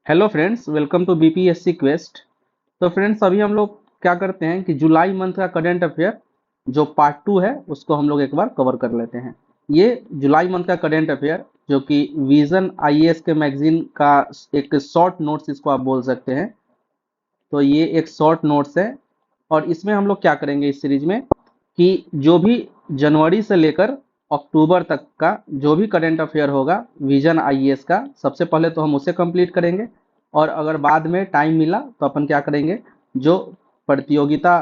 Hello friends, welcome to BPSC quest. तो friends, अभी हम लोग क्या करते हैं कि जुलाई मंथ का करंट अफेयर जो पार्ट 2 है उसको हम लोग एक बार कवर कर लेते हैं। ये जुलाई मंथ का करंट अफेयर जो कि विजन आईएएस के मैगजीन का एक शॉर्ट नोट्स इसको आप बोल सकते हैं। तो ये एक शॉर्ट नोट्स है और इसमें हम लोग क्या करेंगे इस सीरीज में कि जो भी जनवरी से लेकर अक्टूबर तक का जो भी करंट अफेयर होगा विजन आईएएस का, सबसे पहले तो हम उसे कंप्लीट करेंगे। और अगर बाद में टाइम मिला तो अपन क्या करेंगे, जो प्रतियोगिता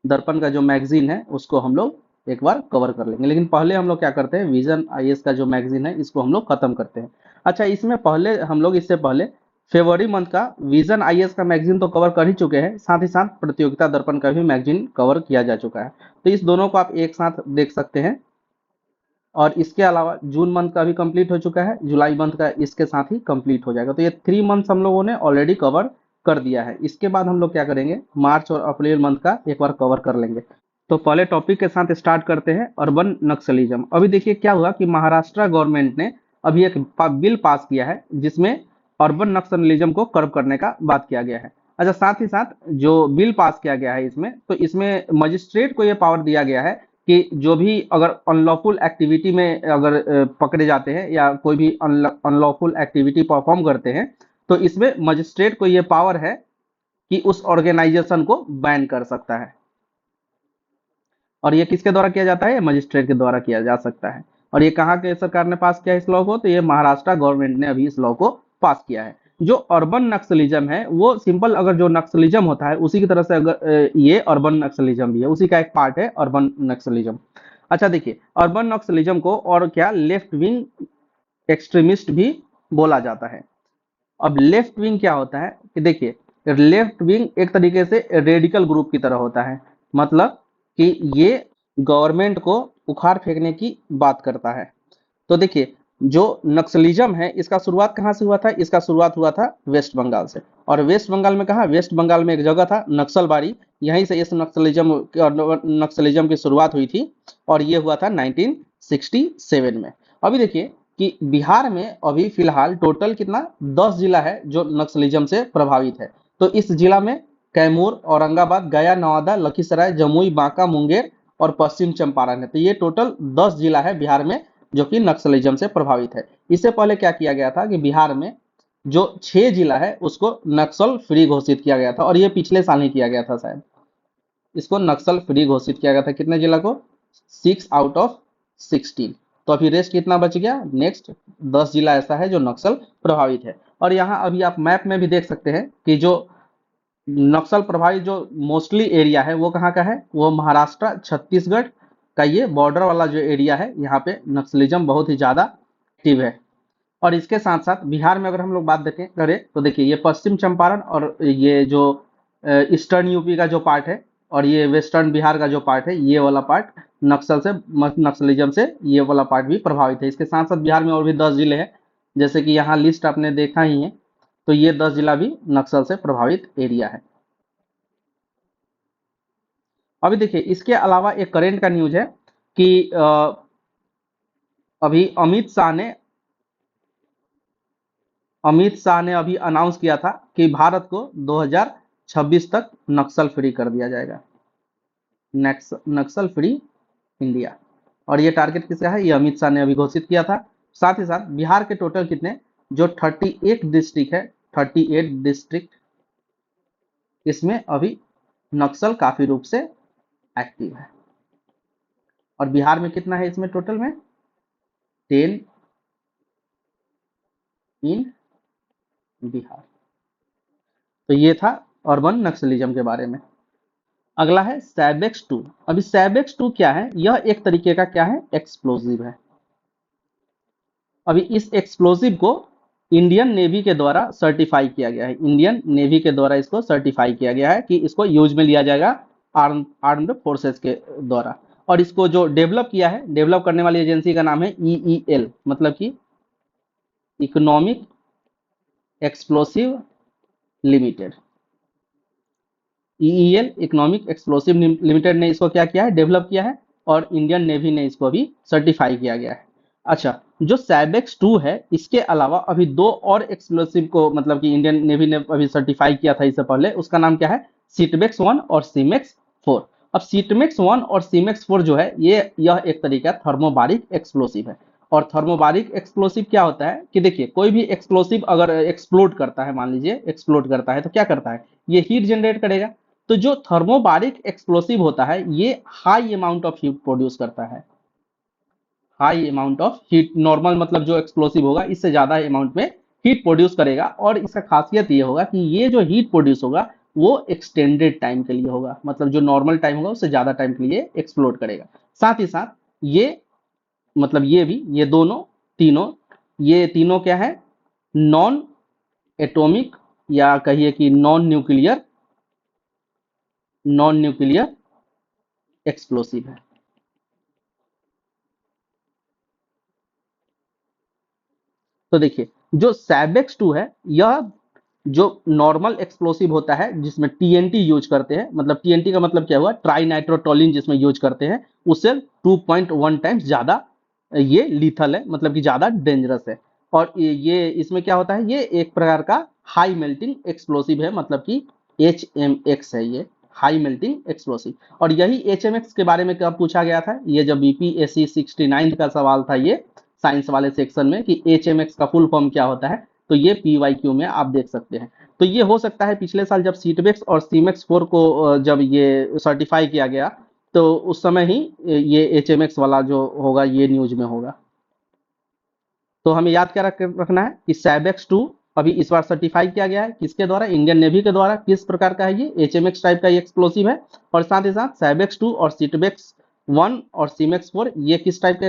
दर्पण का जो मैगजीन है उसको हम लोग एक बार कवर कर लेंगे। लेकिन पहले हम लोग क्या करते हैं, विजन आईएएस का जो मैगजीन है इसको हम लोग खत्म करते हैं। अच्छा, इसमें पहले हम लोग इससे पहले फरवरी मंथ का विजन आईएएस का मैगजीन तो कवर कर ही चुके हैं, साथ ही साथ प्रतियोगिता दर्पण का भी मैगजीन कवर किया जा चुका है। तो इस दोनों को आप एक साथ देख सकते हैं। और इसके अलावा जून मंथ का भी कंप्लीट हो चुका है, जुलाई मंथ का इसके साथ ही कंप्लीट हो जाएगा। तो ये 3 मंथ्स हम लोगों ने ऑलरेडी कवर कर दिया है। इसके बाद हम लोग क्या करेंगे, मार्च और अप्रैल मंथ का एक बार कवर कर लेंगे। तो पहले टॉपिक के साथ स्टार्ट करते हैं, अर्बन नक्सलिज्म। अभी देखिए क्या हुआ कि महाराष्ट्र गवर्नमेंट ने अभी एक बिल पास किया है जिसमें अर्बन नक्सलिज्म को कर्ब करने का बात किया गया है। अच्छा, साथ ही साथ जो बिल पास किया गया है इसमें, तो इसमें मजिस्ट्रेट को यह पावर दिया गया है कि जो भी अगर अनलॉफुल एक्टिविटी में अगर पकड़े जाते हैं या कोई भी अनलॉफुल एक्टिविटी परफॉर्म करते हैं, तो इसमें मजिस्ट्रेट को यह पावर है कि उस ऑर्गेनाइजेशन को बैन कर सकता है। और ये किसके द्वारा किया जाता है, मजिस्ट्रेट के द्वारा किया जा सकता है। और ये कहाँ के सरकार ने पास किया इस लॉ को, तो ये महाराष्ट्र गवर्नमेंट ने अभी इस लॉ को पास किया है। जो अर्बन नक्सलिज्म है वो सिंपल, अगर जो नक्सलिज्म होता है उसी की तरह से अगर ये अर्बन नक्सलिज्म भी है, उसी का एक पार्ट है अर्बन नक्सलिज्म। अच्छा देखिए, अर्बन नक्सलिज्म को और क्या लेफ्ट विंग एक्सट्रीमिस्ट भी बोला जाता है। अब लेफ्ट विंग क्या होता है कि देखिए, लेफ्ट विंग एक तरीके से रेडिकल ग्रुप की तरह होता है। मतलब कि ये गवर्नमेंट को उखाड़ फेंकने की बात करता है। तो देखिए, जो नक्सलिज्म है इसका शुरुआत कहाँ से हुआ था, इसका शुरुआत हुआ था वेस्ट बंगाल से। और वेस्ट बंगाल में कहा, वेस्ट बंगाल में एक जगह था नक्सलबाड़ी, यहीं से इस नक्सलिज्म की शुरुआत हुई थी। और ये हुआ था 1967 में। अभी देखिए कि बिहार में अभी फिलहाल टोटल कितना, 10 जिला है जो नक्सलिज्म से प्रभावित है। तो इस जिला में कैमूर, औरंगाबाद, गया, नवादा, लखीसराय, जमुई, बांका, मुंगेर और पश्चिम चंपारण है। तो ये टोटल 10 जिला है बिहार में जो कि नक्सलिज्म से प्रभावित है। इससे पहले क्या किया गया था कि बिहार में जो 6 जिला है उसको नक्सल फ्री घोषित किया गया था, और ये पिछले साल ही किया गया था शायद। इसको नक्सल फ्री घोषित किया गया था, कितने जिला को, 6 आउट ऑफ 16। तो अभी रेस्ट कितना बच गया, नेक्स्ट 10 जिला ऐसा है जो नक्सल प्रभावित है। और यहाँ अभी आप मैप में भी देख सकते हैं कि जो नक्सल प्रभावित जो मोस्टली एरिया है वो कहाँ का है, वो महाराष्ट्र छत्तीसगढ़ का ये बॉर्डर वाला जो एरिया है, यहाँ पे नक्सलिज्म बहुत ही ज्यादा एक्टिव है। और इसके साथ साथ बिहार में अगर हम लोग बात देखें करें तो देखिए, ये पश्चिम चंपारण और ये जो ईस्टर्न यूपी का जो पार्ट है और ये वेस्टर्न बिहार का जो पार्ट है, ये वाला पार्ट नक्सलिज्म से ये वाला पार्ट भी प्रभावित है। इसके साथ साथ बिहार में और भी 10 जिले हैं, जैसे कि यहाँ लिस्ट आपने देखा ही है। तो ये 10 जिला भी नक्सल से प्रभावित एरिया है। अभी देखिए, इसके अलावा एक करेंट का न्यूज है कि अभी अमित शाह ने अभी अनाउंस किया था कि भारत को 2026 तक नक्सल फ्री कर दिया जाएगा, नक्सल फ्री इंडिया। और ये टारगेट किसका है, ये अमित शाह ने अभी घोषित किया था। साथ ही साथ बिहार के टोटल कितने, जो 38 डिस्ट्रिक्ट है, 38 डिस्ट्रिक्ट, इसमें अभी नक्सल काफी रूप से एक्टिव है। और बिहार में कितना है इसमें टोटल में, 10 इन बिहार। तो ये था अर्बन नक्सलिज्म के बारे में। अगला है सैबेक्स 2। अभी सैबेक्स 2 क्या है, यह एक तरीके का क्या है, एक्सप्लोजिव है। अभी इस एक्सप्लोजिव को इंडियन नेवी के द्वारा सर्टिफाई किया गया है, इंडियन नेवी के द्वारा इसको सर्टिफाई किया गया है कि इसको यूज में लिया जाएगा आर्म्ड फोर्सेस के द्वारा। और इसको जो डेवलप किया है, डेवलप करने वाली एजेंसी का नाम है ईईएल, मतलब कि Economic Explosive Limited. EEL Economic Explosive Limited ने इसको क्या किया है, डेवलप किया है। और इंडियन नेवी ने इसको भी सर्टिफाई किया गया है। अच्छा, जो सैबेक्स 2 है इसके अलावा अभी दो और एक्सप्लोसिव को मतलब कि इंडियन नेवी ने अभी सर्टिफाई किया था इससे पहले, उसका नाम क्या है, सीटमेक्स 1 और सीमेक्स 4। अब सीटमेक्स 1 और सीमेक्स 4 जो है यह एक तरीका थर्मोबारिक एक्सप्लोसिव है। और थर्मोबारिक एक्सप्लोसिव क्या होता है कि देखिए कोई भी एक्सप्लोसिव अगर एक्सप्लोड करता है, मान लीजिए एक्सप्लोड करता है तो क्या करता है, ये हीट जनरेट करेगा। तो जो थर्मोबारिक एक्सप्लोसिव होता है ये high amount of heat produce करता है, high amount of heat. Normal मतलब जो एक्सप्लोसिव होगा इससे ज्यादा अमाउंट में हीट प्रोड्यूस करेगा, और इसका खासियत ये होगा कि ये जो हीट प्रोड्यूस होगा वो एक्सटेंडेड टाइम के लिए होगा, मतलब जो नॉर्मल टाइम होगा उससे ज्यादा टाइम के लिए एक्सप्लोड करेगा। साथ ही साथ ये मतलब ये भी, ये दोनों तीनों, ये तीनों क्या है, नॉन एटॉमिक या कहिए कि नॉन न्यूक्लियर एक्सप्लोसिव है। तो देखिए जो सैबेक्स 2 है यह जो नॉर्मल एक्सप्लोसिव होता है जिसमें टीएनटी यूज करते हैं, मतलब टीएनटी का मतलब क्या हुआ, ट्राई नाइट्रोटोलिन जिसमें यूज करते हैं, उससे 2.1 टाइम्स ज्यादा ये लीथल है, मतलब कि ज्यादा डेंजरस है। और ये इसमें क्या होता है, ये एक प्रकार का हाई मेल्टिंग एक्सप्लोसिव है, मतलब कि HMX है ये, हाई मेल्टिंग एक्सप्लोसिव। और यही HMX के बारे में कब पूछा गया था, ये जब BPSC 69 का सवाल था ये साइंस वाले सेक्शन में कि HMX का फुल फॉर्म क्या होता है, तो ये PYQ में आप देख सकते हैं। तो ये हो सकता है पिछले साल जब सीटबेक्स और सीमेक्स 4 को जब ये सर्टिफाई किया गया तो उस समय ही ये HMX वाला जो होगा ये न्यूज में होगा। तो हमें याद क्या रखना है कि सैबेक्स 2 अभी इस बार सर्टिफाई किया गया है, किसके द्वारा, इंडियन नेवी के द्वारा। किस प्रकार का है ये, HMX टाइप का ये एक्सप्लोसिव है। और साथ ही साथ सैबेक्स 2 और सीटबेक्स 1 और सीमेक्स 4 ये किस टाइप का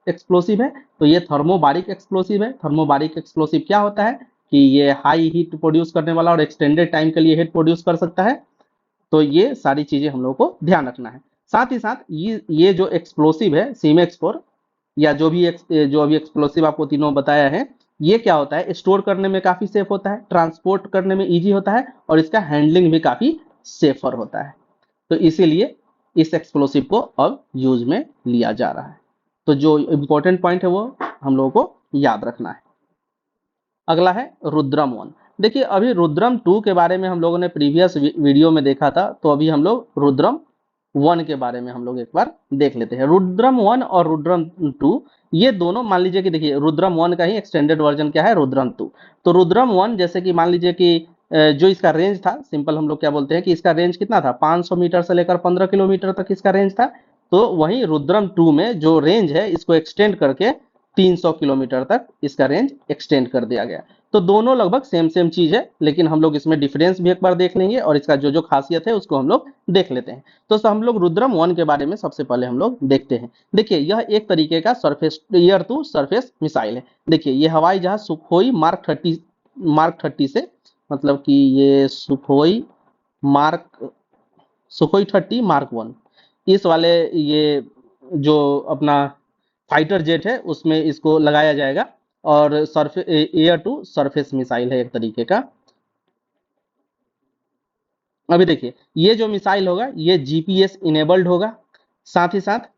एक्सप्लोसिव है, तो ये थर्मोबारिक एक्सप्लोसिव है। थर्मोबारिक एक्सप्लोसिव क्या होता है कि ये हाई हीट प्रोड्यूस करने वाला और एक्सटेंडेड टाइम के लिए हीट प्रोड्यूस कर सकता है। तो ये सारी चीजें हम लोग को ध्यान रखना है। साथ ही साथ ये जो एक्सप्लोसिव है सीमेक्स 4 या जो अभी एक्सप्लोसिव आपको तीनों बताया है, ये क्या होता है, स्टोर करने में काफी सेफ होता है, ट्रांसपोर्ट करने में इजी होता है, और इसका हैंडलिंग भी काफी सेफर होता है। तो इसीलिए इस एक्सप्लोसिव को अब यूज में लिया जा रहा है। तो जो इंपॉर्टेंट पॉइंट है वो हम लोगों को याद रखना है। अगला है रुद्रम 1। देखिए अभी रुद्रम 2 के बारे में हम लोगों ने प्रीवियस वीडियो में देखा था, तो अभी हम लोग रुद्रम 1 के बारे में हम लोग एक बार देख लेते हैं। रुद्रम 1 और रुद्रम 2 ये दोनों, मान लीजिए कि देखिए रुद्रम 1 का ही एक्सटेंडेड वर्जन क्या है, रुद्रम 2। तो रुद्रम 1 जैसे कि मान लीजिए कि जो इसका रेंज था, सिंपल हम लोग क्या बोलते हैं कि इसका रेंज कितना था, 500 मीटर से लेकर 15 किलोमीटर तक इसका रेंज था। तो वहीं रुद्रम 2 में जो रेंज है इसको एक्सटेंड करके 300 किलोमीटर तक इसका रेंज एक्सटेंड कर दिया गया। तो दोनों लगभग सेम सेम चीज है, लेकिन हम लोग इसमें डिफरेंस भी एक बार देख लेंगे और इसका जो जो खासियत है उसको हम लोग देख लेते हैं। तो हम लोग रुद्रम 1 के बारे में सबसे पहले हम लोग देखते हैं। देखिए यह एक तरीके का surface air to surface missile है। देखिए ये हवाई जहाज सुखोई मार्क 30 से, मतलब कि ये सुखोई 30 मार्क 1, इस वाले ये जो अपना फाइटर जेट है उसमें इसको लगाया जाएगा। और surface air to surface missile है एक तरीके का। अभी देखिए ये जो मिसाइल होगा ये GPS इनेबल्ड होगा। साथ ही साथ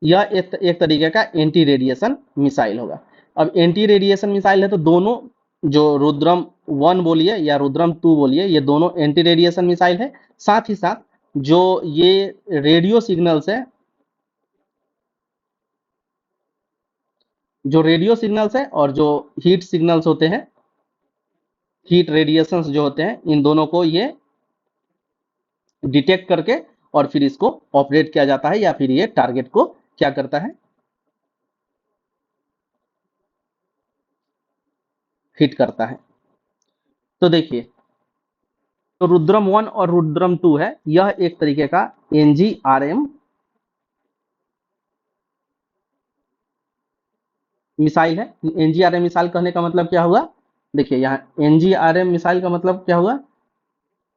यह एक तरीके का एंटी रेडिएशन मिसाइल होगा। अब एंटी रेडिएशन मिसाइल है तो दोनों, जो रुद्रम 1 बोलिए या रुद्रम 2 बोलिए, ये दोनों एंटी रेडिएशन मिसाइल है। साथ ही साथ जो ये रेडियो सिग्नल्स है, जो रेडियो सिग्नल्स है और जो हीट सिग्नल्स होते हैं, हीट रेडिएशंस जो होते हैं, इन दोनों को ये डिटेक्ट करके और फिर इसको ऑपरेट किया जाता है, या फिर ये टारगेट को क्या करता है, हिट करता है। तो देखिए तो रुद्रम 1 और रुद्रम 2 है, यह एक तरीके का NGRM मिसाइल है। NGRM मिसाइल कहने का मतलब क्या हुआ, देखिए यहाँ NGRM मिसाइल का मतलब क्या हुआ,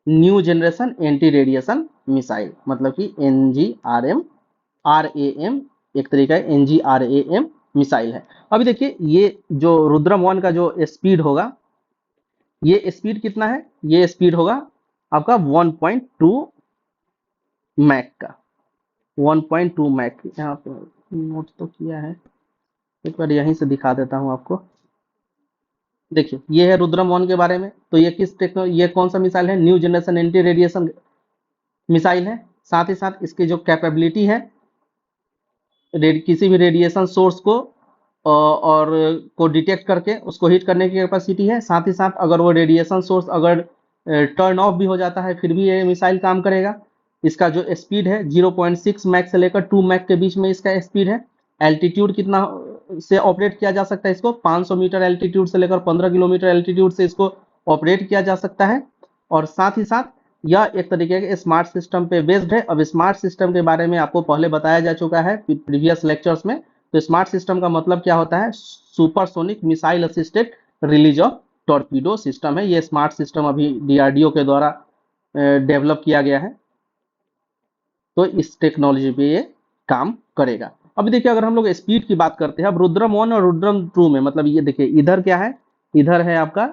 new generation anti radiation missile, मतलब कि NGRM एक तरीका है NGRAM मिसाइल है। अभी देखिए ये जो रुद्रम 1 का जो स्पीड होगा, ये स्पीड कितना है, ये स्पीड होगा आपका 1.2 मैक का, 1.2 मैक। यहाँ पे नोट तो किया है, एक बार यहीं से दिखा देता हूँ आपको। देखिए ये है रुद्रम वन के बारे में। तो ये ये कौन सा मिसाइल है? New generation anti radiation missile है। साथ ही साथ इसकी जो कैपेबिलिटी है, किसी भी रेडिएशन सोर्स को और को डिटेक्ट करके उसको हिट करने की कैपेसिटी है। साथ ही साथ अगर वो रेडिएशन सोर्स अगर टर्न ऑफ भी हो जाता है फिर भी ये मिसाइल काम करेगा। इसका जो स्पीड है 0.6 मैक से लेकर 2 मैक के बीच में इसका स्पीड है। एल्टीट्यूड कितना से ऑपरेट किया जा सकता है इसको? 500 मीटर एल्टीट्यूड से लेकर 15 किलोमीटर एल्टीट्यूड से इसको ऑपरेट किया जा सकता है। और साथ ही साथ यह एक तरीके के स्मार्ट सिस्टम पे बेस्ड है। अब स्मार्ट सिस्टम के बारे में आपको पहले बताया जा चुका है प्रीवियस लेक्चर्स में। तो स्मार्ट सिस्टम का मतलब क्या होता है? Supersonic missile assisted release of torpedo system है। ये स्मार्ट सिस्टम अभी डीआरडीओ के द्वारा डेवलप किया गया है। तो इस टेक्नोलॉजी पे ये काम करेगा। अब देखिए अगर हम लोग स्पीड की बात करते हैं, अब रुद्रम 1 और रुद्रम 2 में, मतलब ये देखिए इधर क्या है, इधर है आपका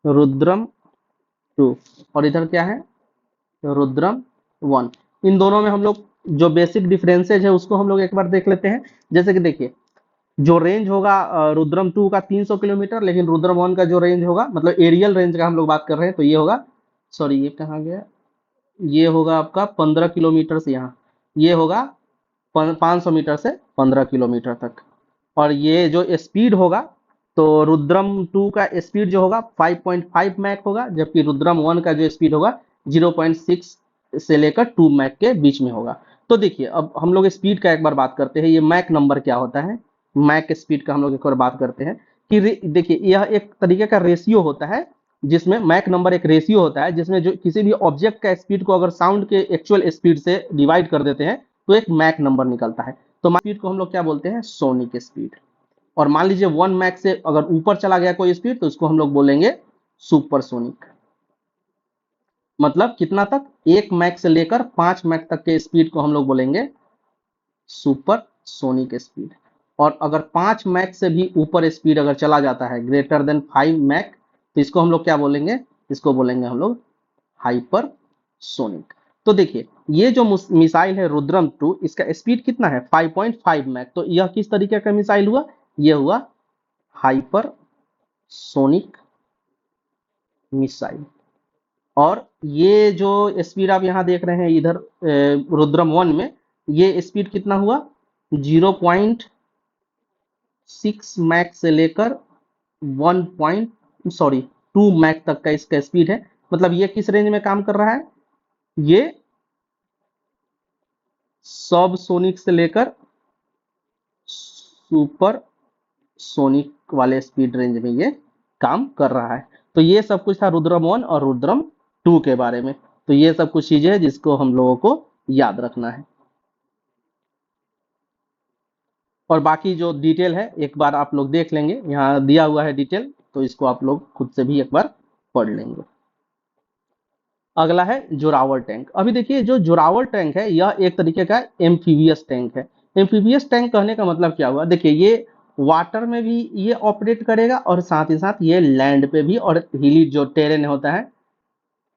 रुद्रम 2 और इधर क्या है, रुद्रम 1। इन दोनों में हम लोग जो बेसिक डिफरेंसेज है उसको हम लोग एक बार देख लेते हैं। जैसे कि देखिए जो रेंज होगा रुद्रम 2 का 300 किलोमीटर, लेकिन रुद्रम 1 का जो रेंज होगा, मतलब एरियल रेंज का हम लोग बात कर रहे हैं, तो ये होगा, सॉरी ये कहाँ गया, ये होगा आपका 15 किलोमीटर से यहाँ, ये होगा 500 मीटर से 15 किलोमीटर तक। और ये जो स्पीड होगा, तो रुद्रम 2 का स्पीड जो होगा 5.5 मैक होगा, जबकि रुद्रम 1 का जो स्पीड होगा 0.6 से लेकर 2 मैक के बीच में होगा। तो देखिए अब हम लोग स्पीड का एक बार बात करते हैं। ये मैक नंबर क्या होता है, मैक स्पीड का हम लोग एक बार बात करते हैं कि देखिए यह एक तरीके का रेशियो होता है, जिसमें मैक नंबर एक रेशियो होता है जिसमें जो किसी भी ऑब्जेक्ट का स्पीड को अगर साउंड के एक्चुअल स्पीड से डिवाइड कर देते हैं तो एक मैक नंबर निकलता है। तो मैक स्पीड को हम लोग क्या बोलते हैं? Sonic speed. और मान लीजिए 1 मैक से अगर ऊपर चला गया कोई स्पीड तो इसको हम लोग बोलेंगे सुपरसोनिक। मतलब कितना तक? 1 मैक से लेकर 5 मैक तक के स्पीड को हम लोग बोलेंगे सुपरसोनिक स्पीड। और अगर 5 मैक से भी ऊपर स्पीड अगर चला जाता है, ग्रेटर देन 5 मैक, तो इसको हम लोग क्या बोलेंगे? इसको बोलेंगे हम लोग हाइपरसोनिक। तो देखिए ये जो मिसाइल है रुद्रम 2, इसका स्पीड कितना है? 5.5 मैक। तो यह किस तरीके का मिसाइल हुआ? यह हुआ हाइपरसोनिक मिसाइल। और ये जो स्पीड आप यहाँ देख रहे हैं इधर रुद्रम 1 में, ये स्पीड कितना हुआ? 0.6 मैक से लेकर 2 मैक तक का इसका स्पीड है। मतलब ये किस रेंज में काम कर रहा है? ये सब सोनिक से लेकर सुपर सोनिक वाले स्पीड रेंज में ये काम कर रहा है। तो ये सब कुछ था रुद्रम 1 और रुद्रम 2 के बारे में। तो ये सब कुछ चीजें हैं जिसको हम लोगों को याद रखना है। और बाकी जो डिटेल है एक बार आप लोग देख लेंगे, यहाँ दिया हुआ है डिटेल, तो इसको आप लोग खुद से भी एक बार पढ़ लेंगे। अगला है जोरावर टैंक। अभी देखिए जो जोरावर टैंक है यह एक तरीके का एम्फीबियस टैंक है। एम्फीबियस टैंक कहने का मतलब क्या हुआ? देखिए ये वाटर में भी ये ऑपरेट करेगा और साथ ही साथ ये लैंड पे भी, और हिली जो टेरेन होता है,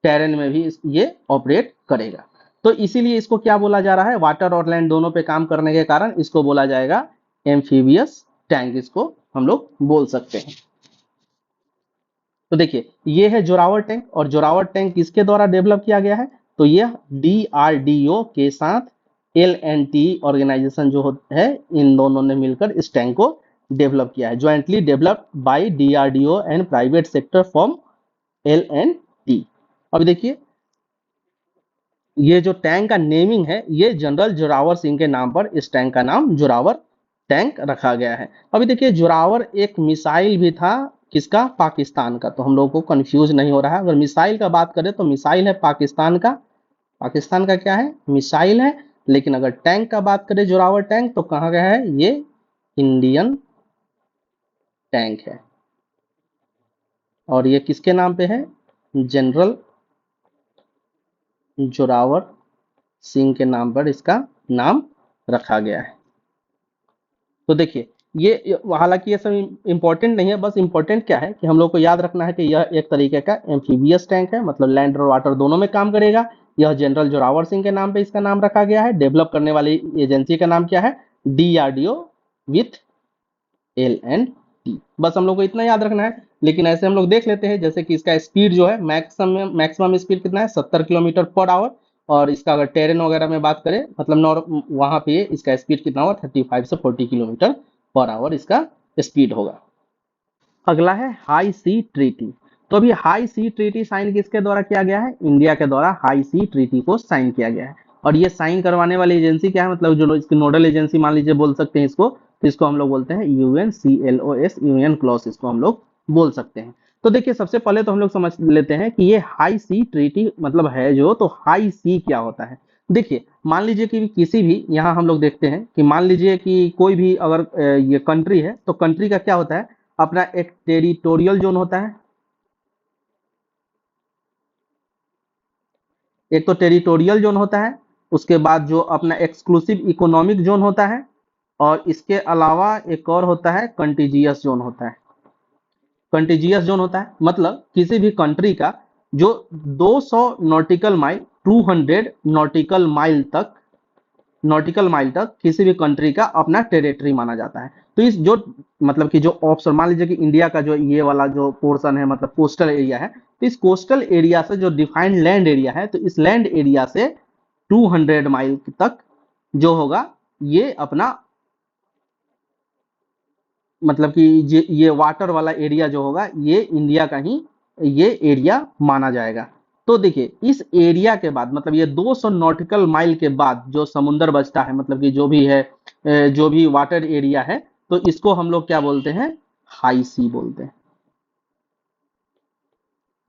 टेरेन में भी ये ऑपरेट करेगा। तो इसीलिए इसको क्या बोला जा रहा है? वाटर और लैंड दोनों पे काम करने के कारण इसको बोला जाएगा एम्फीबियस टैंक, इसको हम लोग बोल सकते हैं। तो देखिए ये है जोरावर टैंक, और जोरावर टैंक किसके द्वारा डेवलप किया गया है? तो यह डीआरडीओ के साथ एल&टी ऑर्गेनाइजेशन जो है, इन दोनों ने मिलकर इस टैंक को डेवलप किया है। Jointly developed by DRDO and private sector from L&T. अब देखिए ये जो टैंक का नेमिंग है, ये जनरल जोरावर सिंह के नाम पर इस टैंक का नाम जोरावर टैंक रखा गया है। अभी देखिए जोरावर एक मिसाइल भी था, किसका? पाकिस्तान का। तो हम लोगों को कंफ्यूज नहीं हो रहा है। अगर मिसाइल का बात करें तो मिसाइल है पाकिस्तान का, पाकिस्तान का क्या है? मिसाइल है। लेकिन अगर टैंक का बात करें जोरावर टैंक, तो कहाँ गया है? ये इंडियन टैंक है। और ये किसके नाम पे है? जनरल जोरावर सिंह के नाम पर इसका नाम रखा गया है। तो देखिए ये हालांकि ये सब इंपॉर्टेंट नहीं है, बस इंपॉर्टेंट क्या है कि हम लोग को याद रखना है कि यह एक तरीके का एम्फीबियस टैंक है, मतलब लैंड और वाटर दोनों में काम करेगा। यह जनरल जोरावर सिंह के नाम पे इसका नाम रखा गया है। डेवलप करने वाली एजेंसी का नाम क्या है? DRDO with L and T. बस हम लोग को इतना याद रखना है। लेकिन ऐसे हम लोग देख लेते हैं, जैसे कि इसका स्पीड जो है मैक्सिमम स्पीड कितना है, 70 किलोमीटर पर आवर। और इसका अगर टेरेन वगैरह में बात करें, मतलब वहां पे इसका स्पीड कितना होगा, 35 से 40 किलोमीटर पर आवर इसका स्पीड होगा। अगला है हाई सी ट्रीटी। तो अभी हाई सी ट्रीटी साइन किसके द्वारा किया गया है, इंडिया के द्वारा हाई सी ट्रीटी को साइन किया गया है। और ये साइन करवाने वाली एजेंसी क्या है, मतलब जो इसकी नोडल एजेंसी मान लीजिए बोल सकते हैं इसको, तो इसको हम लोग बोलते हैं यूएनसीएलओएस, यूनियन क्लॉस इसको हम लोग बोल सकते हैं। तो देखिए सबसे पहले तो हम लोग समझ लेते हैं कि ये हाई सी ट्रीटी मतलब है जो, तो हाई सी क्या होता है। देखिए मान लीजिए कि किसी भी, यहाँ हम लोग देखते हैं कि मान लीजिए कि कोई भी अगर ये कंट्री है, तो कंट्री का क्या होता है, अपना एक टेरिटोरियल जोन होता है। एक तो टेरिटोरियल जोन होता है, उसके बाद जो अपना एक्सक्लूसिव इकोनॉमिक जोन होता है, और इसके अलावा एक और होता है कंटिजियस जोन होता है। कंटिजियस जोन होता है मतलब किसी भी कंट्री का जो 200 नॉटिकल माइल, 200 नॉटिकल माइल तक किसी भी कंट्री का अपना टेरिटरी माना जाता है। तो इस जो मतलब कि जो ऑप्शन, मान लीजिए कि इंडिया का जो ये वाला जो पोर्शन है, मतलब कोस्टल एरिया है, तो इस कोस्टल एरिया से जो डिफाइंड लैंड एरिया है, तो इस लैंड एरिया से 200 माइल तक जो होगा, ये अपना मतलब कि ये वाटर वाला एरिया जो होगा, ये इंडिया का ही ये एरिया माना जाएगा। तो देखिए इस एरिया के बाद, मतलब ये 200 नॉटिकल माइल के बाद जो समुंदर बचता है, मतलब कि जो भी है जो भी वाटर एरिया है, तो इसको हम लोग क्या बोलते हैं, हाई सी बोलते हैं।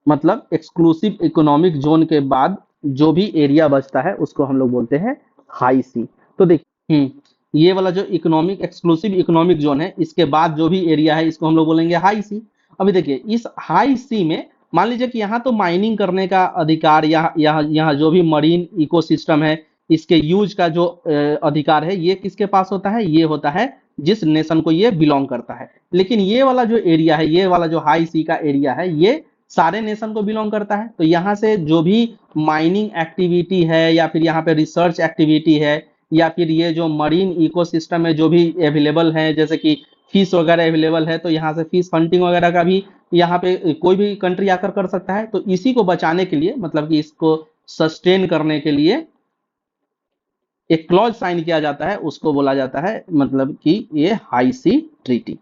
मतलब एक्सक्लूसिव इकोनॉमिक जोन के बाद जो भी एरिया बचता है उसको हम लोग बोलते हैं हाई सी। तो देखिए ये वाला जो इकोनॉमिक एक्सक्लूसिव इकोनॉमिक जोन है, इसके बाद जो भी एरिया है इसको हम लोग बोलेंगे हाई सी। अभी देखिए इस हाई सी में मान लीजिए कि यहाँ तो माइनिंग करने का अधिकार, यहाँ जो भी मरीन इकोसिस्टम है इसके यूज का जो अधिकार है, ये किसके पास होता है, ये होता है जिस नेशन को ये बिलोंग करता है। लेकिन ये वाला जो एरिया है, ये वाला जो हाई सी का एरिया है, ये सारे नेशन को बिलोंग करता है। तो यहाँ से जो भी माइनिंग एक्टिविटी है, या फिर यहाँ पे रिसर्च एक्टिविटी है, या फिर ये जो मरीन इकोसिस्टम में जो भी अवेलेबल है, जैसे कि फिश वगैरह अवेलेबल है, तो यहाँ से फिश हंटिंग वगैरह का भी यहाँ पे कोई भी कंट्री आकर कर सकता है। तो इसी को बचाने के लिए, मतलब कि इसको सस्टेन करने के लिए एक क्लॉज साइन किया जाता है, उसको बोला जाता है मतलब कि ये हाई सी ट्रीटी।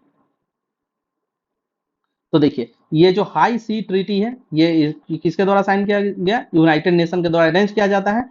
तो देखिए ये जो हाई सी ट्रीटी है, ये किसके द्वारा साइन किया गया, यूनाइटेड नेशन के द्वारा अरेंज किया जाता है।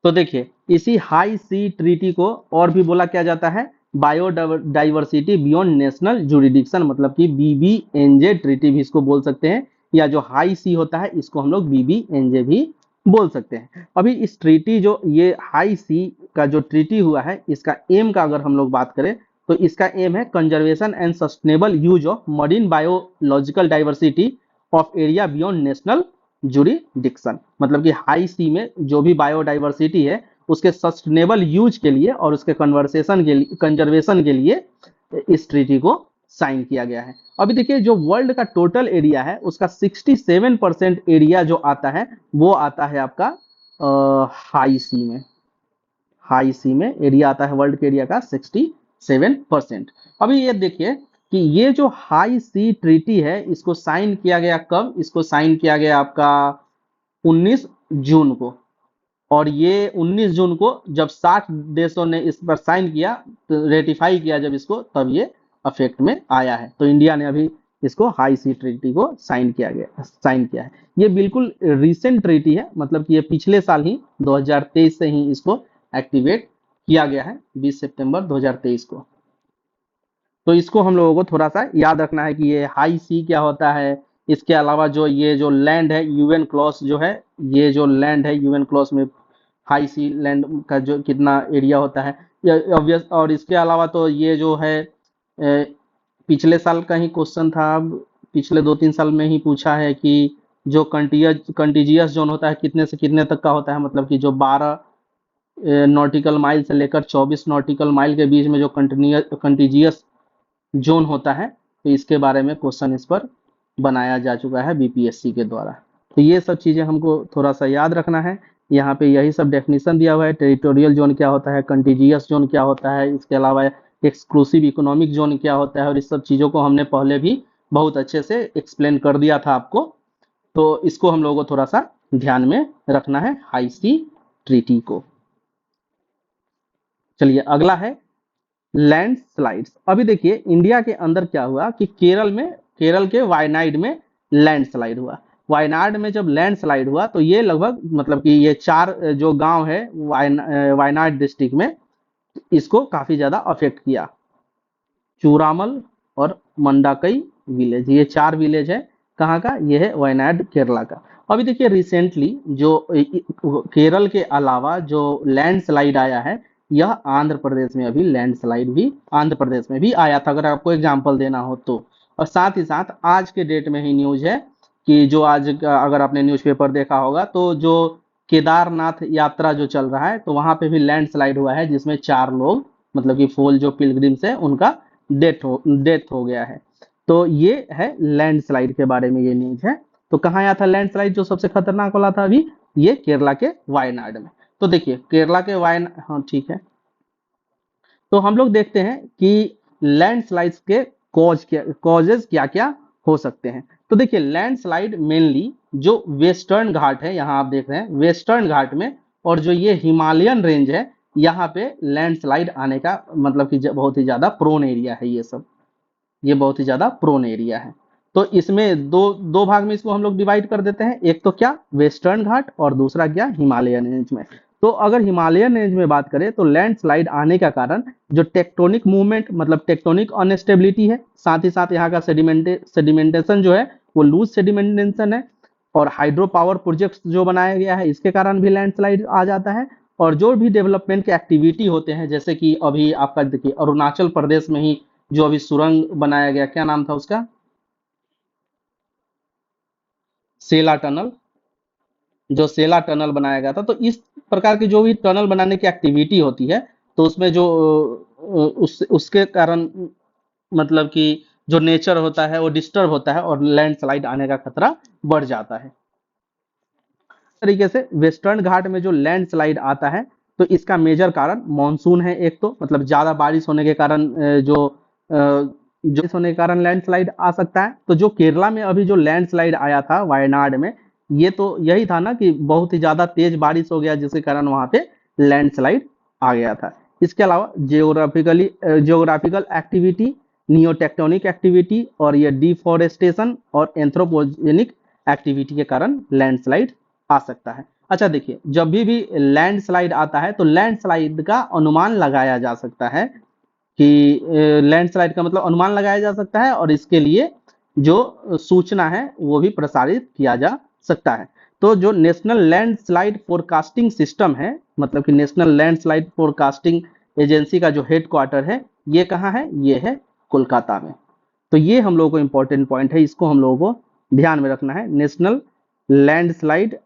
तो देखिए इसी हाई सी ट्रीटी को और भी बोला क्या जाता है, बायोडाइवर्सिटी बियॉन्ड नेशनल जुरिडिक्शन, मतलब कि बीबीएनजे ट्रीटी भी इसको बोल सकते हैं, या जो हाई सी होता है इसको हम लोग बीबीएनजे भी बोल सकते हैं। अभी इस ट्रीटी जो ये हाई सी का जो ट्रीटी हुआ है, इसका एम का अगर हम लोग बात करें, तो इसका एम है conservation and sustainable use of marine biological diversity of area beyond national jurisdiction. मतलब कि हाई सी में जो भी बायोडाइवर्सिटी है उसके सस्टेनेबल यूज के लिए और उसके कन्वर्सेशन के लिए, कंजर्वेशन के लिए इस ट्रीटी को साइन किया गया है। अभी देखिए जो वर्ल्ड का टोटल एरिया है उसका 67% एरिया जो आता है वो आता है आपका हाई सी में। हाई सी में एरिया आता है वर्ल्ड के एरिया का 67%। अभी ये देखिए कि ये जो हाई सी ट्रीटी है इसको साइन किया गया कब, इसको साइन किया गया आपका 19 जून को। और ये 19 जून को जब 60 देशों ने इस पर साइन किया, तो रेटिफाई किया जब इसको, तब ये अफेक्ट में आया है। तो इंडिया ने अभी इसको हाई सी ट्रीटी को साइन किया है। ये बिल्कुल रिसेंट ट्रीटी है, मतलब कि ये पिछले साल ही 2023 से ही इसको एक्टिवेट किया गया है, 20 सितंबर 2023 को। तो इसको हम लोगों को थोड़ा सा याद रखना है कि ये हाई सी क्या होता है। इसके अलावा जो ये जो लैंड है यूएन क्लॉस जो है, ये जो लैंड है यूएन क्लॉस में हाई सी लैंड का जो कितना एरिया होता है, ये ऑब्वियस। और इसके अलावा तो ये जो है पिछले साल का ही क्वेश्चन था, अब पिछले 2-3 साल में ही पूछा है कि जो कंटीजियस जोन होता है कितने से कितने तक का होता है, मतलब कि जो 12 नॉटिकल माइल से लेकर 24 नॉटिकल माइल के बीच में जो कंटीजियस जोन होता है, तो इसके बारे में क्वेश्चन इस पर बनाया जा चुका है बीपीएससी के द्वारा। तो ये सब चीज़ें हमको थोड़ा सा याद रखना है। यहाँ पे यही सब डेफिनेशन दिया हुआ है, टेरिटोरियल जोन क्या होता है, कंटीजियस जोन क्या होता है, इसके अलावा एक्सक्लूसिव इकोनॉमिक जोन क्या होता है, और इस सब चीज़ों को हमने पहले भी बहुत अच्छे से एक्सप्लेन कर दिया था आपको। तो इसको हम लोगों को थोड़ा सा ध्यान में रखना है, हाई सी ट्रीटी को। चलिए अगला है लैंडस्लाइड्स। अभी देखिए इंडिया के अंदर क्या हुआ कि केरल के वायनाड में लैंडस्लाइड हुआ। वायनाड में जब लैंडस्लाइड हुआ तो ये लगभग मतलब कि ये 4 जो गांव है वायनाड डिस्ट्रिक्ट में, इसको काफी ज्यादा अफेक्ट किया। चूरामल और मंडाकई विलेज, ये 4 विलेज है। कहाँ का? ये है वायनाड केरला का। अभी देखिए रिसेंटली जो केरल के अलावा जो लैंडस्लाइड आया है, यह आंध्र प्रदेश में अभी लैंडस्लाइड भी आंध्र प्रदेश में भी आया था, अगर आपको एग्जांपल देना हो तो। और साथ ही साथ आज के डेट में ही न्यूज है कि जो आज अगर आपने न्यूज़पेपर देखा होगा तो जो केदारनाथ यात्रा जो चल रहा है, तो वहां पे भी लैंडस्लाइड हुआ है, जिसमें 4 लोग मतलब कि फुल जो पिलग्रिम्स है उनका डेथ हो गया है। तो ये है लैंडस्लाइड के बारे में ये न्यूज है। तो कहाँ आया था लैंडस्लाइड जो सबसे खतरनाक वाला था अभी? ये केरला के वायनाड में। तो देखिए केरला के हाँ ठीक है। तो हम लोग देखते हैं कि लैंडस्लाइड्स के कॉजेज क्या क्या हो सकते हैं। तो देखिए लैंडस्लाइड मेनली जो वेस्टर्न घाट है, यहाँ आप देख रहे हैं वेस्टर्न घाट में, और जो ये हिमालयन रेंज है, यहाँ पे लैंडस्लाइड आने का मतलब कि बहुत ही ज्यादा प्रोन एरिया है ये सब। ये बहुत ही ज्यादा प्रोन एरिया है। तो इसमें दो दो भाग में इसको हम लोग डिवाइड कर देते हैं, एक तो क्या वेस्टर्न घाट और दूसरा क्या हिमालयन रेंज में। तो अगर हिमालयन रेंज में बात करें तो लैंडस्लाइड आने का कारण जो टेक्टोनिक मूवमेंट मतलब टेक्टोनिक अनस्टेबिलिटी है, साथ ही साथ यहाँ का सेडिमेंटेशन जो है वो लूज सेडिमेंटेशन है, और हाइड्रो पावर प्रोजेक्ट जो बनाया गया है इसके कारण भी लैंडस्लाइड आ जाता है। और जो भी डेवलपमेंट के एक्टिविटी होते हैं, जैसे कि अभी आपका देखिए अरुणाचल प्रदेश में ही जो अभी सुरंग बनाया गया, क्या नाम था उसका? सेला टनल। जो सेला टनल बनाया गया था, तो इस प्रकार की जो भी टनल बनाने की एक्टिविटी होती है, तो उसमें जो उसके कारण मतलब कि जो नेचर होता है वो डिस्टर्ब होता है और लैंडस्लाइड आने का खतरा बढ़ जाता है। तरीके से वेस्टर्न घाट में जो लैंडस्लाइड आता है, तो इसका मेजर कारण मानसून है। एक तो मतलब ज्यादा बारिश होने के कारण जो होने के कारण लैंडस्लाइड आ सकता है। तो जो केरला में अभी जो लैंडस्लाइड आया था वायनाड में, ये तो यही था ना कि बहुत ही ज्यादा तेज बारिश हो गया, जिसके कारण वहां पे लैंडस्लाइड आ गया था। इसके अलावा जियोग्राफिकल एक्टिविटी, नियोटेक्टोनिक एक्टिविटी, और ये डिफोरेस्टेशन और एंथ्रोपोजेनिक एक्टिविटी के कारण लैंडस्लाइड आ सकता है। अच्छा देखिए जब भी लैंडस्लाइड आता है तो लैंडस्लाइड का अनुमान लगाया जा सकता है कि लैंडस्लाइड का मतलब अनुमान लगाया जा सकता है, और इसके लिए जो सूचना है वो भी प्रसारित किया जा सकता है। तो जो नेशनल लैंडस्लाइड फोरकास्टिंग सिस्टम है, मतलब कि नेशनल लैंडस्लाइड फोरकास्टिंग एजेंसी का जो हेडक्वार्टर है, ये कहाँ है? ये है कोलकाता में। तो ये हम लोगों को इंपॉर्टेंट पॉइंट है, इसको हम लोगों को ध्यान में रखना है। नेशनल लैंडस्लाइड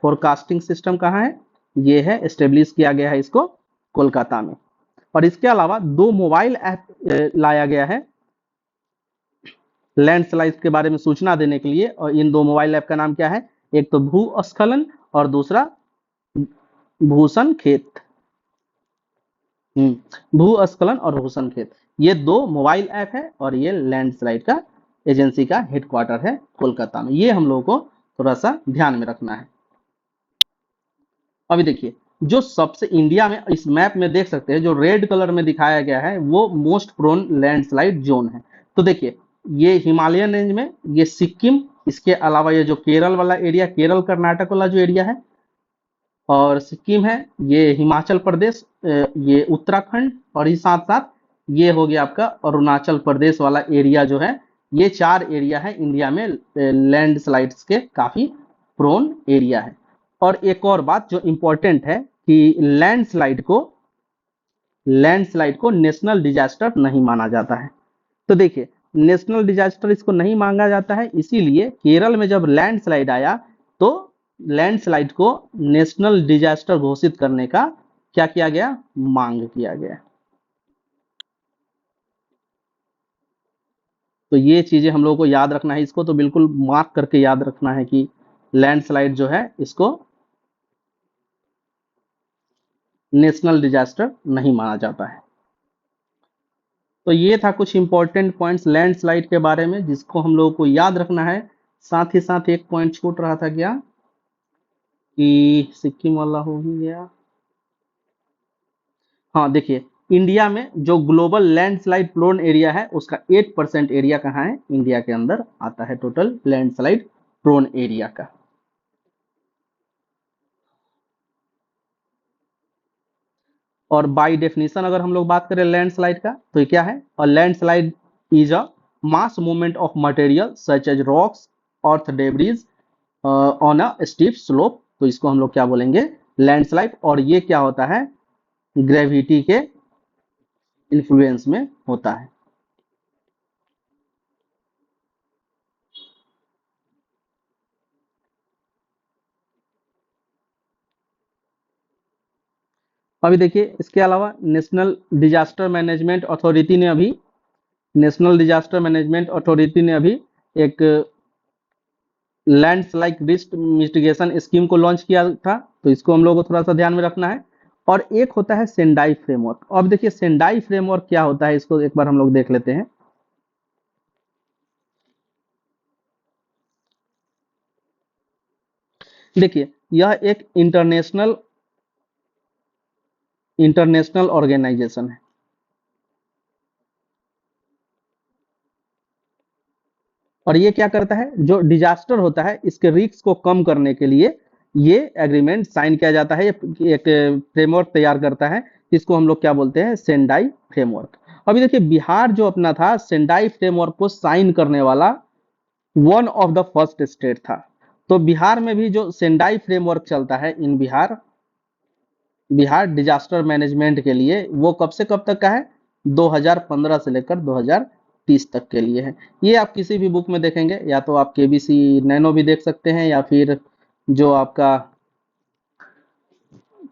फोरकास्टिंग सिस्टम कहाँ है? ये है, एस्टेब्लिश किया गया है इसको कोलकाता में। और इसके अलावा 2 मोबाइल ऐप लाया गया है लैंडस्लाइड के बारे में सूचना देने के लिए, और इन 2 मोबाइल ऐप का नाम क्या है? एक तो भूस्खलन और दूसरा भूषण खेत। भूस्खलन और भूषण खेत, ये 2 मोबाइल ऐप है, और ये लैंडस्लाइड का एजेंसी का हेडक्वार्टर है कोलकाता में। ये हम लोगों को थोड़ा सा ध्यान में रखना है। अभी देखिए जो सबसे इंडिया में इस मैप में देख सकते हैं जो रेड कलर में दिखाया गया है, वो मोस्ट प्रोन लैंडस्लाइड जोन है। तो देखिए ये हिमालयन रेंज में ये सिक्किम, इसके अलावा ये जो केरल वाला एरिया, केरल कर्नाटक वाला जो एरिया है, और सिक्किम है, ये हिमाचल प्रदेश, ये उत्तराखंड, और ही साथ साथ ये हो गया आपका अरुणाचल प्रदेश वाला एरिया जो है। ये 4 एरिया है इंडिया में लैंडस्लाइड्स के काफी प्रोन एरिया है। और एक और बात जो इंपॉर्टेंट है कि लैंडस्लाइड को नेशनल डिजास्टर नहीं माना जाता है। तो देखिए नेशनल डिजास्टर इसको नहीं मांगा जाता है, इसीलिए केरल में जब लैंडस्लाइड आया तो लैंडस्लाइड को नेशनल डिजास्टर घोषित करने का क्या किया गया? मांग किया गया। तो ये चीजें हम लोगों को याद रखना है, इसको तो बिल्कुल मार्क करके याद रखना है कि लैंडस्लाइड जो है इसको नेशनल डिजास्टर नहीं माना जाता है। तो ये था कुछ इंपॉर्टेंट पॉइंट्स लैंडस्लाइड के बारे में जिसको हम लोगों को याद रखना है। साथ ही साथ एक पॉइंट छूट रहा था क्या, कि सिक्किम वाला हो ही गया। हाँ देखिए, इंडिया में जो ग्लोबल लैंडस्लाइड प्रोन एरिया है उसका 8% एरिया कहाँ है, इंडिया के अंदर आता है टोटल लैंडस्लाइड प्रोन एरिया का। और बाय डेफिनेशन अगर हम लोग बात करें लैंडस्लाइड का तो ये क्या है, और landslide is a mass movement of material such as rocks, earth debris on a steep slope. तो इसको हम लोग क्या बोलेंगे, लैंडस्लाइड। और ये क्या होता है, ग्रेविटी के इन्फ्लुएंस में होता है। अभी देखिए, इसके अलावा नेशनल डिजास्टर मैनेजमेंट अथॉरिटी ने अभी एक लैंडस्लाइड रिस्क मिटिगेशन स्कीम को लॉन्च किया था, तो इसको हम लोगों को थोड़ा सा ध्यान में रखना है। और एक होता है सेंडाई फ्रेमवर्क। अब देखिए सेंडाई फ्रेमवर्क क्या होता है, इसको एक बार हम लोग देख लेते हैं। देखिए, यह एक इंटरनेशनल ऑर्गेनाइजेशन है। और ये क्या करता है, जो डिजास्टर होता है इसके रिस्क को कम करने के लिए ये एग्रीमेंट साइन किया जाता है, ये एक फ्रेमवर्क तैयार करता है, इसको हम लोग क्या बोलते हैं, सेंडाई फ्रेमवर्क। अभी देखिए, बिहार जो अपना था सेंडाई फ्रेमवर्क को साइन करने वाला one of the first state था। तो बिहार में भी जो सेंडाई फ्रेमवर्क चलता है इन बिहार डिजास्टर मैनेजमेंट के लिए, वो कब से कब तक का है, 2015 से लेकर 2030 तक के लिए है। ये आप किसी भी बुक में देखेंगे, या तो आप केबीसी नैनो भी देख सकते हैं, या फिर जो आपका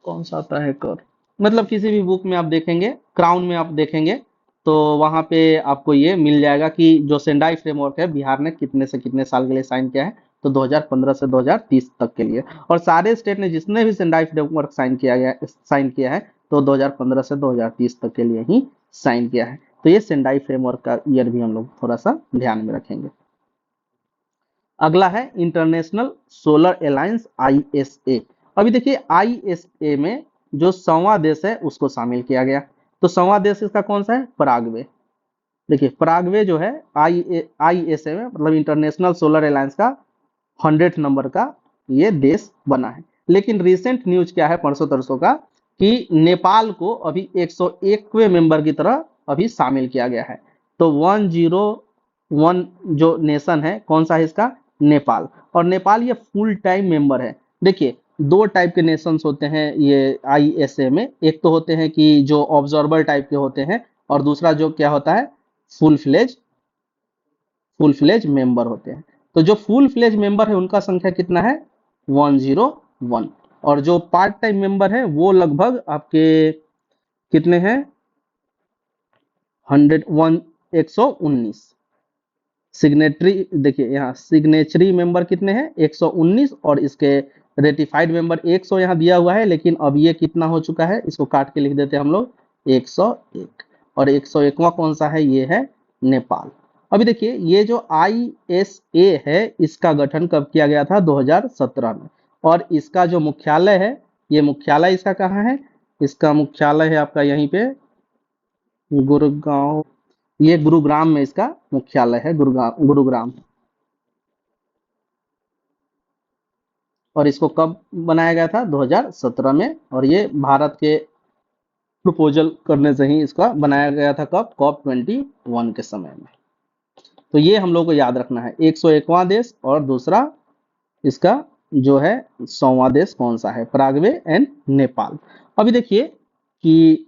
कौन सा आता है कर, मतलब किसी भी बुक में आप देखेंगे, क्राउन में आप देखेंगे, तो वहां पे आपको ये मिल जाएगा कि जो सेंडाई फ्रेमवर्क है बिहार ने कितने से कितने साल के लिए साइन किया है, तो 2015 से 2030 तक के लिए। और सारे स्टेट ने जिसने भी सेंडाई फ्रेमवर्क साइन किया है तो 2015 से 2030 तक के लिए ही साइन किया है। तो ये सेंडाई फ्रेमवर्क का ईयर भी हम लोग थोड़ा सा ध्यान में रखेंगे। अगला है इंटरनेशनल सोलर अलायंस आईएसए। अभी देखिए आईएसए में जो 100वां देश है उसको शामिल किया गया। तो 100वां देश इसका कौन सा है, पराग्वे। देखिए पराग्वे जो है आईएसए में, मतलब इंटरनेशनल सोलर अलायंस का 100th नंबर का ये देश बना है। लेकिन रिसेंट न्यूज क्या है, परसों तरसों का, कि नेपाल को अभी 101वें मेंबर की तरह अभी शामिल किया गया है। तो 101 जो नेशन है कौन सा है इसका, नेपाल। और नेपाल ये फुल टाइम मेंबर है। देखिए दो टाइप के नेशंस होते हैं ये आईएसए में, एक तो होते हैं कि जो ऑब्जर्वर टाइप के होते हैं, और दूसरा जो क्या होता है, full fledge full fledge member होते हैं। तो जो फुल फ्लेज मेंबर है उनका संख्या कितना है, 101। और जो पार्ट टाइम मेंबर है वो लगभग आपके कितने हैं, 101, 119। सिग्नेटरी, देखिए यहाँ सिग्नेचरी मेंबर कितने हैं, 119। और इसके रेटिफाइड मेंबर 100 यहाँ दिया हुआ है, लेकिन अब ये कितना हो चुका है, इसको काट के लिख देते हैं हम लोग, 101। और 101वां कौन सा है, ये है नेपाल। अभी देखिए ये जो आईएसए है इसका गठन कब किया गया था, 2017 में। और इसका जो मुख्यालय है, ये मुख्यालय इसका कहाँ है, इसका मुख्यालय है आपका यहीं पे गुड़गांव, ये गुरुग्राम में इसका मुख्यालय है, गुरुग्राम। और इसको कब बनाया गया था, 2017 में। और ये भारत के प्रपोजल करने से ही इसका बनाया गया था, कब, COP21 के समय में। तो ये हम लोग को याद रखना है, 101वां देश, और दूसरा इसका जो है 100वां देश कौन सा है, पराग्वे एंड नेपाल। अभी देखिए कि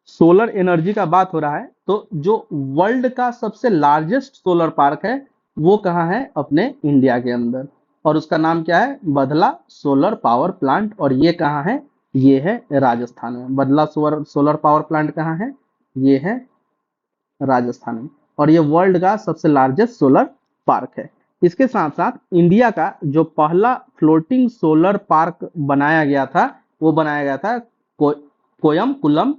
सोलर एनर्जी का बात हो रहा है, तो जो वर्ल्ड का सबसे लार्जेस्ट सोलर पार्क है वो कहाँ है, अपने इंडिया के अंदर। और उसका नाम क्या है, बदला सोलर पावर प्लांट। और ये कहाँ है, ये है राजस्थान में। बदला सोलर पावर प्लांट कहाँ है, ये है राजस्थान में। और ये वर्ल्ड का सबसे लार्जेस्ट सोलर पार्क है। इसके साथ साथ इंडिया का जो पहला फ्लोटिंग सोलर पार्क बनाया गया था वो बनाया गया था कोयमकुलम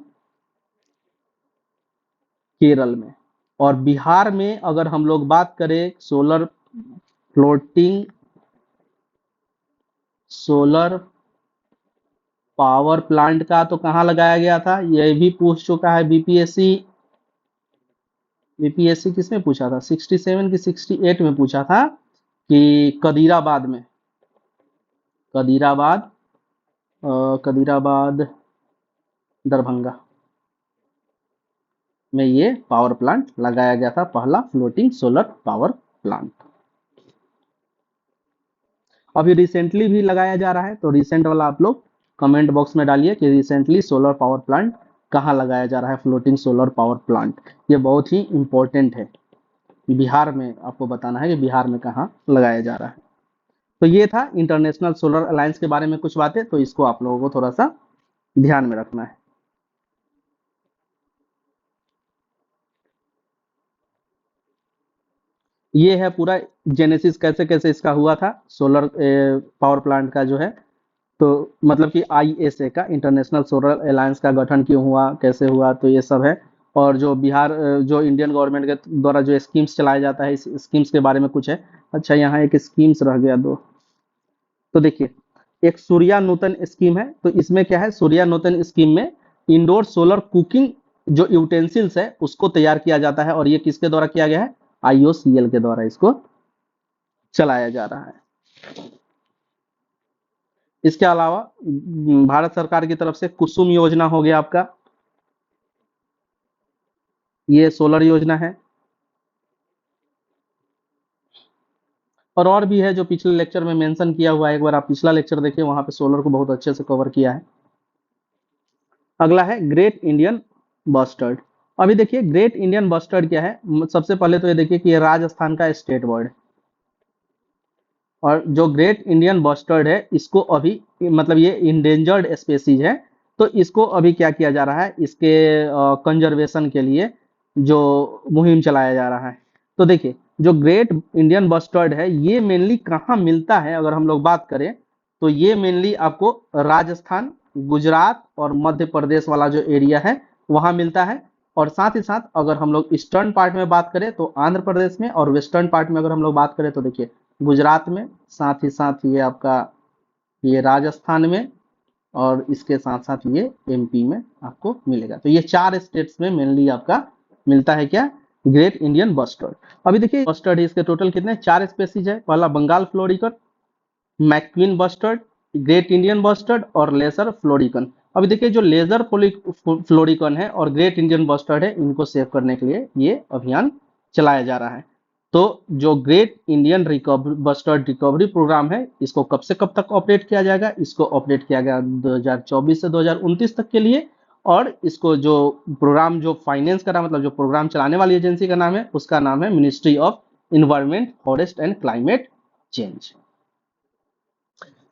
केरल में। और बिहार में अगर हम लोग बात करें फ्लोटिंग सोलर पावर प्लांट का, तो कहाँ लगाया गया था, यह भी पूछ चुका है बीपीएससी। बीपीएससी किसमें पूछा था, 67 की 68 में पूछा था कि कदीराबाद में, कदीराबाद कदीराबाद दरभंगा में ये पावर प्लांट लगाया गया था, पहला फ्लोटिंग सोलर पावर प्लांट। अभी रिसेंटली भी लगाया जा रहा है, तो रिसेंट वाला आप लोग कमेंट बॉक्स में डालिए कि रिसेंटली सोलर पावर प्लांट कहाँ लगाया जा रहा है, फ्लोटिंग सोलर पावर प्लांट। ये बहुत ही इंपॉर्टेंट है, बिहार में आपको बताना है कि बिहार में कहाँ लगाया जा रहा है। तो ये था इंटरनेशनल सोलर अलायंस के बारे में कुछ बातें, तो इसको आप लोगों को थोड़ा सा ध्यान में रखना है। ये है पूरा जेनेसिस, कैसे कैसे इसका हुआ था सोलर पावर प्लांट का जो है, तो मतलब कि आईएसए का, इंटरनेशनल सोलर अलायंस का गठन क्यों हुआ, कैसे हुआ, तो ये सब है। और जो बिहार जो इंडियन गवर्नमेंट के द्वारा जो स्कीम्स चलाया जाता है, इस स्कीम्स के बारे में कुछ है। अच्छा, यहाँ एक स्कीम्स रह गया दो, तो देखिए एक सूर्या नूतन स्कीम है। तो इसमें क्या है, सूर्या नूतन स्कीम में इंडोर सोलर कुकिंग जो यूटेंसिल्स है उसको तैयार किया जाता है, और ये किसके द्वारा किया गया है, आईओसीएल के द्वारा इसको चलाया जा रहा है। इसके अलावा भारत सरकार की तरफ से कुसुम योजना हो गया आपका, ये सोलर योजना है। और भी है जो पिछले लेक्चर में मेंशन किया हुआ है, एक बार आप पिछला लेक्चर देखिए, वहां पे सोलर को बहुत अच्छे से कवर किया है। अगला है ग्रेट इंडियन बस्टर्ड। अभी देखिए ग्रेट इंडियन बस्टर्ड क्या है, सबसे पहले तो ये देखिए कि ये राजस्थान का स्टेट बर्ड है। और जो ग्रेट इंडियन बस्टर्ड है, इसको अभी मतलब ये इंडेंजर्ड स्पेसीज है, तो इसको अभी क्या किया जा रहा है, इसके कंजर्वेशन के लिए जो मुहिम चलाया जा रहा है। तो देखिए जो ग्रेट इंडियन बस्टर्ड है, ये मेनली कहाँ मिलता है, अगर हम लोग बात करें तो ये मेनली आपको राजस्थान, गुजरात और मध्य प्रदेश वाला जो एरिया है वहां मिलता है। और साथ ही साथ अगर हम लोग ईस्टर्न पार्ट में बात करें तो आंध्र प्रदेश में, और वेस्टर्न पार्ट में अगर हम लोग बात करें तो देखिए गुजरात में, साथ ही साथ ये आपका ये राजस्थान में, और इसके साथ साथ ये एमपी में आपको मिलेगा। तो ये 4 स्टेट्स में मेनली आपका मिलता है क्या, ग्रेट इंडियन बस्टर्ड। अभी देखिए बस्टर्ड है, इसके टोटल कितने 4 स्पेसीज है। पहला Bengal florican, MacQueen bustard, great Indian bustard और लेजर फ्लोरिकन। अभी देखिए जो लेजर फ्लोरिकन है और ग्रेट इंडियन बस्टर्ड है, इनको सेव करने के लिए ये अभियान चलाया जा रहा है। तो जो great Indian bustard recovery programme है, इसको कब से कब तक ऑपरेट किया जाएगा, इसको ऑपरेट किया गया 2024 से 2029 तक के लिए। और इसको जो प्रोग्राम जो फाइनेंस करा, मतलब जो प्रोग्राम चलाने वाली एजेंसी का नाम है, उसका नाम है ministry of environment, forest and climate change.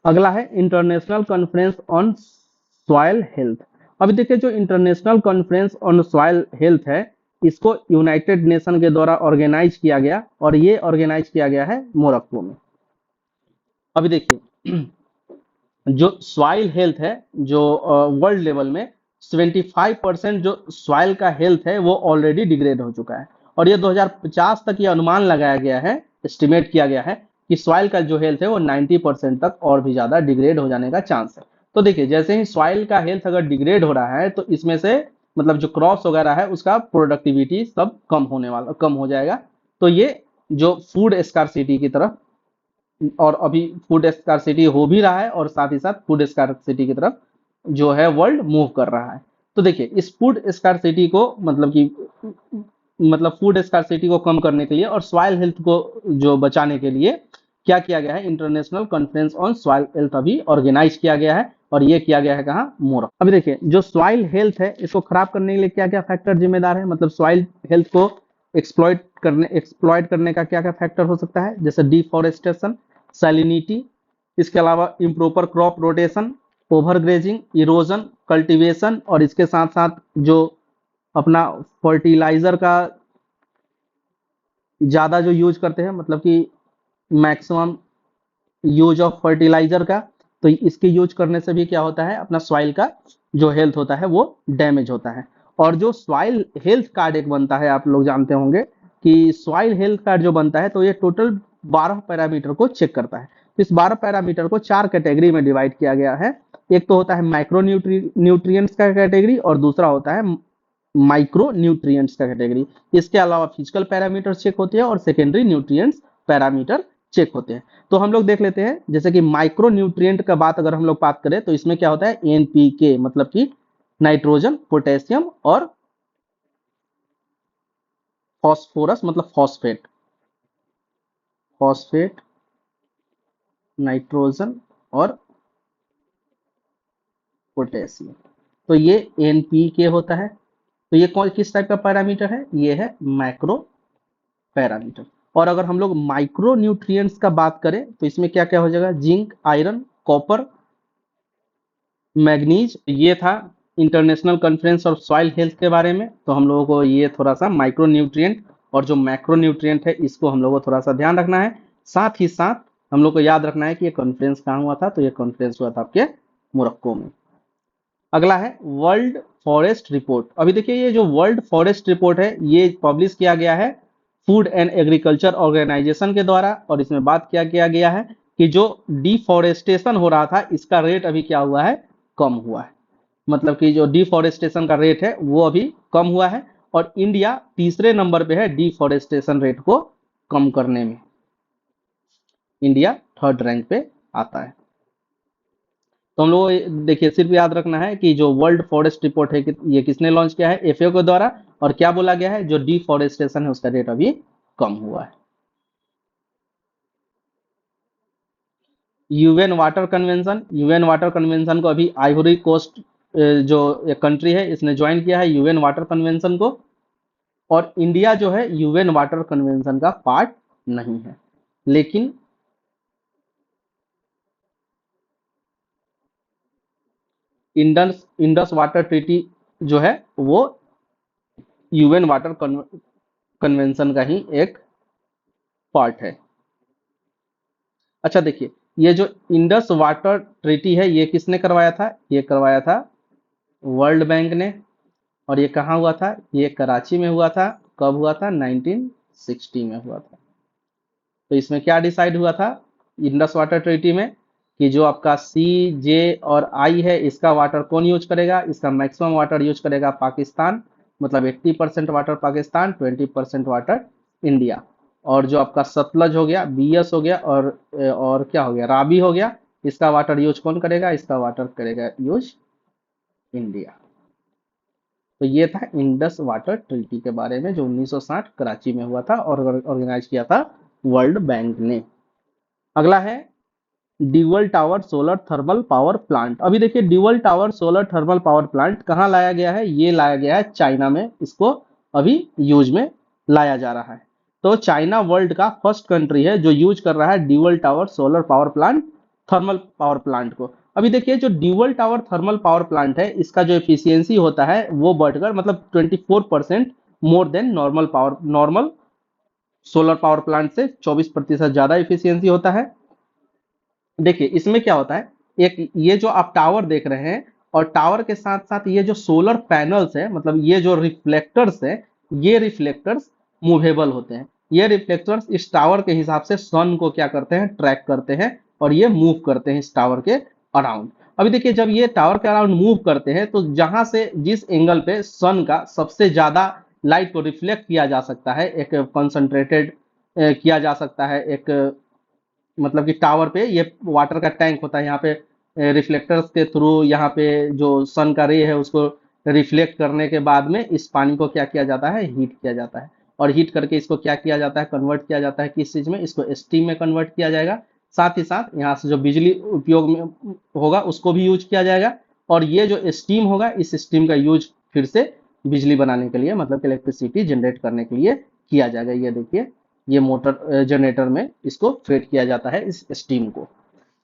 अगला है international conference on soil health. अभी देखिए जो international conference on soil health है, इसको यूनाइटेड नेशन के द्वारा ऑर्गेनाइज किया गया, और ये ऑर्गेनाइज किया गया है मोरक्को में। अभी देखिए जो सॉइल हेल्थ है, जो वर्ल्ड लेवल में 75% जो सॉइल का हेल्थ है वो ऑलरेडी डिग्रेड हो चुका है। और ये 2050 तक ये अनुमान लगाया गया है, एस्टिमेट किया गया है कि सॉइल का जो हेल्थ है वो 90% तक और भी ज्यादा डिग्रेड हो जाने का चांस है। तो देखिए जैसे ही सॉइल का हेल्थ अगर डिग्रेड हो रहा है, तो इसमें से मतलब जो क्रॉप्स वगैरह है उसका प्रोडक्टिविटी सब कम हो जाएगा। तो ये जो फूड स्कार्सिटी की तरफ, और अभी फूड स्कार्सिटी हो भी रहा है, और साथ ही साथ फूड स्कार्सिटी की तरफ जो है वर्ल्ड मूव कर रहा है। तो देखिए इस फूड स्कार्सिटी को मतलब फूड स्कार्सिटी को कम करने के लिए और सॉइल हेल्थ को जो बचाने के लिए क्या किया गया है, international conference on soil health अभी ऑर्गेनाइज किया गया है। और ये किया गया है कहाँ, मोरक्को। अभी देखिए जो सॉइल हेल्थ है, इसको खराब करने के लिए क्या क्या फैक्टर जिम्मेदार है, मतलब सॉइल हेल्थ को एक्सप्लॉइट करने का क्या क्या फैक्टर हो सकता है, जैसे डिफॉरेस्टेशन, सैलिनिटी, इसके अलावा improper crop rotation, overgrazing, erosion, cultivation, और इसके साथ साथ जो अपना फर्टिलाइजर का ज़्यादा जो यूज करते हैं, मतलब कि मैक्सिमम यूज ऑफ फर्टिलाइजर का, तो इसके यूज करने से भी क्या होता है, अपना सॉइल का जो हेल्थ होता है वो डैमेज होता है। और जो सॉइल हेल्थ कार्ड एक बनता है, आप लोग जानते होंगे कि सॉइल हेल्थ कार्ड जो बनता है तो ये टोटल 12 पैरामीटर को चेक करता है। तो इस 12 पैरामीटर को 4 कैटेगरी में डिवाइड किया गया है। एक तो होता है माइक्रो न्यूट्रिएंट्स का कैटेगरी, और दूसरा होता है माइक्रो न्यूट्रिएंट्स का कैटेगरी। इसके अलावा फिजिकल पैरामीटर चेक होते हैं और सेकेंडरी न्यूट्रिएंट्स पैरामीटर चेक होते हैं। तो हम लोग देख लेते हैं, जैसे कि माइक्रो न्यूट्रिएंट का बात अगर हम लोग बात करें तो इसमें क्या होता है, एनपीके मतलब कि नाइट्रोजन, पोटेशियम और फॉस्फोरस मतलब फॉस्फेट, फॉस्फेट, नाइट्रोजन और पोटेशियम। तो ये एनपीके होता है। तो ये कौन किस टाइप का पैरामीटर है, ये है मैक्रो पैरामीटर। और अगर हम लोग माइक्रो न्यूट्रिएंट्स का बात करें तो इसमें क्या क्या हो जाएगा, जिंक, आयरन, कॉपर, मैग्नीज। ये था international conference of soil health के बारे में। तो हम लोगों को ये थोड़ा सा माइक्रो न्यूट्रिएंट और जो मैक्रो न्यूट्रिएंट है इसको हम लोगों को थोड़ा सा ध्यान रखना है। साथ ही साथ हम लोग को याद रखना है कि ये कॉन्फ्रेंस कहाँ हुआ था, तो ये कॉन्फ्रेंस हुआ था आपके मोरक्को में। अगला है वर्ल्ड फॉरेस्ट रिपोर्ट। अभी देखिए ये जो वर्ल्ड फॉरेस्ट रिपोर्ट है ये पब्लिश किया गया है फूड एंड एग्रीकल्चर ऑर्गेनाइजेशन के द्वारा, और इसमें बात किया गया है कि जो डिफॉरेस्टेशन हो रहा था इसका रेट अभी क्या हुआ है, कम हुआ है। मतलब कि जो डिफॉरेस्टेशन का रेट है वो अभी कम हुआ है, और इंडिया तीसरे नंबर पे है डिफॉरेस्टेशन रेट को कम करने में। इंडिया थर्ड रैंक पे आता है। तो हम लोग देखिए सिर्फ याद रखना है कि जो वर्ल्ड फॉरेस्ट रिपोर्ट है कि ये किसने लॉन्च किया है, एफएओ के द्वारा, और क्या बोला गया है, जो डिफॉरेस्टेशन है उसका रेट अभी कम हुआ है। UN water convention, UN water convention को अभी आइवरी कोस्ट जो एक कंट्री है इसने ज्वाइन किया है यूएन वाटर कन्वेंशन को, और इंडिया जो है यूएन वाटर कन्वेंशन का पार्ट नहीं है। लेकिन इंडस इंडस वाटर ट्रीटी जो है वो यूएन वाटर कन्वेंशन का ही एक पार्ट है। अच्छा देखिए, ये जो इंडस वाटर ट्रीटी है ये किसने करवाया था, ये करवाया था वर्ल्ड बैंक ने। और ये कहाँ हुआ था, ये कराची में हुआ था। कब हुआ था, 1960 में हुआ था। तो इसमें क्या डिसाइड हुआ था इंडस वाटर ट्रीटी में, कि जो आपका सी, जे और आई है इसका वाटर कौन यूज करेगा, इसका मैक्सिमम वाटर यूज करेगा पाकिस्तान, मतलब 80% वाटर पाकिस्तान, 20% वाटर इंडिया। और जो आपका सतलज हो गया, बीएस हो गया, और क्या हो गया, राबी हो गया, इसका वाटर यूज कौन करेगा, इसका वाटर करेगा यूज इंडिया। तो ये था इंडस वाटर ट्रीटी के बारे में जो 1960 कराची में हुआ था और ऑर्गेनाइज किया था वर्ल्ड बैंक ने। अगला है dual tower solar thermal power plant. अभी देखिए dual tower solar thermal power plant कहाँ लाया गया है, ये लाया गया है चाइना में। इसको अभी यूज में लाया जा रहा है। तो चाइना वर्ल्ड का फर्स्ट कंट्री है जो यूज कर रहा है dual tower solar power plant, thermal power plant को। अभी देखिए जो dual tower thermal power plant है इसका जो एफिशिएंसी होता है वो बढ़कर मतलब 24% more than normal solar power plant से 24% ज्यादा एफिशिएंसी होता है। देखिए इसमें क्या होता है, एक ये जो आप टावर देख रहे हैं और टावर के साथ साथ ये जो सोलर पैनल्स है, मतलब ये जो रिफ्लेक्टर्स है, ये रिफ्लेक्टर्स मूवेबल होते हैं। ये रिफ्लेक्टर्स इस टावर के हिसाब से सन को क्या करते हैं, ट्रैक करते हैं, और ये मूव करते हैं इस टावर के अराउंड। अभी देखिए जब ये टावर के अराउंड मूव करते हैं तो जहां से जिस एंगल पे सन का सबसे ज्यादा लाइट को रिफ्लेक्ट किया जा सकता है, एक कंसंट्रेटेड किया जा सकता है, एक मतलब कि टावर पे ये वाटर का टैंक होता है, यहाँ पे रिफ्लेक्टर्स के थ्रू यहाँ पे जो सन का रे है उसको रिफ्लेक्ट करने के बाद में इस पानी को क्या किया जाता है, हीट किया जाता है। और हीट करके इसको क्या किया जाता है, कन्वर्ट किया जाता है किस चीज में, इसको स्टीम में कन्वर्ट किया जाएगा। साथ ही साथ यहाँ से जो बिजली उपयोग में होगा उसको भी यूज किया जाएगा। और ये जो स्टीम होगा इस स्टीम का यूज फिर से बिजली बनाने के लिए, मतलब इलेक्ट्रिसिटी जनरेट करने के लिए किया जाएगा। ये देखिए ये मोटर जनरेटर में इसको फेड किया जाता है इस स्टीम को।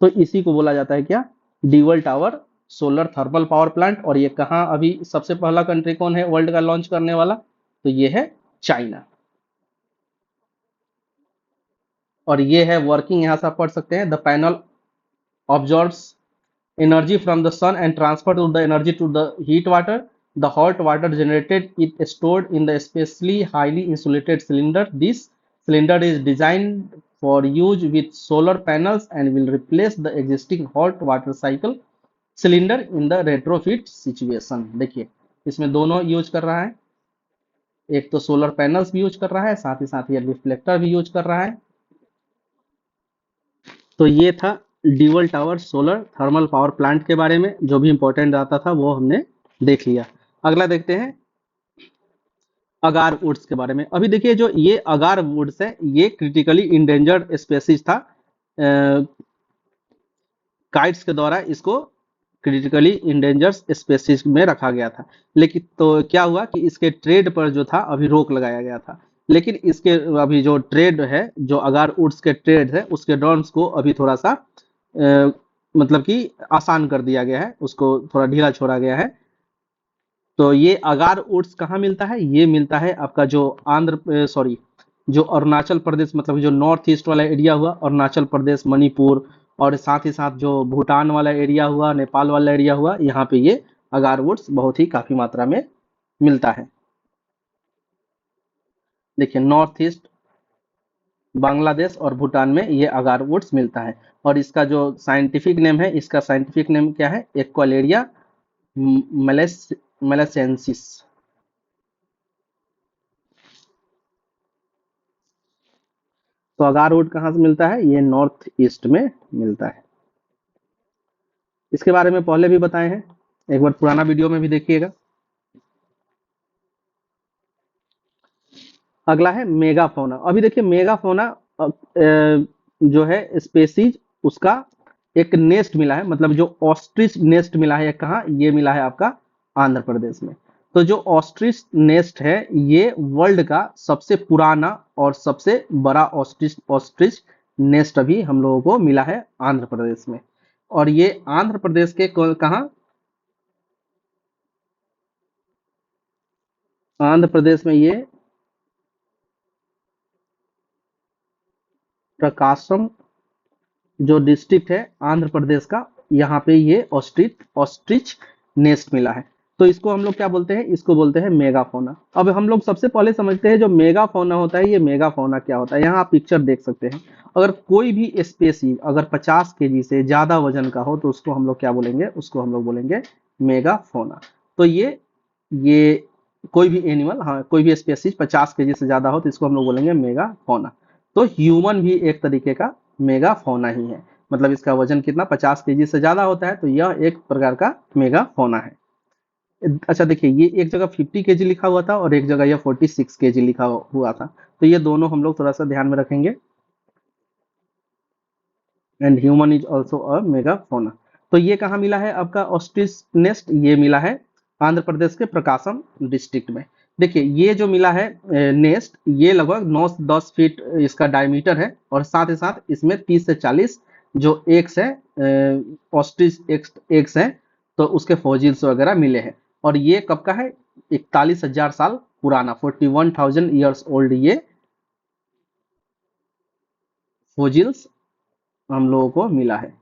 तो इसी को बोला जाता है क्या, dual tower solar thermal power plant. और ये कहाँ अभी सबसे पहला कंट्री कौन है वर्ल्ड का लॉन्च करने वाला, तो ये है चाइना। और ये है वर्किंग, यहां से आप पढ़ सकते हैं, the panel absorbs energy from the sun and transfer to the energy to the heat water. The hot water generated is stored in the especially highly insulated cylinder. This cylinder is designed for use with solar panels and will replace the existing hot water cycle cylinder in the retrofit situation. देखिए इसमें दोनों use कर रहा है, एक तो solar panels भी use कर रहा है, साथ ही साथ ये रिफ्लेक्टर भी यूज कर रहा है। तो ये था dual tower solar thermal power plant के बारे में, जो भी इंपॉर्टेंट आता था वो हमने देख लिया। अगला देखते हैं अगार वुड्स के बारे में। अभी देखिए जो ये अगार वुड्स है ये क्रिटिकली इंडेंजर्ड स्पेसीज था। काइट्स के द्वारा इसको क्रिटिकली इंडेंजर्ड स्पेसीज में रखा गया था, लेकिन तो क्या हुआ कि इसके ट्रेड पर जो था अभी रोक लगाया गया था। लेकिन इसके अभी जो ट्रेड है, जो अगार वुड्स के ट्रेड है, उसके डॉन्स को अभी थोड़ा सा मतलब कि आसान कर दिया गया है, उसको थोड़ा ढीला छोड़ा गया है। तो ये अगार वुड्स कहाँ मिलता है? ये मिलता है आपका जो जो अरुणाचल प्रदेश, मतलब जो नॉर्थ ईस्ट वाला एरिया हुआ, अरुणाचल प्रदेश, मणिपुर, और साथ ही साथ जो भूटान वाला एरिया हुआ, नेपाल वाला एरिया हुआ, यहाँ पे ये अगार वुड्स बहुत ही काफी मात्रा में मिलता है। देखिए नॉर्थ ईस्ट, बांग्लादेश और भूटान में ये अगार वुड्स मिलता है। और इसका जो साइंटिफिक नेम है, इसका साइंटिफिक नेम क्या है? एक्वालेरिया मलेसेंसिस। तो अगारवुड कहाँ से मिलता है? ये नॉर्थ ईस्ट में मिलता है। इसके बारे में पहले भी बताए हैं, एक बार पुराना वीडियो में भी देखिएगा। अगला है मेगाफोना। अभी देखिए मेगाफोना जो है स्पेसीज, उसका एक नेस्ट मिला है, मतलब जो ऑस्ट्रिच नेस्ट मिला है कहाँ? ये मिला है आपका आंध्र प्रदेश में। तो जो ऑस्ट्रिच नेस्ट है ये वर्ल्ड का सबसे पुराना और सबसे बड़ा ऑस्ट्रिच नेस्ट अभी हम लोगों को मिला है आंध्र प्रदेश में। और ये आंध्र प्रदेश के कहाँ? आंध्र प्रदेश में ये प्रकाशम जो डिस्ट्रिक्ट है आंध्र प्रदेश का, यहाँ पे ये ऑस्ट्रिच नेस्ट मिला है। तो इसको हम लोग क्या बोलते हैं? इसको बोलते हैं मेगाफोना। अब हम लोग सबसे पहले समझते हैं जो मेगाफोना होता है, ये मेगाफोना क्या होता है। यहाँ आप पिक्चर देख सकते हैं, अगर कोई भी स्पेसी अगर 50 केजी से ज्यादा वजन का हो तो उसको हम लोग क्या बोलेंगे? उसको हम लोग बोलेंगे मेगाफोना। तो ये कोई भी एनिमल, हाँ कोई भी स्पेसीज 50 केजी से ज्यादा हो तो इसको हम लोग बोलेंगे मेगाफोना। तो ह्यूमन भी एक तरीके का मेगाफोना ही है, मतलब इसका वजन कितना? 50 केजी से ज्यादा होता है, तो यह एक प्रकार का मेगाफोना है। अच्छा देखिए ये एक जगह 50 केजी लिखा हुआ था और एक जगह यह 46 केजी लिखा हुआ था, तो ये दोनों हम लोग थोड़ा सा ध्यान में रखेंगे। And human is also a megaphone. तो ये कहाँ मिला है आपका ऑस्ट्रिच नेस्ट? ये मिला है आंध्र प्रदेश के प्रकाशम डिस्ट्रिक्ट में। देखिए ये जो मिला है नेस्ट, ये लगभग 9 से 10 फीट इसका डायमीटर है, और साथ ही साथ इसमें 30 से 40 जो एग्स है, ऑस्ट्रिच एग्स है, तो उसके फॉजिल्स वगैरह मिले हैं। और ये कब का है? 41,000 साल पुराना, 41,000 ईयर्स ओल्ड ये फॉजिल्स हम लोगों को मिला है।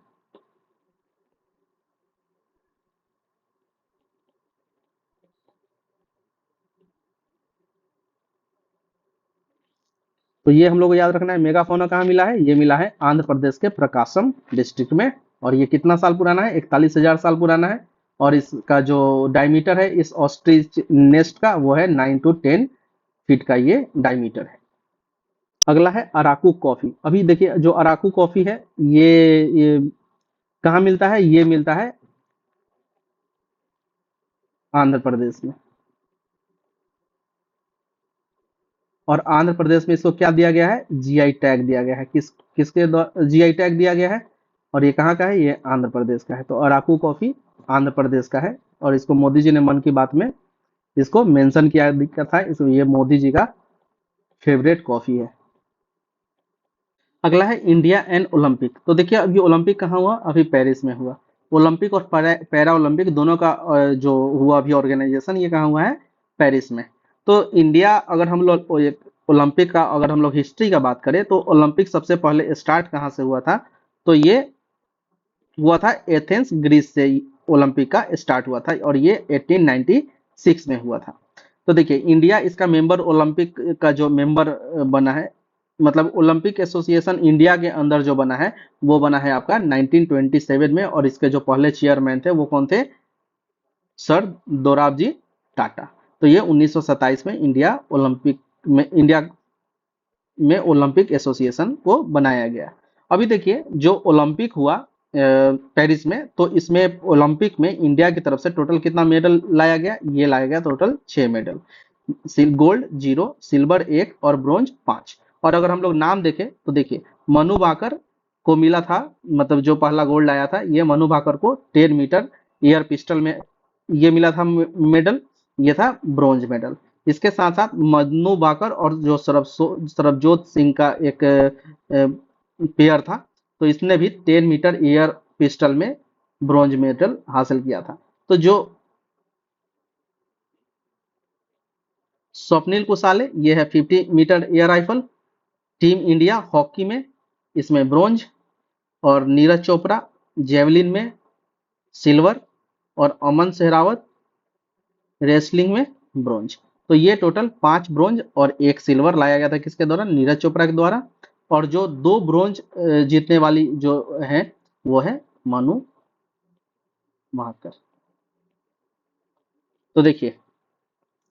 तो ये हम लोग को याद रखना है। मेगाफोना कहाँ मिला है? ये मिला है आंध्र प्रदेश के प्रकाशम डिस्ट्रिक्ट में। और ये कितना साल पुराना है? 41,000 साल पुराना है। और इसका जो डायमीटर है इस ऑस्ट्रिच नेस्ट का, वो है 9 to 10 फीट का ये डायमीटर है। अगला है अराकू कॉफी। अभी देखिए जो अराकू कॉफी है ये कहाँ मिलता है? ये मिलता है आंध्र प्रदेश में। और आंध्र प्रदेश में इसको क्या दिया गया है? जीआई टैग दिया गया है। किसके द्वारा जीआई टैग दिया गया है? और ये कहाँ का है? ये आंध्र प्रदेश का है। तो अराकू कॉफी आंध्र प्रदेश का है, और इसको मोदी जी ने मन की बात में इसको मेंशन किया था, इसलिए ये मोदी जी का फेवरेट कॉफी है। अगला है इंडिया एंड ओलंपिक। तो देखिए अभी ओलंपिक कहाँ हुआ? अभी पेरिस में हुआ। ओलंपिक और पैरा ओलंपिक दोनों का जो हुआ अभी ऑर्गेनाइजेशन, ये कहाँ हुआ है? पेरिस में। तो इंडिया, अगर हम लोग ओलंपिक का अगर हम लोग हिस्ट्री का बात करें तो ओलंपिक सबसे पहले स्टार्ट कहाँ से हुआ था? तो ये हुआ था एथेंस ग्रीस से, ओलंपिक का स्टार्ट हुआ था, और ये 1896 2006 में हुआ था। तो देखिए इंडिया इसका मेंबर ओलंपिक का जो मेंबर बना है, मतलब ओलंपिक एसोसिएशन इंडिया के अंदर जो बना है वो बना है आपका 1927 में, और इसके जो पहले चेयरमैन थे वो कौन थे? सर दोराबजी टाटा। तो ये 1927 में इंडिया में ओलंपिक एसोसिएशन को बनाया गया। अभी देखिए जो ओलंपिक हुआ पेरिस में, तो इसमें ओलंपिक में इंडिया की तरफ से टोटल कितना मेडल लाया गया? ये लाया गया टोटल 6 मेडल। गोल्ड 0, सिल्वर 1 और ब्रोंज 5। और अगर हम लोग नाम देखें तो देखिए मनु भाकर को मिला था, मतलब जो पहला गोल्ड लाया था ये मनु भाकर को 10 मीटर एयर पिस्टल में ये मिला था मेडल, ये था ब्रोंज मेडल। इसके साथ साथ मन्नू भाकर और जो सरबजोत सिंह का एक पेयर था, तो इसने भी 10 मीटर एयर पिस्टल में ब्रॉन्ज मेडल हासिल किया था। तो जो स्वप्निल कुसाले ये है 50 metre air rifle. Team India hockey में इसमें ब्रोंज, और नीरज चोपड़ा जेवलिन में सिल्वर, और अमन सहरावत रेसलिंग में ब्रोंज। तो ये टोटल 5 ब्रोंज और 1 सिल्वर लाया गया था किसके द्वारा? नीरज चोपड़ा के द्वारा। और जो 2 ब्रोंज जीतने वाली जो है वो है मनु भाकर। तो देखिए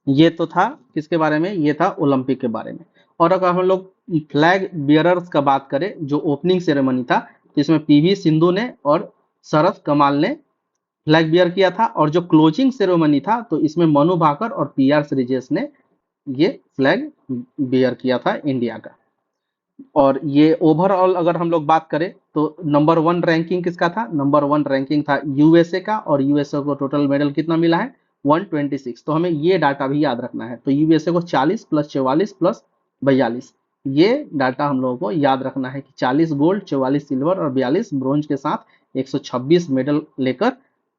ये तो था किसके बारे में? ये था ओलंपिक के बारे में। और अगर हम लोग फ्लैग बियरर्स का बात करें, जो ओपनिंग सेरेमनी था, तो इसमें पीवी सिंधु ने और शरद कमाल ने फ्लैग बियर किया था। और जो क्लोजिंग सेरेमनी था तो इसमें मनु भाकर और पीआर श्रीजेश ने ये फ्लैग बियर किया था इंडिया का। और ये ओवरऑल अगर हम लोग बात करें तो नंबर 1 रैंकिंग किसका था? नंबर 1 रैंकिंग था यूएसए का, और यूएसए को टोटल मेडल कितना मिला है? 126। तो हमें ये डाटा भी याद रखना है। तो यूएसए को 40 प्लस 44 प्लस 42, ये डाटा हम लोगों को याद रखना है कि 40 गोल्ड, 44 सिल्वर और 42 ब्रोंज के साथ 126 मेडल लेकर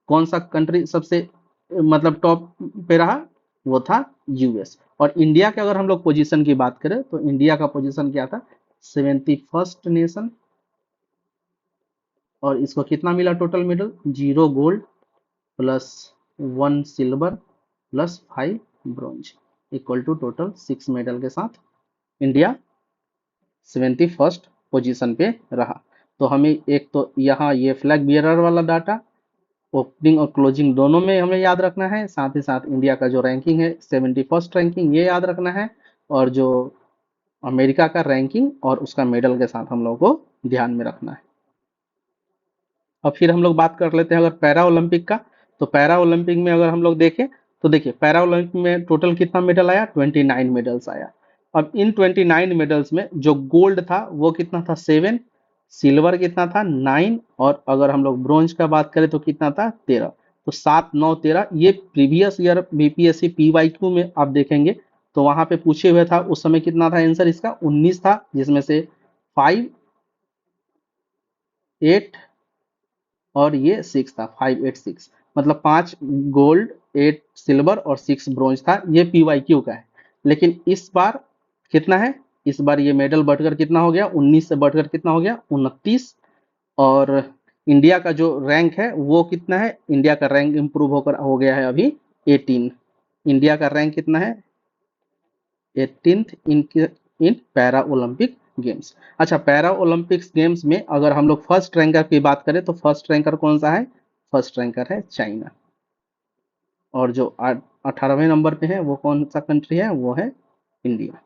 कौन सा कंट्री सबसे मतलब टॉप पे रहा? वो था यूएस। और इंडिया के अगर हम लोग पोजीशन की बात करें तो इंडिया का पोजीशन क्या था? 71st nation. और इसको कितना मिला total medal? 0 gold plus 1 silver plus 5 bronze equal to total 6 medal के साथ इंडिया 71st पोजीशन पे रहा। तो हमें एक तो यहाँ ये फ्लैग बियरर वाला डाटा ओपनिंग और क्लोजिंग दोनों में हमें याद रखना है। साथ ही साथ इंडिया का जो रैंकिंग है 71st रैंकिंग, ये याद रखना है। और जो अमेरिका का रैंकिंग और उसका मेडल के साथ हम लोगों को ध्यान में रखना है। अब फिर हम लोग बात कर लेते हैं अगर पैरा ओलंपिक का। तो पैरा ओलंपिक में अगर हम लोग देखें तो देखिए पैरा ओलंपिक में टोटल कितना मेडल आया? 29 मेडल्स आया। अब इन 29 मेडल्स में जो गोल्ड था वो कितना था? 7, सिल्वर कितना था? 9, और अगर हम लोग ब्रोंज का बात करें तो कितना था? 13। तो 7, 9, 13 ये प्रीवियस ईयर बीपीएससी PY2 में आप देखेंगे तो वहां पे पूछे हुए था, उस समय कितना था आंसर इसका? 19 था, जिसमें से 5, 8 और ये 6 था। 5, 8, 6 मतलब 5 गोल्ड, 8 सिल्वर और 6 ब्रोंज था। ये PYQ का है। लेकिन इस बार कितना है? इस बार ये मेडल बढ़कर कितना हो गया? 19 से बढ़कर कितना हो गया? 29। और इंडिया का जो रैंक है वो कितना है? इंडिया का रैंक इंप्रूव होकर हो गया है अभी 18। इंडिया का रैंक कितना है? 18th in para Olympic games. अच्छा, पैरा ओलंपिक्स गेम्स में अगर हम लोग फर्स्ट रैंकर की बात करें तो फर्स्ट रैंकर कौन सा है? फर्स्ट रैंकर है चाइना। और जो 18वें नंबर पे है वो कौन सा कंट्री है? वो है इंडिया।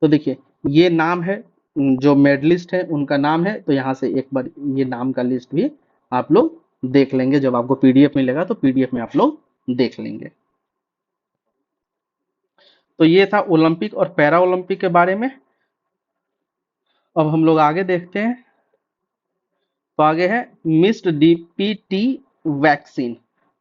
तो देखिए ये नाम है जो मेडलिस्ट है उनका नाम है। तो यहाँ से एक बार ये नाम का लिस्ट भी आप लोग देख लेंगे, जब आपको पीडीएफ मिलेगा तो पीडीएफ में आप लोग देख लेंगे। तो ये था ओलंपिक और पैरा ओलंपिक के बारे में। अब हम लोग आगे देखते हैं। तो आगे है मिस्ड डीपीटी वैक्सीन।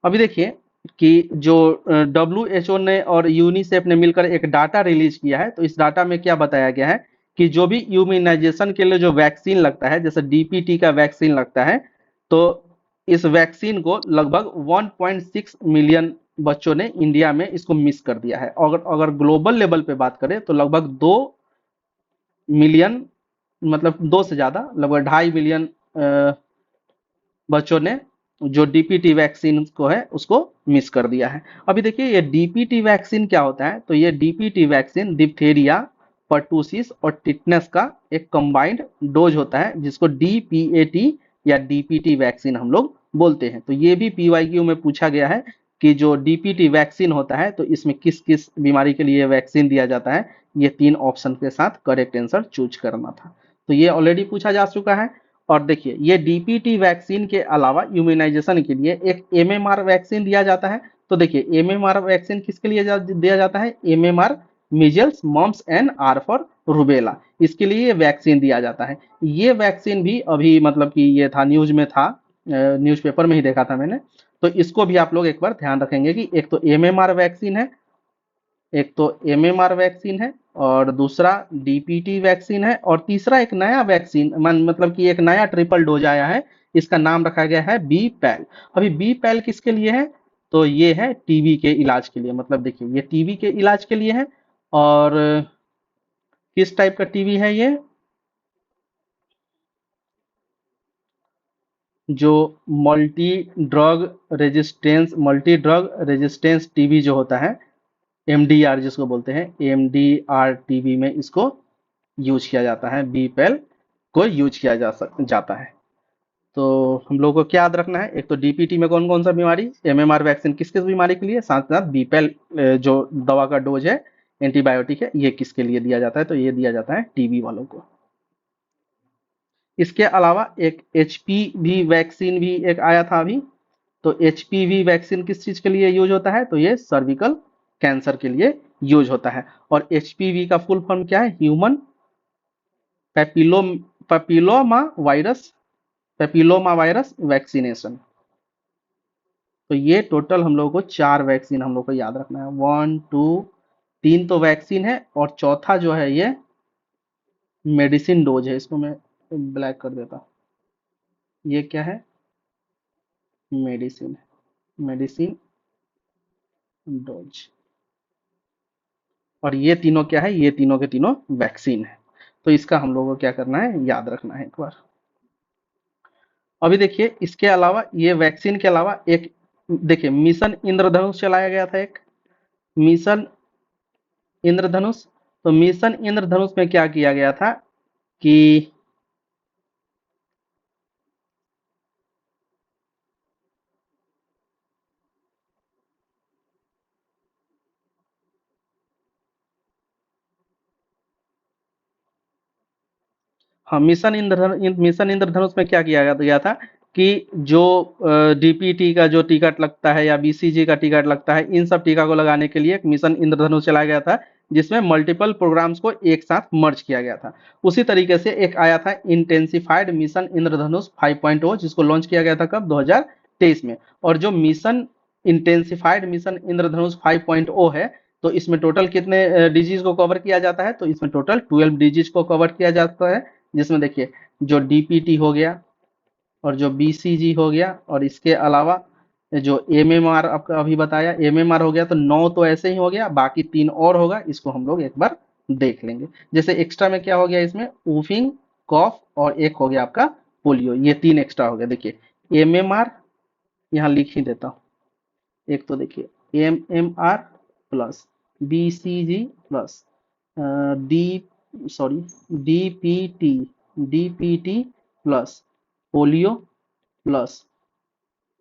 अभी देखिए कि जो WHO ने और यूनिसेफ ने मिलकर एक डाटा रिलीज किया है, तो इस डाटा में क्या बताया गया है कि जो भी इम्यूनाइजेशन के लिए जो वैक्सीन लगता है, जैसे डीपीटी का वैक्सीन लगता है, तो इस वैक्सीन को लगभग 1.6 मिलियन बच्चों ने इंडिया में इसको मिस कर दिया है। और अगर ग्लोबल लेवल पे बात करें तो लगभग 2 मिलियन, मतलब 2 से ज्यादा, लगभग 2.5 मिलियन बच्चों ने जो डीपीटी वैक्सीन को है उसको मिस कर दिया है। अभी देखिए ये डीपीटी वैक्सीन क्या होता है, तो ये डीपीटी वैक्सीन डिप्थेरिया, पर्टूसिस और टिटनेस का एक कंबाइंड डोज होता है, जिसको डीपीएटी या डीपीटी वैक्सीन हम लोग बोलते हैं। तो ये भी पीवाईक्यू में पूछा गया है कि जो डीपीटी वैक्सीन होता है तो इसमें किस किस बीमारी के लिए वैक्सीन दिया जाता है। ये 3 ऑप्शन के साथ करेक्ट आंसर चूज करना था। तो ये ऑलरेडी पूछा जा चुका है। और देखिए ये डीपीटी वैक्सीन के अलावा इम्यूनाइजेशन के लिए एक एमएमआर वैक्सीन दिया जाता है। तो देखिए एमएमआर वैक्सीन किसके लिए दिया जाता है, MMR measles mumps and R for rubella, इसके लिए ये वैक्सीन दिया जाता है। ये वैक्सीन भी अभी मतलब कि ये था न्यूज में था, न्यूज़पेपर में ही देखा था मैंने। तो इसको भी आप लोग एक बार ध्यान रखेंगे कि एक तो एमएमआर वैक्सीन है, एक तो एमएमआर वैक्सीन है और दूसरा डीपीटी वैक्सीन है और तीसरा एक नया वैक्सीन मतलब कि एक नया ट्रिपल डोज आया है, इसका नाम रखा गया है बी पैल। अभी बी पैल किसके लिए है, तो ये है टीबी के इलाज के लिए। मतलब देखिए ये टीबी के इलाज के लिए है। और किस टाइप का टीबी है ये, जो मल्टी ड्रग रेजिस्टेंस टीबी जो होता है, एमडीआर जिसको बोलते हैं, एमडीआर टीबी में इसको यूज किया जाता है, बी पैल को यूज किया जाता है। तो हम लोगों को क्या याद रखना है, एक तो डीपीटी में कौन कौन सा बीमारी, एमएमआर वैक्सीन किस किस बीमारी के लिए, साथ साथ बीपैल जो दवा का डोज है, एंटीबायोटिक है, ये किसके लिए दिया जाता है, तो ये दिया जाता है टीबी वालों को। इसके अलावा एक एचपीवी वैक्सीन भी एक आया था अभी। तो एचपीवी वैक्सीन किस चीज के लिए यूज होता है, तो ये सर्विकल कैंसर के लिए यूज होता है। और एचपीवी का फुल फॉर्म क्या है, human papillo papilloma virus papilloma virus vaccination. तो ये टोटल हम लोगों को 4 वैक्सीन हम लोग को याद रखना है। 1 2 3 तो वैक्सीन है और चौथा जो है ये मेडिसिन डोज है। इसको मैं ब्लैक कर देता हूँ। ये क्या है, मेडिसिन मेडिसिन डोज। और ये तीनों क्या है, ये तीनों के तीनों वैक्सीन है। तो इसका हम लोगों को क्या करना है, याद रखना है एक बार। अभी देखिए इसके अलावा ये वैक्सीन के अलावा एक देखिए मिशन इंद्रधनुष चलाया गया था, एक मिशन इंद्रधनुष। तो मिशन इंद्रधनुष में क्या किया गया था कि हाँ, मिशन इंद्रधनुष में क्या किया गया था कि जो डीपीटी का जो टिकट लगता है या बीसीजी का टिकट लगता है, इन सब टीका को लगाने के लिए एक मिशन इंद्रधनुष चलाया गया था, जिसमें मल्टीपल प्रोग्राम्स को एक साथ मर्ज किया गया था। उसी तरीके से एक आया था इंटेंसिफाइड मिशन इंद्रधनुष 5.0, जिसको लॉन्च किया गया था कब, 2023 में। और जो मिशन इंटेंसिफाइड मिशन इंद्रधनुष 5.0 है, तो इसमें टोटल कितने डिजीज को कवर किया जाता है, तो इसमें टोटल 12 डिजीज को कवर किया जाता है। जिसमें देखिए जो डीपीटी हो गया और जो बीसीजी हो गया और इसके अलावा जो एमएमआर आपका अभी बताया एमएमआर हो गया, तो 9 तो ऐसे ही हो गया, बाकी 3 और होगा, इसको हम लोग एक बार देख लेंगे। जैसे एक्स्ट्रा में क्या हो गया, इसमें ऊफिंग, कॉफ और एक हो गया आपका पोलियो, ये 3 एक्स्ट्रा हो गया। देखिए एमएमआर यहाँ लिख ही देता हूँ। एक तो देखिए MMR plus BCG plus D sorry DPT DPT plus polio plus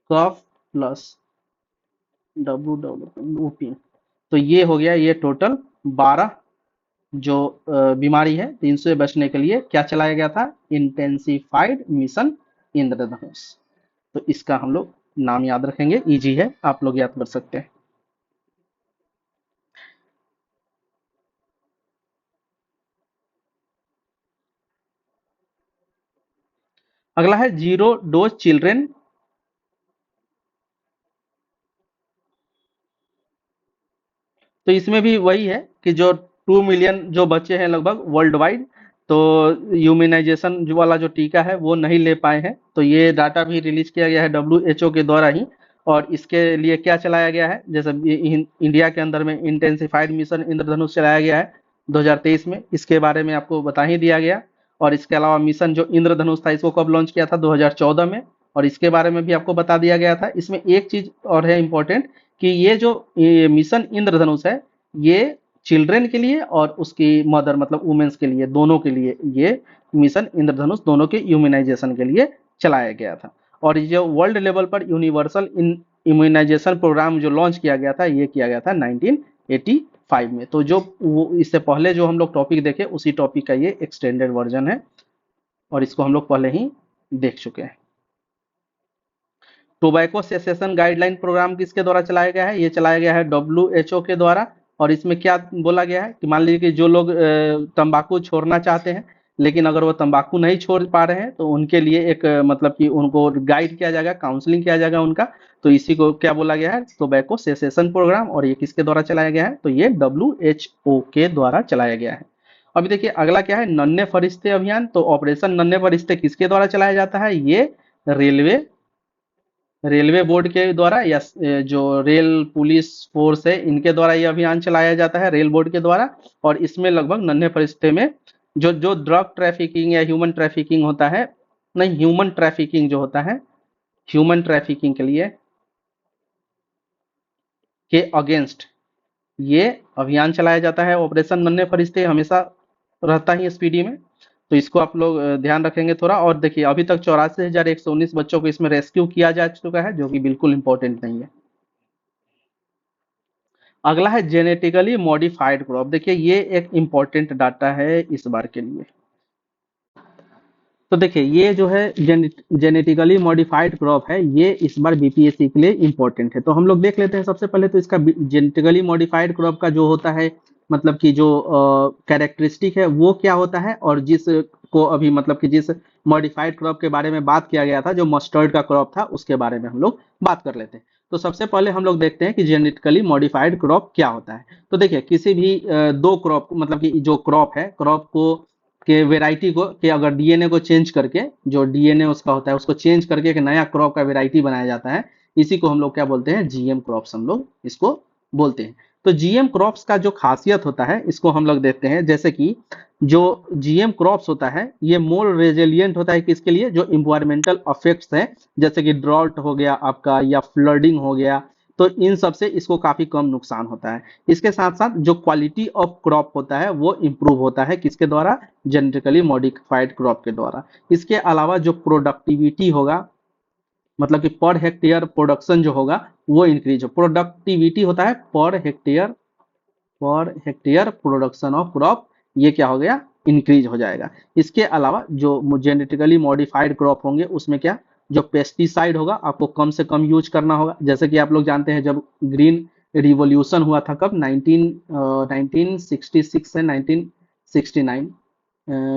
cough plus W, तो ये हो गया, ये टोटल 12 जो बीमारी है। तो इनसे बचने के लिए क्या चलाया गया था, इंटेंसिफाइड मिशन इंद्रधनुष। तो इसका हम लोग नाम याद रखेंगे, इजी है, आप लोग याद कर सकते हैं। अगला है जीरो डोज चिल्ड्रेन। तो इसमें भी वही है कि जो 2 मिलियन जो बच्चे हैं लगभग वर्ल्ड वाइड, तो यूमिनाइजेशन जो वाला जो टीका है वो नहीं ले पाए हैं। तो ये डाटा भी रिलीज किया गया है डब्ल्यूएचओ के द्वारा ही। और इसके लिए क्या चलाया गया है, जैसे इंडिया के अंदर में इंटेंसिफाइड मिशन इंद्रधनुष चलाया गया है 2023 में, इसके बारे में आपको बता ही दिया गया। और इसके अलावा मिशन जो इंद्रधनुष था, इसको कब लॉन्च किया था, 2014 में। और इसके बारे में भी आपको बता दिया गया था। इसमें एक चीज और है इम्पोर्टेंट कि ये मिशन इंद्रधनुष है, ये चिल्ड्रेन के लिए और उसकी मदर मतलब वुमेन्स के लिए, दोनों के लिए ये मिशन इंद्रधनुष दोनों के इम्यूनाइजेशन के लिए चलाया गया था। और ये जो वर्ल्ड लेवल पर यूनिवर्सल इम्यूनाइजेशन प्रोग्राम जो लॉन्च किया गया था, ये किया गया था 1985 में। तो जो इससे पहले जो हम लोग टॉपिक देखे उसी टॉपिक का ये एक्सटेंडेड वर्जन है, और इसको हम लोग पहले ही देख चुके हैं। टोबैको सेसेशन गाइडलाइन प्रोग्राम किसके द्वारा चलाया गया है? ये चलाया गया है WHO के द्वारा। और इसमें क्या बोला गया है कि मान लीजिए कि जो लोग तंबाकू छोड़ना चाहते हैं, लेकिन अगर वो तंबाकू नहीं छोड़ पा रहे हैं, तो उनके लिए एक मतलब कि उनको गाइड किया जाएगा, काउंसलिंग किया जाएगा उनका। तो इसी को क्या बोला गया है? Tobacco cessation programme. और ये किसके द्वारा चलाया गया है? तो ये WHO के द्वारा चलाया गया है। अभी देखिए अगला क्या है, नन्हे फरिश्ते अभियान। तो ऑपरेशन नन्हे फरिश्ते किसके द्वारा चलाया जाता है? ये रेलवे बोर्ड के द्वारा, या जो रेल पुलिस फोर्स है इनके द्वारा ये अभियान चलाया जाता है, रेल बोर्ड के द्वारा। और इसमें लगभग नन्हे फरिश्ते में जो जो ड्रग ट्रैफिकिंग या ह्यूमन ट्रैफिकिंग होता है, नहीं ह्यूमन ट्रैफिकिंग जो होता है, ह्यूमन ट्रैफिकिंग के लिए के अगेंस्ट ये अभियान चलाया जाता है। ऑपरेशन नन्हे फरिश्ते हमेशा रहता ही स्पीडी में, तो इसको आप लोग ध्यान रखेंगे थोड़ा। और देखिए अभी तक 84,119 बच्चों को इसमें रेस्क्यू किया जा चुका है, जो कि बिल्कुल इंपॉर्टेंट नहीं है। अगला है जेनेटिकली मॉडिफाइड क्रॉप। देखिए ये एक इम्पॉर्टेंट डाटा है इस बार के लिए। तो देखिए ये जो है जेनेटिकली मॉडिफाइड क्रॉप है, ये इस बार बीपीएससी के लिए इम्पोर्टेंट है। तो हम लोग देख लेते हैं सबसे पहले तो इसका जेनेटिकली मॉडिफाइड क्रॉप का जो होता है मतलब कि जो कैरेक्टरिस्टिक है वो क्या होता है, और जिस को अभी मतलब कि जिस मॉडिफाइड क्रॉप के बारे में बात किया गया था, जो मस्टर्ड का क्रॉप था, उसके बारे में हम लोग बात कर लेते हैं। तो सबसे पहले हम लोग देखते हैं कि जेनेटिकली मॉडिफाइड क्रॉप क्या होता है। तो देखिए किसी भी दो क्रॉप मतलब कि जो क्रॉप है, क्रॉप को के वेराइटी को के अगर डीएनए को चेंज करके, जो डीएनए उसका होता है उसको चेंज करके एक नया क्रॉप का वेराइटी बनाया जाता है, इसी को हम लोग क्या बोलते हैं? जीएम क्रॉप्स हम लोग इसको बोलते हैं। तो जीएम क्रॉप्स का जो खासियत होता है इसको हम लोग देखते हैं, जैसे कि जो जीएम क्रॉप्स होता है ये मोर रेजिलियंट होता है किसके लिए? जो इन्वायरमेंटल अफेक्ट्स है, जैसे कि ड्रॉट हो गया आपका, या फ्लडिंग हो गया, तो इन सब से इसको काफी कम नुकसान होता है। इसके साथ साथ जो क्वालिटी ऑफ क्रॉप होता है वो इम्प्रूव होता है किसके द्वारा? जेनेटिकली मॉडिफाइड क्रॉप के द्वारा। इसके अलावा जो प्रोडक्टिविटी होगा, मतलब कि पर हेक्टेयर प्रोडक्शन जो होगा वो इंक्रीज हो, प्रोडक्टिविटी होता है per hectare production of crop, ये क्या हो गया? इंक्रीज हो जाएगा। इसके अलावा जो जेनेटिकली मॉडिफाइड क्रॉप होंगे उसमें क्या, जो पेस्टिसाइड होगा आपको कम से कम यूज करना होगा। जैसे कि आप लोग जानते हैं जब ग्रीन रिवॉल्यूशन हुआ था, कब 1966 से 1969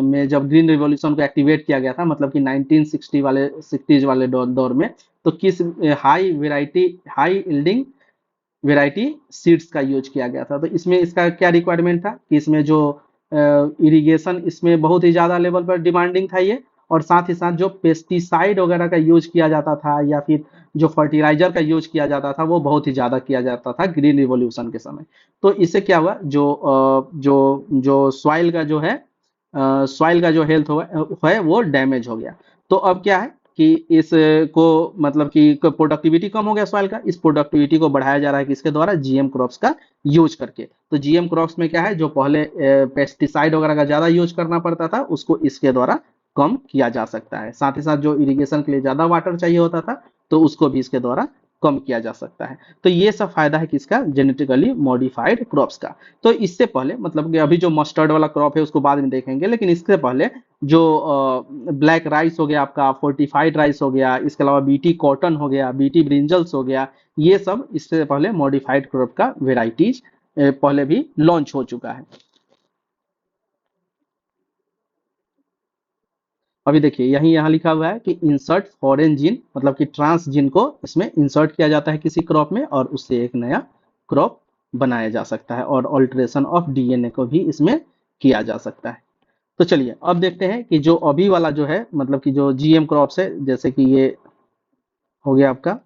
में, जब ग्रीन रिवॉल्यूशन को एक्टिवेट किया गया था, मतलब कि 1960 वाले 60s वाले दौर में, तो किस हाई यील्डिंग वेराइटी सीड्स का यूज किया गया था। तो इसमें इसका क्या रिक्वायरमेंट था कि इसमें जो इरिगेशन इसमें बहुत ही ज़्यादा लेवल पर डिमांडिंग था ये, और साथ ही साथ जो पेस्टिसाइड वगैरह का यूज किया जाता था, या फिर जो फर्टिलाइजर का यूज किया जाता था, वो बहुत ही ज़्यादा किया जाता था ग्रीन रिवॉल्यूशन के समय। तो इससे क्या हुआ, जो सॉइल का जो है सॉइल का जो हेल्थ है वो डैमेज हो गया। तो अब क्या है कि इसको मतलब कि प्रोडक्टिविटी कम हो गया सॉइल का, इस प्रोडक्टिविटी को बढ़ाया जा रहा है किसके द्वारा? जीएम क्रॉप्स का यूज करके। तो जीएम क्रॉप्स में क्या है, जो पहले पेस्टिसाइड वगैरह का ज्यादा यूज करना पड़ता था उसको इसके द्वारा कम किया जा सकता है। साथ ही साथ जो इरिगेशन के लिए ज्यादा वाटर चाहिए होता था, तो उसको भी इसके द्वारा कम किया जा सकता है। तो ये सब फायदा है किसका? जेनेटिकली मॉडिफाइड क्रॉप्स का। तो इससे पहले मतलब कि अभी जो मस्टर्ड वाला क्रॉप है उसको बाद में देखेंगे, लेकिन इससे पहले जो ब्लैक राइस हो गया आपका, फोर्टिफाइड राइस हो गया, इसके अलावा बीटी कॉटन हो गया, बीटी ब्रिंजल्स हो गया, ये सब इससे पहले मॉडिफाइड क्रॉप का वेराइटीज पहले भी लॉन्च हो चुका है। अभी देखिए यही यहाँ लिखा हुआ है कि इंसर्ट फॉरेन जीन, मतलब कि ट्रांस जीन को इसमें इंसर्ट किया जाता है किसी क्रॉप में, और उससे एक नया क्रॉप बनाया जा सकता है, और ऑल्ट्रेशन ऑफ डीएनए को भी इसमें किया जा सकता है। तो चलिए अब देखते हैं कि जो अभी वाला जो है मतलब कि जो जीएम क्रॉप्स है, जैसे कि ये हो गया आपका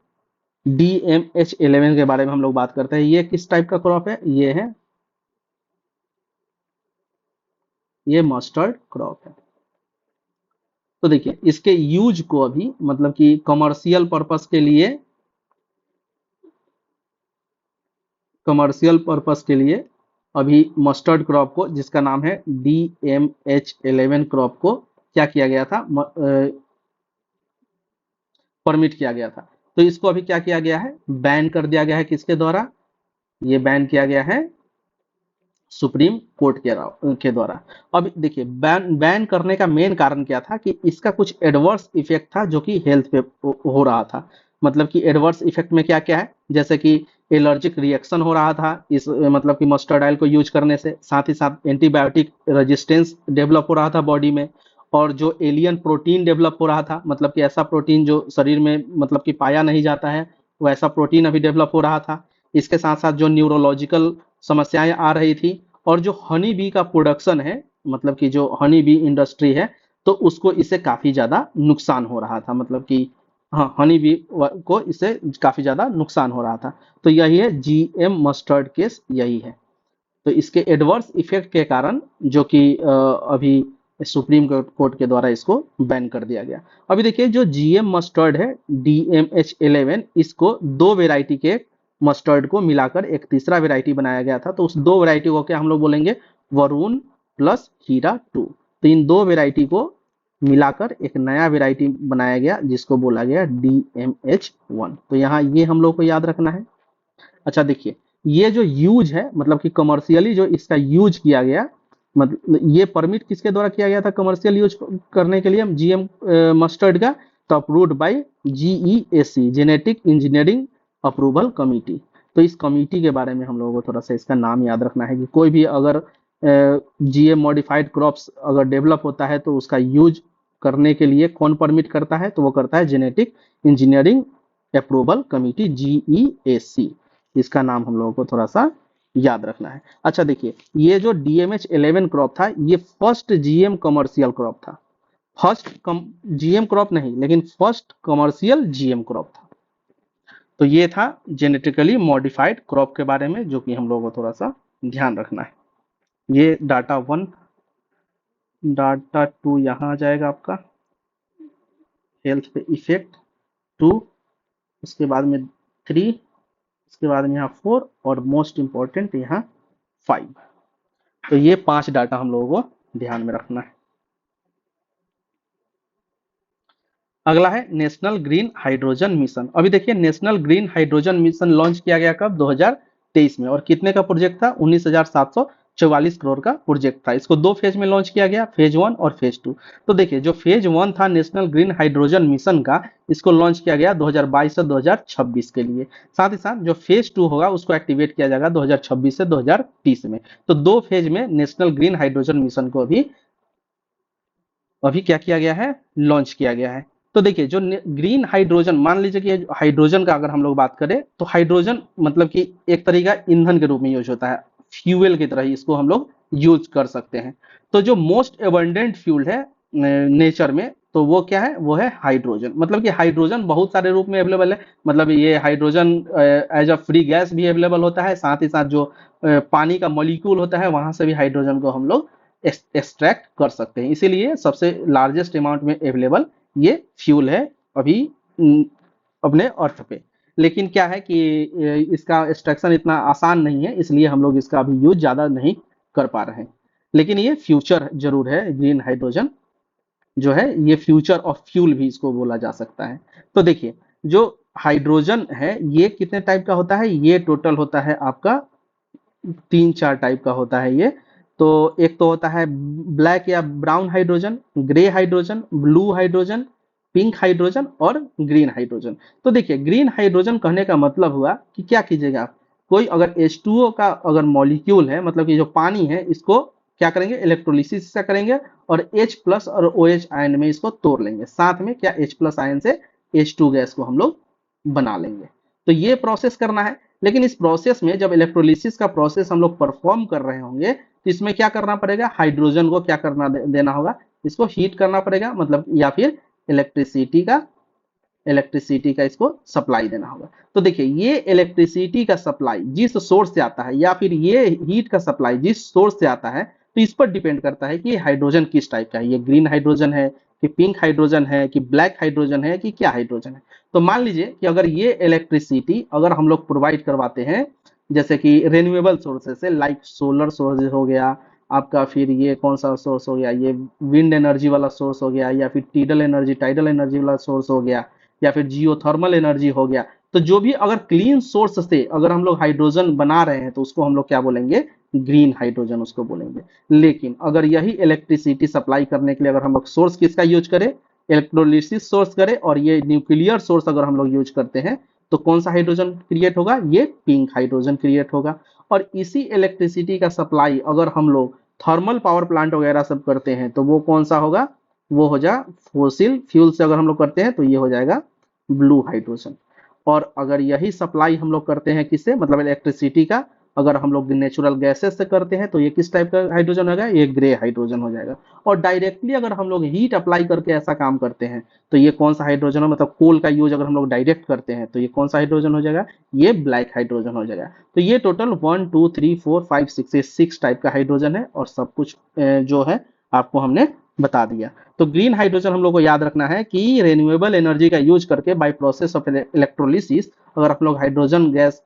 DMH11 के बारे में हम लोग बात करते हैं। ये किस टाइप का क्रॉप है? ये मस्टर्ड क्रॉप है। तो देखिए इसके यूज को अभी मतलब कि कमर्शियल पर्पस के लिए अभी मस्टर्ड क्रॉप को, जिसका नाम है DMH11 क्रॉप को, क्या किया गया था, परमिट किया गया था। तो इसको अभी क्या किया गया है, बैन कर दिया गया है। किसके द्वारा ये बैन किया गया है? सुप्रीम कोर्ट के द्वारा। अब देखिए बैन करने का मेन कारण क्या था कि इसका कुछ एडवर्स इफेक्ट था जो कि हेल्थ पे हो रहा था। मतलब कि एडवर्स इफेक्ट में क्या क्या है, जैसे कि एलर्जिक रिएक्शन हो रहा था इस मतलब कि मस्टर्ड ऑयल को यूज करने से, साथ ही साथ एंटीबायोटिक रेजिस्टेंस डेवलप हो रहा था बॉडी में, और जो एलियन प्रोटीन डेवलप हो रहा था, मतलब कि ऐसा प्रोटीन जो शरीर में मतलब कि पाया नहीं जाता है, वैसा प्रोटीन अभी डेवलप हो रहा था। इसके साथ साथ जो न्यूरोलॉजिकल समस्याएं आ रही थी, और जो हनी बी का प्रोडक्शन है, मतलब कि जो हनी बी इंडस्ट्री है, तो उसको इससे काफी ज्यादा नुकसान हो रहा था। मतलब कि हाँ, हनी बी को इससे काफी ज्यादा नुकसान हो रहा था। तो यही है GM मस्टर्ड केस, यही है। तो इसके एडवर्स इफेक्ट के कारण जो कि अभी सुप्रीम कोर्ट के द्वारा इसको बैन कर दिया गया। अभी देखिए जो GM मस्टर्ड है DMH11, इसको दो वेराइटी के मस्टर्ड को मिलाकर एक तीसरा वेराइटी बनाया गया था। तो उस दो वेराइटी को क्या हम लोग बोलेंगे, वरुण प्लस हीरा 2। तो इन दो वेराइटी को मिलाकर एक नया वेराइटी बनाया गया जिसको बोला गया DMH1। तो यहाँ ये हम लोग को याद रखना है। अच्छा देखिए, ये जो यूज है मतलब कि कमर्शियली जो इसका यूज किया गया, मतलब ये परमिट किसके द्वारा किया गया था कमर्शियल यूज करने के लिए GM मस्टर्ड का? तो approved by GEAC, genetic engineering approval committee. तो इस कमिटी के बारे में हम लोगों को थोड़ा सा इसका नाम याद रखना है कि कोई भी अगर GM मॉडिफाइड क्रॉप्स अगर डेवलप होता है तो उसका यूज करने के लिए कौन परमिट करता है? तो वो करता है genetic engineering approval committee, GEAC। इसका नाम हम लोगों को थोड़ा सा याद रखना है। अच्छा देखिए, ये जो DMH11 क्रॉप था, ये फर्स्ट GM कमर्शियल क्रॉप था। फर्स्ट GM क्रॉप नहीं, लेकिन फर्स्ट कमर्शियल GM क्रॉप था। तो ये था जेनेटिकली मॉडिफाइड क्रॉप के बारे में, जो कि हम लोगों को थोड़ा सा ध्यान रखना है। ये डाटा 1, डाटा 2 यहाँ आ जाएगा आपका, हेल्थ पे इफेक्ट 2, उसके बाद में 3, उसके बाद में यहाँ 4, और मोस्ट इंपॉर्टेंट यहाँ 5। तो ये 5 डाटा हम लोगों को ध्यान में रखना है। अगला है नेशनल ग्रीन हाइड्रोजन मिशन। अभी देखिए national green hydrogen mission launch किया गया कब? 2023 में। और कितने का प्रोजेक्ट था? 19,744 करोड़ का प्रोजेक्ट था। इसको दो फेज में लॉन्च किया गया, फेज 1 और फेज 2। तो देखिए जो फेज 1 था नेशनल ग्रीन हाइड्रोजन मिशन का, इसको लॉन्च किया गया 2022 से 2026 के लिए। साथ ही साथ जो फेज 2 होगा उसको एक्टिवेट किया जाएगा 2026 से 2030 में। तो दो फेज में नेशनल ग्रीन हाइड्रोजन मिशन को अभी अभी क्या किया गया है? लॉन्च किया गया है। तो देखिए जो ग्रीन हाइड्रोजन, मान लीजिए कि हाइड्रोजन का अगर हम लोग बात करें, तो हाइड्रोजन मतलब कि एक तरीका ईंधन के रूप में यूज होता है, फ्यूल की तरह इसको हम लोग यूज कर सकते हैं। तो जो मोस्ट एबंडेंट फ्यूल है नेचर में, तो वो क्या है? वो है हाइड्रोजन। मतलब कि हाइड्रोजन बहुत सारे रूप में अवेलेबल है। मतलब ये hydrogen as a free gas भी अवेलेबल होता है, साथ ही साथ जो पानी का मॉलिक्यूल होता है वहां से भी हाइड्रोजन को हम लोग एक्सट्रैक्ट कर सकते हैं। इसीलिए सबसे लार्जेस्ट अमाउंट में अवेलेबल ये फ्यूल है अभी अपने अर्थ पे। लेकिन क्या है कि इसका एक्सट्रैक्शन इतना आसान नहीं है, इसलिए हम लोग इसका अभी यूज ज्यादा नहीं कर पा रहे हैं। लेकिन ये फ्यूचर जरूर है, ग्रीन हाइड्रोजन जो है ये फ्यूचर ऑफ फ्यूल भी इसको बोला जा सकता है। तो देखिए जो हाइड्रोजन है ये कितने टाइप का होता है? ये टोटल होता है आपका 3-4 टाइप का होता है ये। तो एक तो होता है ब्लैक या brown hydrogen, grey hydrogen, blue hydrogen, pink hydrogen और ग्रीन हाइड्रोजन। तो देखिए ग्रीन हाइड्रोजन कहने का मतलब हुआ कि क्या कीजिएगा आप, कोई अगर H2O का अगर मॉलिक्यूल है, मतलब कि जो पानी है, इसको क्या करेंगे? इलेक्ट्रोलिसिस से करेंगे और H प्लस और OH आयन में इसको तोड़ लेंगे, साथ में क्या H प्लस आयन से H2 गैस को हम लोग बना लेंगे। तो ये प्रोसेस करना है। लेकिन इस प्रोसेस में जब इलेक्ट्रोलिसिस का प्रोसेस हम लोग परफॉर्म कर रहे होंगे, तो इसमें क्या करना पड़ेगा? हाइड्रोजन को क्या करना देना होगा? इसको हीट करना पड़ेगा, मतलब या फिर इलेक्ट्रिसिटी का इसको सप्लाई देना होगा। तो देखिए ये इलेक्ट्रिसिटी का सप्लाई जिस सोर्स से आता है, या फिर ये हीट का सप्लाई जिस सोर्स से आता है, तो इस पर डिपेंड करता है कि हाइड्रोजन किस टाइप का है, ये ग्रीन हाइड्रोजन है कि पिंक हाइड्रोजन है कि ब्लैक हाइड्रोजन है कि क्या हाइड्रोजन है। तो मान लीजिए कि अगर ये इलेक्ट्रिसिटी अगर हम लोग प्रोवाइड करवाते हैं जैसे कि रेन्यूएबल सोर्सेज से, लाइक सोलर सोर्स हो गया आपका, फिर ये कौन सा सोर्स हो गया, ये विंड एनर्जी वाला सोर्स हो गया, या फिर टाइडल एनर्जी वाला सोर्स हो गया, या फिर जियोथर्मल एनर्जी हो गया। तो जो भी अगर क्लीन सोर्स से अगर हम लोग हाइड्रोजन बना रहे हैं तो उसको हम लोग क्या बोलेंगे, ग्रीन हाइड्रोजन उसको बोलेंगे। लेकिन अगर यही इलेक्ट्रिसिटी सप्लाई करने के लिए अगर हम लोग सोर्स किसका यूज करें, इलेक्ट्रोलिसिस सोर्स करें, और ये न्यूक्लियर सोर्स अगर हम लोग यूज करते हैं तो कौन सा हाइड्रोजन क्रिएट होगा, ये पिंक हाइड्रोजन क्रिएट होगा। और इसी इलेक्ट्रिसिटी का सप्लाई अगर हम लोग थर्मल पावर प्लांट वगैरह सब करते हैं तो वो कौन सा होगा, वो हो जा फोसिल फ्यूल से अगर हम लोग करते हैं तो ये हो जाएगा ब्लू हाइड्रोजन। और अगर यही सप्लाई हम लोग करते हैं किससे, मतलब इलेक्ट्रिसिटी का अगर हम लोग नेचुरल गैसेस से करते हैं तो ये किस टाइप का हाइड्रोजन हो जाएगा, ये ग्रे हाइड्रोजन हो जाएगा। और डायरेक्टली अगर हम लोग हीट अप्लाई करके ऐसा काम करते हैं तो ये कौन सा हाइड्रोजन हो, मतलब कोल का यूज अगर हम लोग डायरेक्ट करते हैं तो ये कौन सा हाइड्रोजन हो जाएगा, ये ब्लैक हाइड्रोजन हो जाएगा। तो ये टोटल 1 2 3 4 5 6 ये 6 टाइप का हाइड्रोजन है, और सब कुछ जो है आपको हमने बता दिया। तो ग्रीन हाइड्रोजन हम लोग को याद रखना है कि रेन्यूएबल एनर्जी का यूज करके बाय प्रोसेस ऑफ इलेक्ट्रोलिसिस अगर हम लोग हाइड्रोजन गैस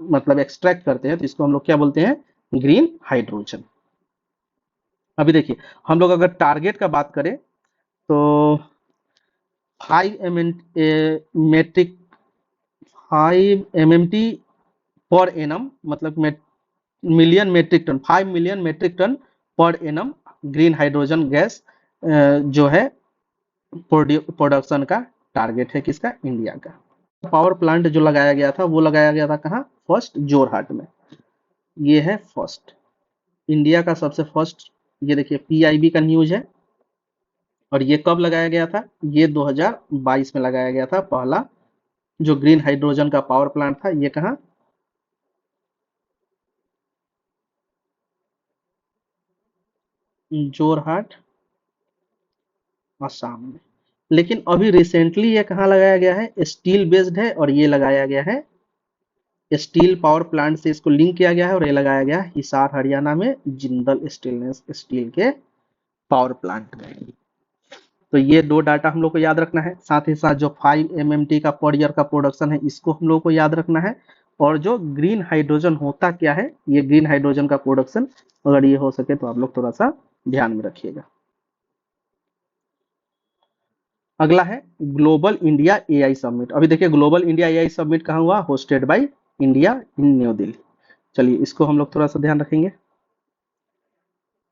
मतलब एक्सट्रैक्ट करते हैं तो इसको हम लोग क्या बोलते हैं, ग्रीन हाइड्रोजन। अभी देखिए हम लोग अगर टारगेट का बात करें तो 5 MMT पर एनम, मतलब million metric tonne, 5 million metric tonne per annum green hydrogen gas जो है प्रोडक्शन का टारगेट है किसका, इंडिया का। पावर प्लांट जो लगाया गया था वो लगाया गया था कहाँ, फर्स्ट जोरहाट में। ये है फर्स्ट इंडिया का सबसे फर्स्ट, ये देखिए पीआईबी का न्यूज है। और ये कब लगाया गया था, ये 2022 में लगाया गया था पहला जो ग्रीन हाइड्रोजन का पावर प्लांट था, ये कहाँ, जोरहाट असम में। लेकिन अभी रिसेंटली ये कहाँ लगाया गया है, स्टील बेस्ड है, और ये लगाया गया है स्टील पावर प्लांट से इसको लिंक किया गया है, और ये लगाया गया है हिसार हरियाणा में जिंदल स्टेनलेस स्टील के पावर प्लांट में। तो ये दो डाटा हम लोग को याद रखना है, साथ ही साथ जो 5 MMT का पर ईयर का प्रोडक्शन है इसको हम लोग को याद रखना है। और जो ग्रीन हाइड्रोजन होता क्या है, ये ग्रीन हाइड्रोजन का प्रोडक्शन अगर ये हो सके तो आप लोग थोड़ा सा ध्यान में रखिएगा। अगला है ग्लोबल इंडिया एआई समिट। अभी देखिए ग्लोबल इंडिया एआई समिट कहाँ हुआ, hosted by India in new Delhi. चलिए इसको हम लोग थोड़ा सा ध्यान रखेंगे।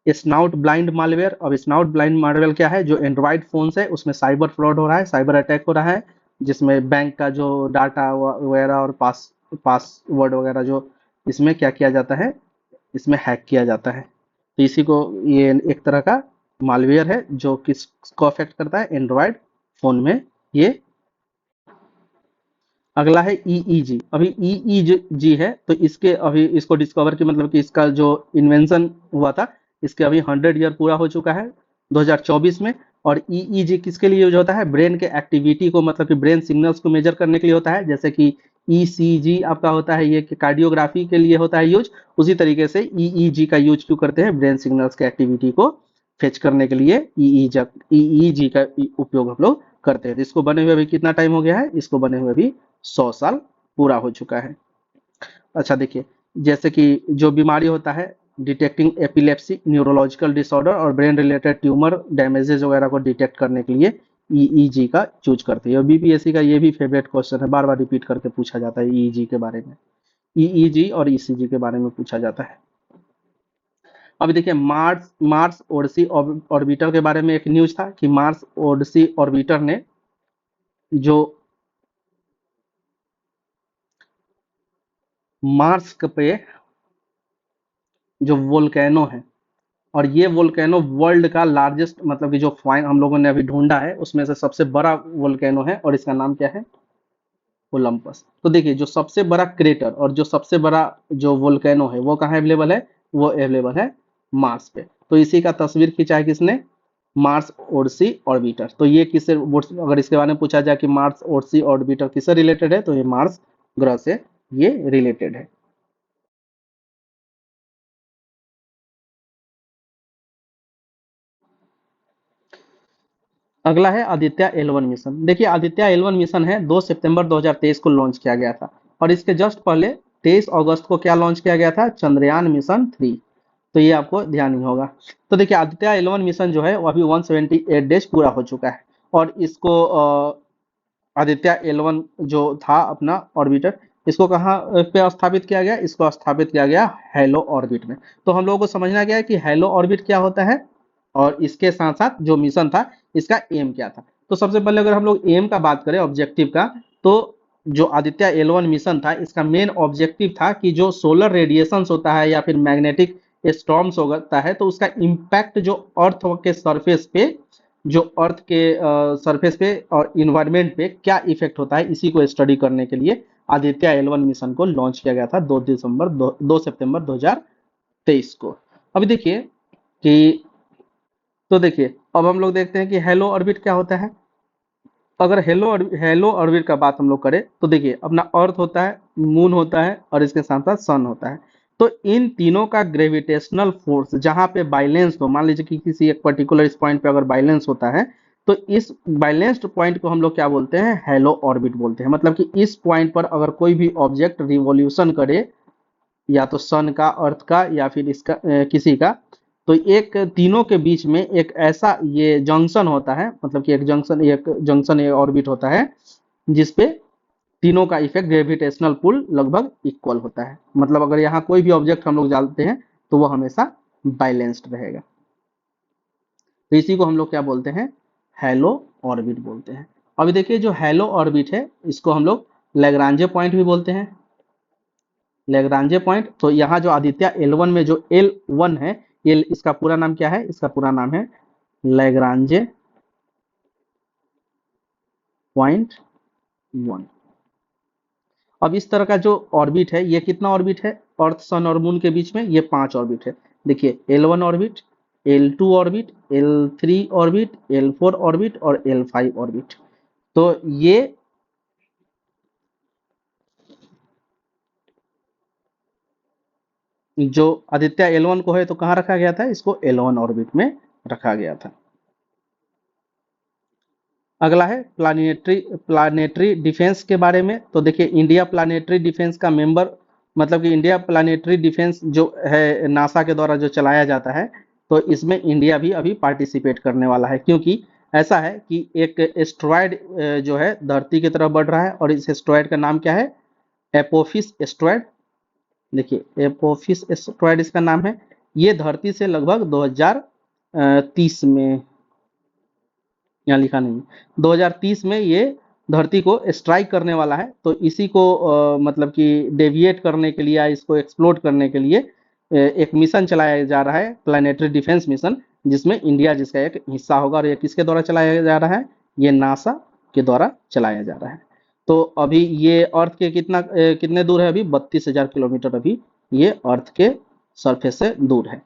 Snout blind malware. अब स्नाउट ब्लाइंड मालवेयर क्या है, जो एंड्रॉइड फोन है उसमें साइबर फ्रॉड हो रहा है, साइबर अटैक हो रहा है, जिसमें बैंक का जो डाटा वगैरह और पासवर्ड वगैरह जो इसमें क्या किया जाता है, इसमें हैक किया जाता है। तो इसी को ये एक तरह का मालवेयर है जो किसको अफेक्ट करता है, एंड्रॉइड फोन में ये। अगला है ईईजी। अभी ईईजी है तो इसके अभी इसको डिस्कवर की मतलब कि इसका जो इन्वेंशन हुआ था इसके अभी 100 ईयर पूरा हो चुका है 2024 में। और ईईजी किसके लिए यूज होता है, ब्रेन के एक्टिविटी को मतलब कि ब्रेन सिग्नल्स को मेजर करने के लिए होता है। जैसे कि ईसीजी आपका होता है ये कार्डियोग्राफी के लिए होता है यूज, उसी तरीके से ईईजी का यूज क्यों करते हैं, ब्रेन सिग्नल्स के एक्टिविटी को फेच करने के लिए ईईजी का उपयोग हम लोग करते हैं। तो इसको बने हुए अभी कितना टाइम हो गया है, इसको बने हुए अभी 100 साल पूरा हो चुका है। अच्छा देखिए जैसे कि जो बीमारी होता है डिटेक्टिंग एपिलेप्सी, न्यूरोलॉजिकल डिसऑर्डर और ब्रेन रिलेटेड ट्यूमर डैमेजेस वगैरह को डिटेक्ट करने के लिए ईईजी का यूज करते हैं। और बीपीएससी का ये भी फेवरेट क्वेश्चन है, बार बार रिपीट करके पूछा जाता है ईईजी के बारे में, ईईजी और ईसीजी के बारे में पूछा जाता है। अभी देखिए मार्स मार्स ओडिसी ऑर्बिटर के बारे में एक न्यूज था कि मार्स ओडिसी ऑर्बिटर ने जो मार्स पे जो वोल्केनो है, और ये वोल्केनो वर्ल्ड का लार्जेस्ट मतलब कि जो फाइन हम लोगों ने अभी ढूंढा है उसमें से सबसे बड़ा वोल्केनो है, और इसका नाम क्या है, ओलंपस। तो देखिए जो सबसे बड़ा क्रेटर और जो सबसे बड़ा जो वोल्केनो है वो कहाँ अवेलेबल है, वो अवेलेबल है मार्स पे। तो इसी का तस्वीर खींचा है किसने, मार्स ओडिसी ऑर्बिटर। तो ये किससे, अगर इसके बारे में पूछा जाए कि मार्स ओडिसी ऑर्बिटर किससे रिलेटेड है तो ये मार्स ग्रह से ये रिलेटेड है। अगला है आदित्य L1 मिशन। देखिए आदित्य L1 मिशन है 2 सितंबर 2023 को लॉन्च किया गया था, और इसके जस्ट पहले 23 अगस्त को क्या लॉन्च किया गया था, चंद्रयान मिशन 3। तो ये आपको ध्यान ही होगा। तो देखिए आदित्य L1 मिशन जो है वो अभी 178 डेज पूरा हो चुका है, और इसको आदित्य L1 जो था अपना ऑर्बिटर, इसको कहाँ पे स्थापित किया गया, इसको स्थापित किया गया हेलो ऑर्बिट में। तो हम लोगों को समझना गया है कि हेलो ऑर्बिट क्या होता है, और इसके साथ साथ जो मिशन था इसका एम क्या था। तो सबसे पहले अगर हम लोग एम का बात करें, ऑब्जेक्टिव का, तो जो आदित्य L1 मिशन था इसका मेन ऑब्जेक्टिव था कि जो सोलर रेडिएशंस होता है या फिर मैग्नेटिक स्टॉर्म्स होता है, तो उसका इम्पैक्ट जो अर्थ के सरफेस पे, जो अर्थ के सरफेस पे और इन्वायरमेंट पे क्या इफेक्ट होता है, इसी को स्टडी करने के लिए आदित्य L1 मिशन को लॉन्च किया गया था 2 सितंबर 2023 को। अभी देखिए कि, तो देखिए अब हम लोग देखते हैं कि हेलो ऑर्बिट क्या होता है। अगर हेलो ऑर्बिट का बात हम लोग करें, तो देखिए अपना अर्थ होता है, मून होता है, और इसके साथ साथ सन होता है। तो इन तीनों का ग्रेविटेशनल फोर्स जहां पे बाइलेंस हो, मान लीजिए कि किसी एक पर्टिकुलर इस पॉइंट पे अगर बाइलेंस होता है, तो इस बैलेंस्ड पॉइंट को हम लोग क्या बोलते हैं, हेलो ऑर्बिट बोलते हैं। मतलब कि इस पॉइंट पर अगर कोई भी ऑब्जेक्ट रिवॉल्यूशन करे, या तो सन का, अर्थ का, या फिर इसका किसी का, तो एक तीनों के बीच में एक ऐसा ये जंक्शन होता है, मतलब कि एक जंक्शन एक ऑर्बिट होता है, जिसपे तीनों का इफेक्ट ग्रेविटेशनल पुल लगभग इक्वल होता है। मतलब अगर यहाँ कोई भी ऑब्जेक्ट हम लोग डालते हैं तो वो हमेशा बैलेंस्ड रहेगा। तो इसी को हम लोग क्या बोलते हैं, हेलो ऑर्बिट बोलते हैं। अभी देखिए जो हेलो ऑर्बिट है इसको हम लोग लैग्रांजे पॉइंट भी बोलते हैं। लैग्रांजे पॉइंट, तो यहाँ जो आदित्य L1 में जो L1 है, ये इसका पूरा नाम क्या है, इसका पूरा नाम है लैग्रांजे पॉइंट 1। अब इस तरह का जो ऑर्बिट है, ये कितना ऑर्बिट है अर्थ, सन और मून के बीच में, ये 5 ऑर्बिट है। देखिए L1 orbit, L2 orbit, L3 orbit, L4 orbit और L5 ऑर्बिट। तो ये जो आदित्य L1 को है तो कहाँ रखा गया था, इसको L1 ऑर्बिट में रखा गया था। अगला है प्लानिटरी डिफेंस के बारे में। तो देखिए इंडिया प्लानिटरी डिफेंस का मेंबर, मतलब कि इंडिया प्लानिटरी डिफेंस जो है नासा के द्वारा जो चलाया जाता है, तो इसमें इंडिया भी अभी पार्टिसिपेट करने वाला है, क्योंकि ऐसा है कि एक एस्ट्रॉयड जो है धरती की तरफ बढ़ रहा है, और इस एस्ट्रॉयड का नाम क्या है, एपोफिस एस्ट्रॉयड। देखिए एपोफिस एस्ट्रॉयड इसका नाम है। ये धरती से लगभग 2030 में, यहाँ लिखा नहीं, 2030 में ये धरती को स्ट्राइक करने वाला है। तो इसी को मतलब कि डेविएट करने के लिए या इसको एक्सप्लोर करने के लिए एक मिशन चलाया जा रहा है, प्लानिटरी डिफेंस मिशन, जिसमें इंडिया जिसका एक हिस्सा होगा। और ये किसके द्वारा चलाया जा रहा है, ये नासा के द्वारा चलाया जा रहा है। तो अभी ये अर्थ के कितने दूर है, अभी 32,000 किलोमीटर अभी ये अर्थ के सरफेस से दूर है।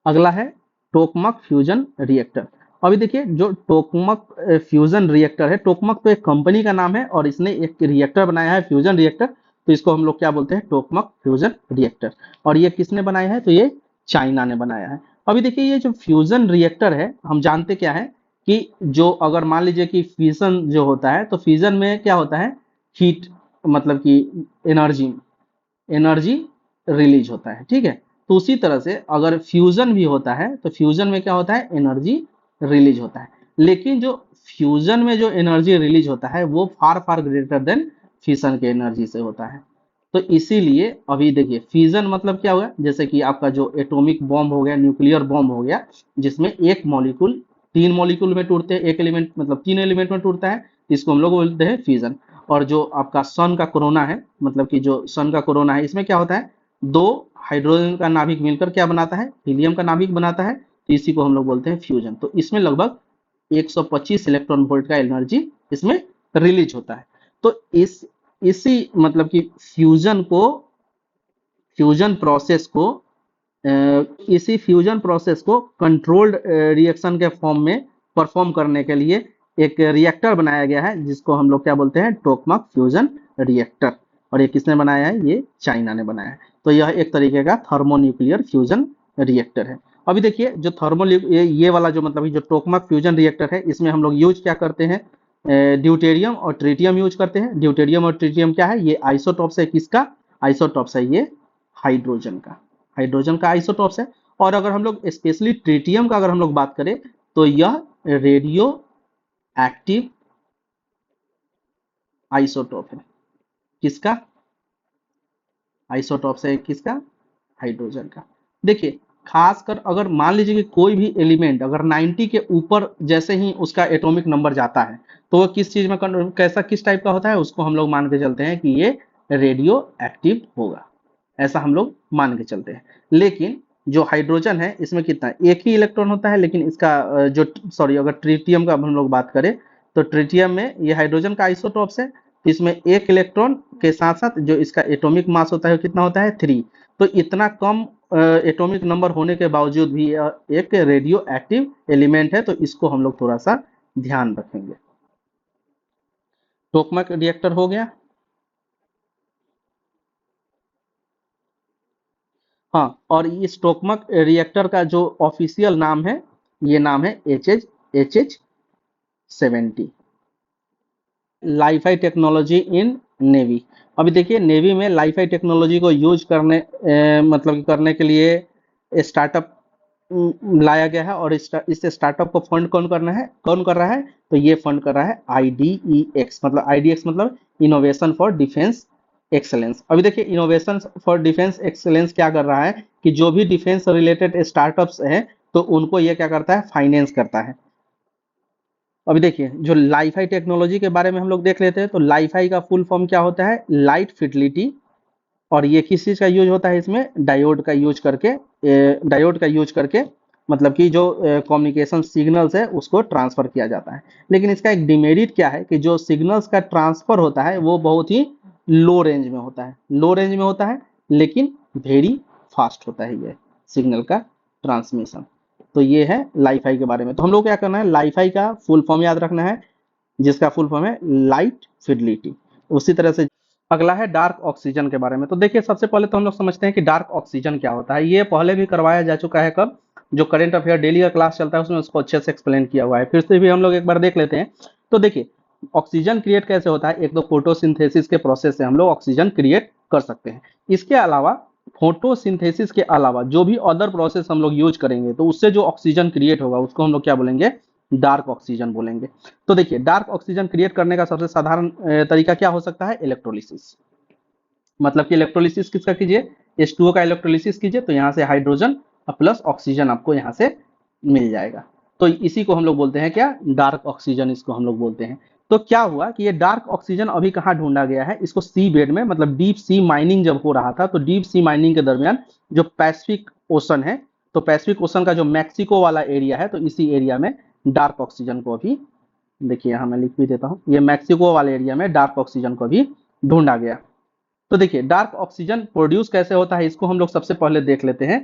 अगला है टोकमक फ्यूजन रिएक्टर। अभी देखिए जो टोकमक फ्यूजन रिएक्टर है, टोकमक तो एक कंपनी का नाम है, और इसने एक रिएक्टर बनाया है फ्यूजन रिएक्टर। तो इसको हम लोग क्या बोलते हैं, टोकमक फ्यूजन रिएक्टर। और ये किसने बनाया है, तो ये चाइना ने बनाया है। अभी देखिए ये जो फ्यूजन रिएक्टर है, हम जानते क्या है कि जो अगर मान लीजिए कि फ्यूजन जो होता है, तो फ्यूजन में क्या होता है, हीट, मतलब कि एनर्जी एनर्जी रिलीज होता है, ठीक है। तो उसी तरह से अगर फ्यूजन भी होता है, तो फ्यूजन में क्या होता है, एनर्जी रिलीज होता है। लेकिन जो फ्यूजन में जो एनर्जी रिलीज होता है वो फार फार ग्रेटर देन फिशन के एनर्जी से होता है। तो इसीलिए अभी देखिए फ्यूजन मतलब क्या हुआ, जैसे कि आपका जो एटॉमिक बॉम्ब हो गया, न्यूक्लियर बॉम्ब हो गया, जिसमें एक मॉलिक्यूल 3 मॉलिक्यूल में टूटते हैं, एक एलिमेंट मतलब 3 एलिमेंट में टूटता है, इसको हम लोग बोलते हैं फ्यूजन। और जो आपका सन का कोरोना है, मतलब कि जो सन का कोरोना है, इसमें क्या होता है, दो हाइड्रोजन का नाभिक मिलकर क्या बनाता है, हीलियम का नाभिक बनाता है। तो इसी को हम लोग बोलते हैं फ्यूजन। तो इसमें लगभग 125 इलेक्ट्रॉन वोल्ट का एनर्जी इसमें रिलीज होता है। तो इसी मतलब कि फ्यूजन प्रोसेस को इसी फ्यूजन प्रोसेस को कंट्रोल्ड रिएक्शन के फॉर्म में परफॉर्म करने के लिए एक रिएक्टर बनाया गया है, जिसको हम लोग क्या बोलते हैं, टोकमक फ्यूजन रिएक्टर। और ये किसने बनाया है, ये चाइना ने बनाया है। तो यह एक तरीके का थर्मोन्यूक्लियर फ्यूजन रिएक्टर है। अभी देखिए जो ये वाला जो मतलब जो टोकामाक फ्यूजन रिएक्टर है, इसमें हम लोग यूज क्या करते हैं, ड्यूटेरियम और ट्रिटियम यूज करते हैं। ड्यूटेरियम और ट्रिटियम क्या है, ये आइसोटॉप्स है, किसका आइसोटॉप्स है, ये हाइड्रोजन का, हाइड्रोजन का आइसोटॉप्स है। और अगर हम लोग स्पेशली ट्रिटियम का अगर हम लोग बात करें तो यह रेडियो एक्टिव आइसोटॉप है, किसका आइसोटॉप्स है, किसका हाइड्रोजन का। देखिए खासकर अगर मान लीजिए कि कोई भी एलिमेंट अगर 90 के ऊपर जैसे ही उसका एटॉमिक नंबर जाता है तो वो किस चीज में कैसा किस टाइप का होता है, उसको हम लोग मान के चलते हैं कि ये रेडियो एक्टिव होगा, ऐसा हम लोग मान के चलते हैं। लेकिन जो हाइड्रोजन है इसमें कितना एक ही इलेक्ट्रॉन होता है, लेकिन इसका जो सॉरी अगर ट्रिटियम का हम लोग बात करें तो ट्रिटियम में ये हाइड्रोजन का आइसोटॉप्स है, इसमें एक इलेक्ट्रॉन के साथ साथ जो इसका एटॉमिक मास होता है कितना होता है 3। तो इतना कम एटॉमिक नंबर होने के बावजूद भी यह एक रेडियो एक्टिव एलिमेंट है, तो इसको हम लोग थोड़ा सा ध्यान रखेंगे। टोकामाक रिएक्टर हो गया। हाँ, और इस टोकामाक रिएक्टर का जो ऑफिशियल नाम है, ये नाम है HH70, Li-Fi technology in navy. अभी देखिए नेवी में लाइफाई टेक्नोलॉजी को यूज करने मतलब करने के लिए स्टार्टअप लाया गया है। और इस स्टार्टअप को फंड कौन कर रहा है, तो ये फंड कर रहा है IDEX, मतलब IDEX मतलब इनोवेशन फॉर डिफेंस एक्सेलेंस। अभी देखिए इनोवेशन फॉर डिफेंस एक्सेलेंस क्या कर रहा है कि जो भी डिफेंस रिलेटेड स्टार्टअप्स हैं तो उनको ये क्या करता है, फाइनेंस करता है। अभी देखिए जो लाइफाई टेक्नोलॉजी के बारे में हम लोग देख लेते हैं, तो लाइफाई का फुल फॉर्म क्या होता है, लाइट फिडिलिटी। और ये किस चीज का यूज होता है, इसमें डायोड का यूज करके मतलब कि जो कम्युनिकेशन सिग्नल्स है उसको ट्रांसफर किया जाता है। लेकिन इसका एक डिमेरिट क्या है कि जो सिग्नल्स का ट्रांसफर होता है वो बहुत ही लो रेंज में होता है, लेकिन वेरी फास्ट होता है ये सिग्नल का ट्रांसमिशन। तो ये है लाइफाई के बारे में। तो हम लोग क्या करना है, लाइफाई का फुल फॉर्म याद रखना है, जिसका फुल फॉर्म है लाइट फिडिलिटी। उसी तरह से अगला है डार्क ऑक्सीजन के बारे में। तो देखिए सबसे पहले तो हम लोग समझते हैं कि डार्क ऑक्सीजन क्या होता है। ये पहले भी करवाया जा चुका है, कब जो करंट अफेयर डेली का क्लास चलता है उसमें उसको अच्छे से एक्सप्लेन किया हुआ है, फिर से भी हम लोग एक बार देख लेते हैं। तो देखिए ऑक्सीजन क्रिएट कैसे होता है, एक तो फोटोसिंथेसिस के प्रोसेस से हम लोग ऑक्सीजन क्रिएट कर सकते हैं। इसके अलावा फोटोसिंथेसिस के अलावा जो भी अदर प्रोसेस हम लोग यूज करेंगे तो उससे जो ऑक्सीजन क्रिएट होगा उसको हम लोग क्या बोलेंगे, डार्क ऑक्सीजन बोलेंगे। तो देखिए डार्क ऑक्सीजन क्रिएट करने का सबसे साधारण तरीका क्या हो सकता है, इलेक्ट्रोलिसिस। मतलब कि इलेक्ट्रोलिसिस किसका कीजिए, H2O का इलेक्ट्रोलिसिस कीजिए तो यहाँ से हाइड्रोजन प्लस ऑक्सीजन आपको यहाँ से मिल जाएगा। तो इसी को हम लोग बोलते हैं क्या, डार्क ऑक्सीजन इसको हम लोग बोलते हैं। तो क्या हुआ कि ये डार्क ऑक्सीजन अभी कहाँ ढूंढा गया है, इसको सी बेड में मतलब डीप सी माइनिंग जब हो रहा था तो डीप सी माइनिंग के दरमियान जो पैसिफिक ओशन है, तो पैसिफिक ओशन का जो मैक्सिको वाला एरिया है तो इसी एरिया में डार्क ऑक्सीजन को अभी देखिए यहाँ मैं लिख भी देता हूँ, ये मैक्सिको वाले एरिया में डार्क ऑक्सीजन को भी ढूंढा गया। तो देखिए डार्क ऑक्सीजन प्रोड्यूस कैसे होता है इसको हम लोग सबसे पहले देख लेते हैं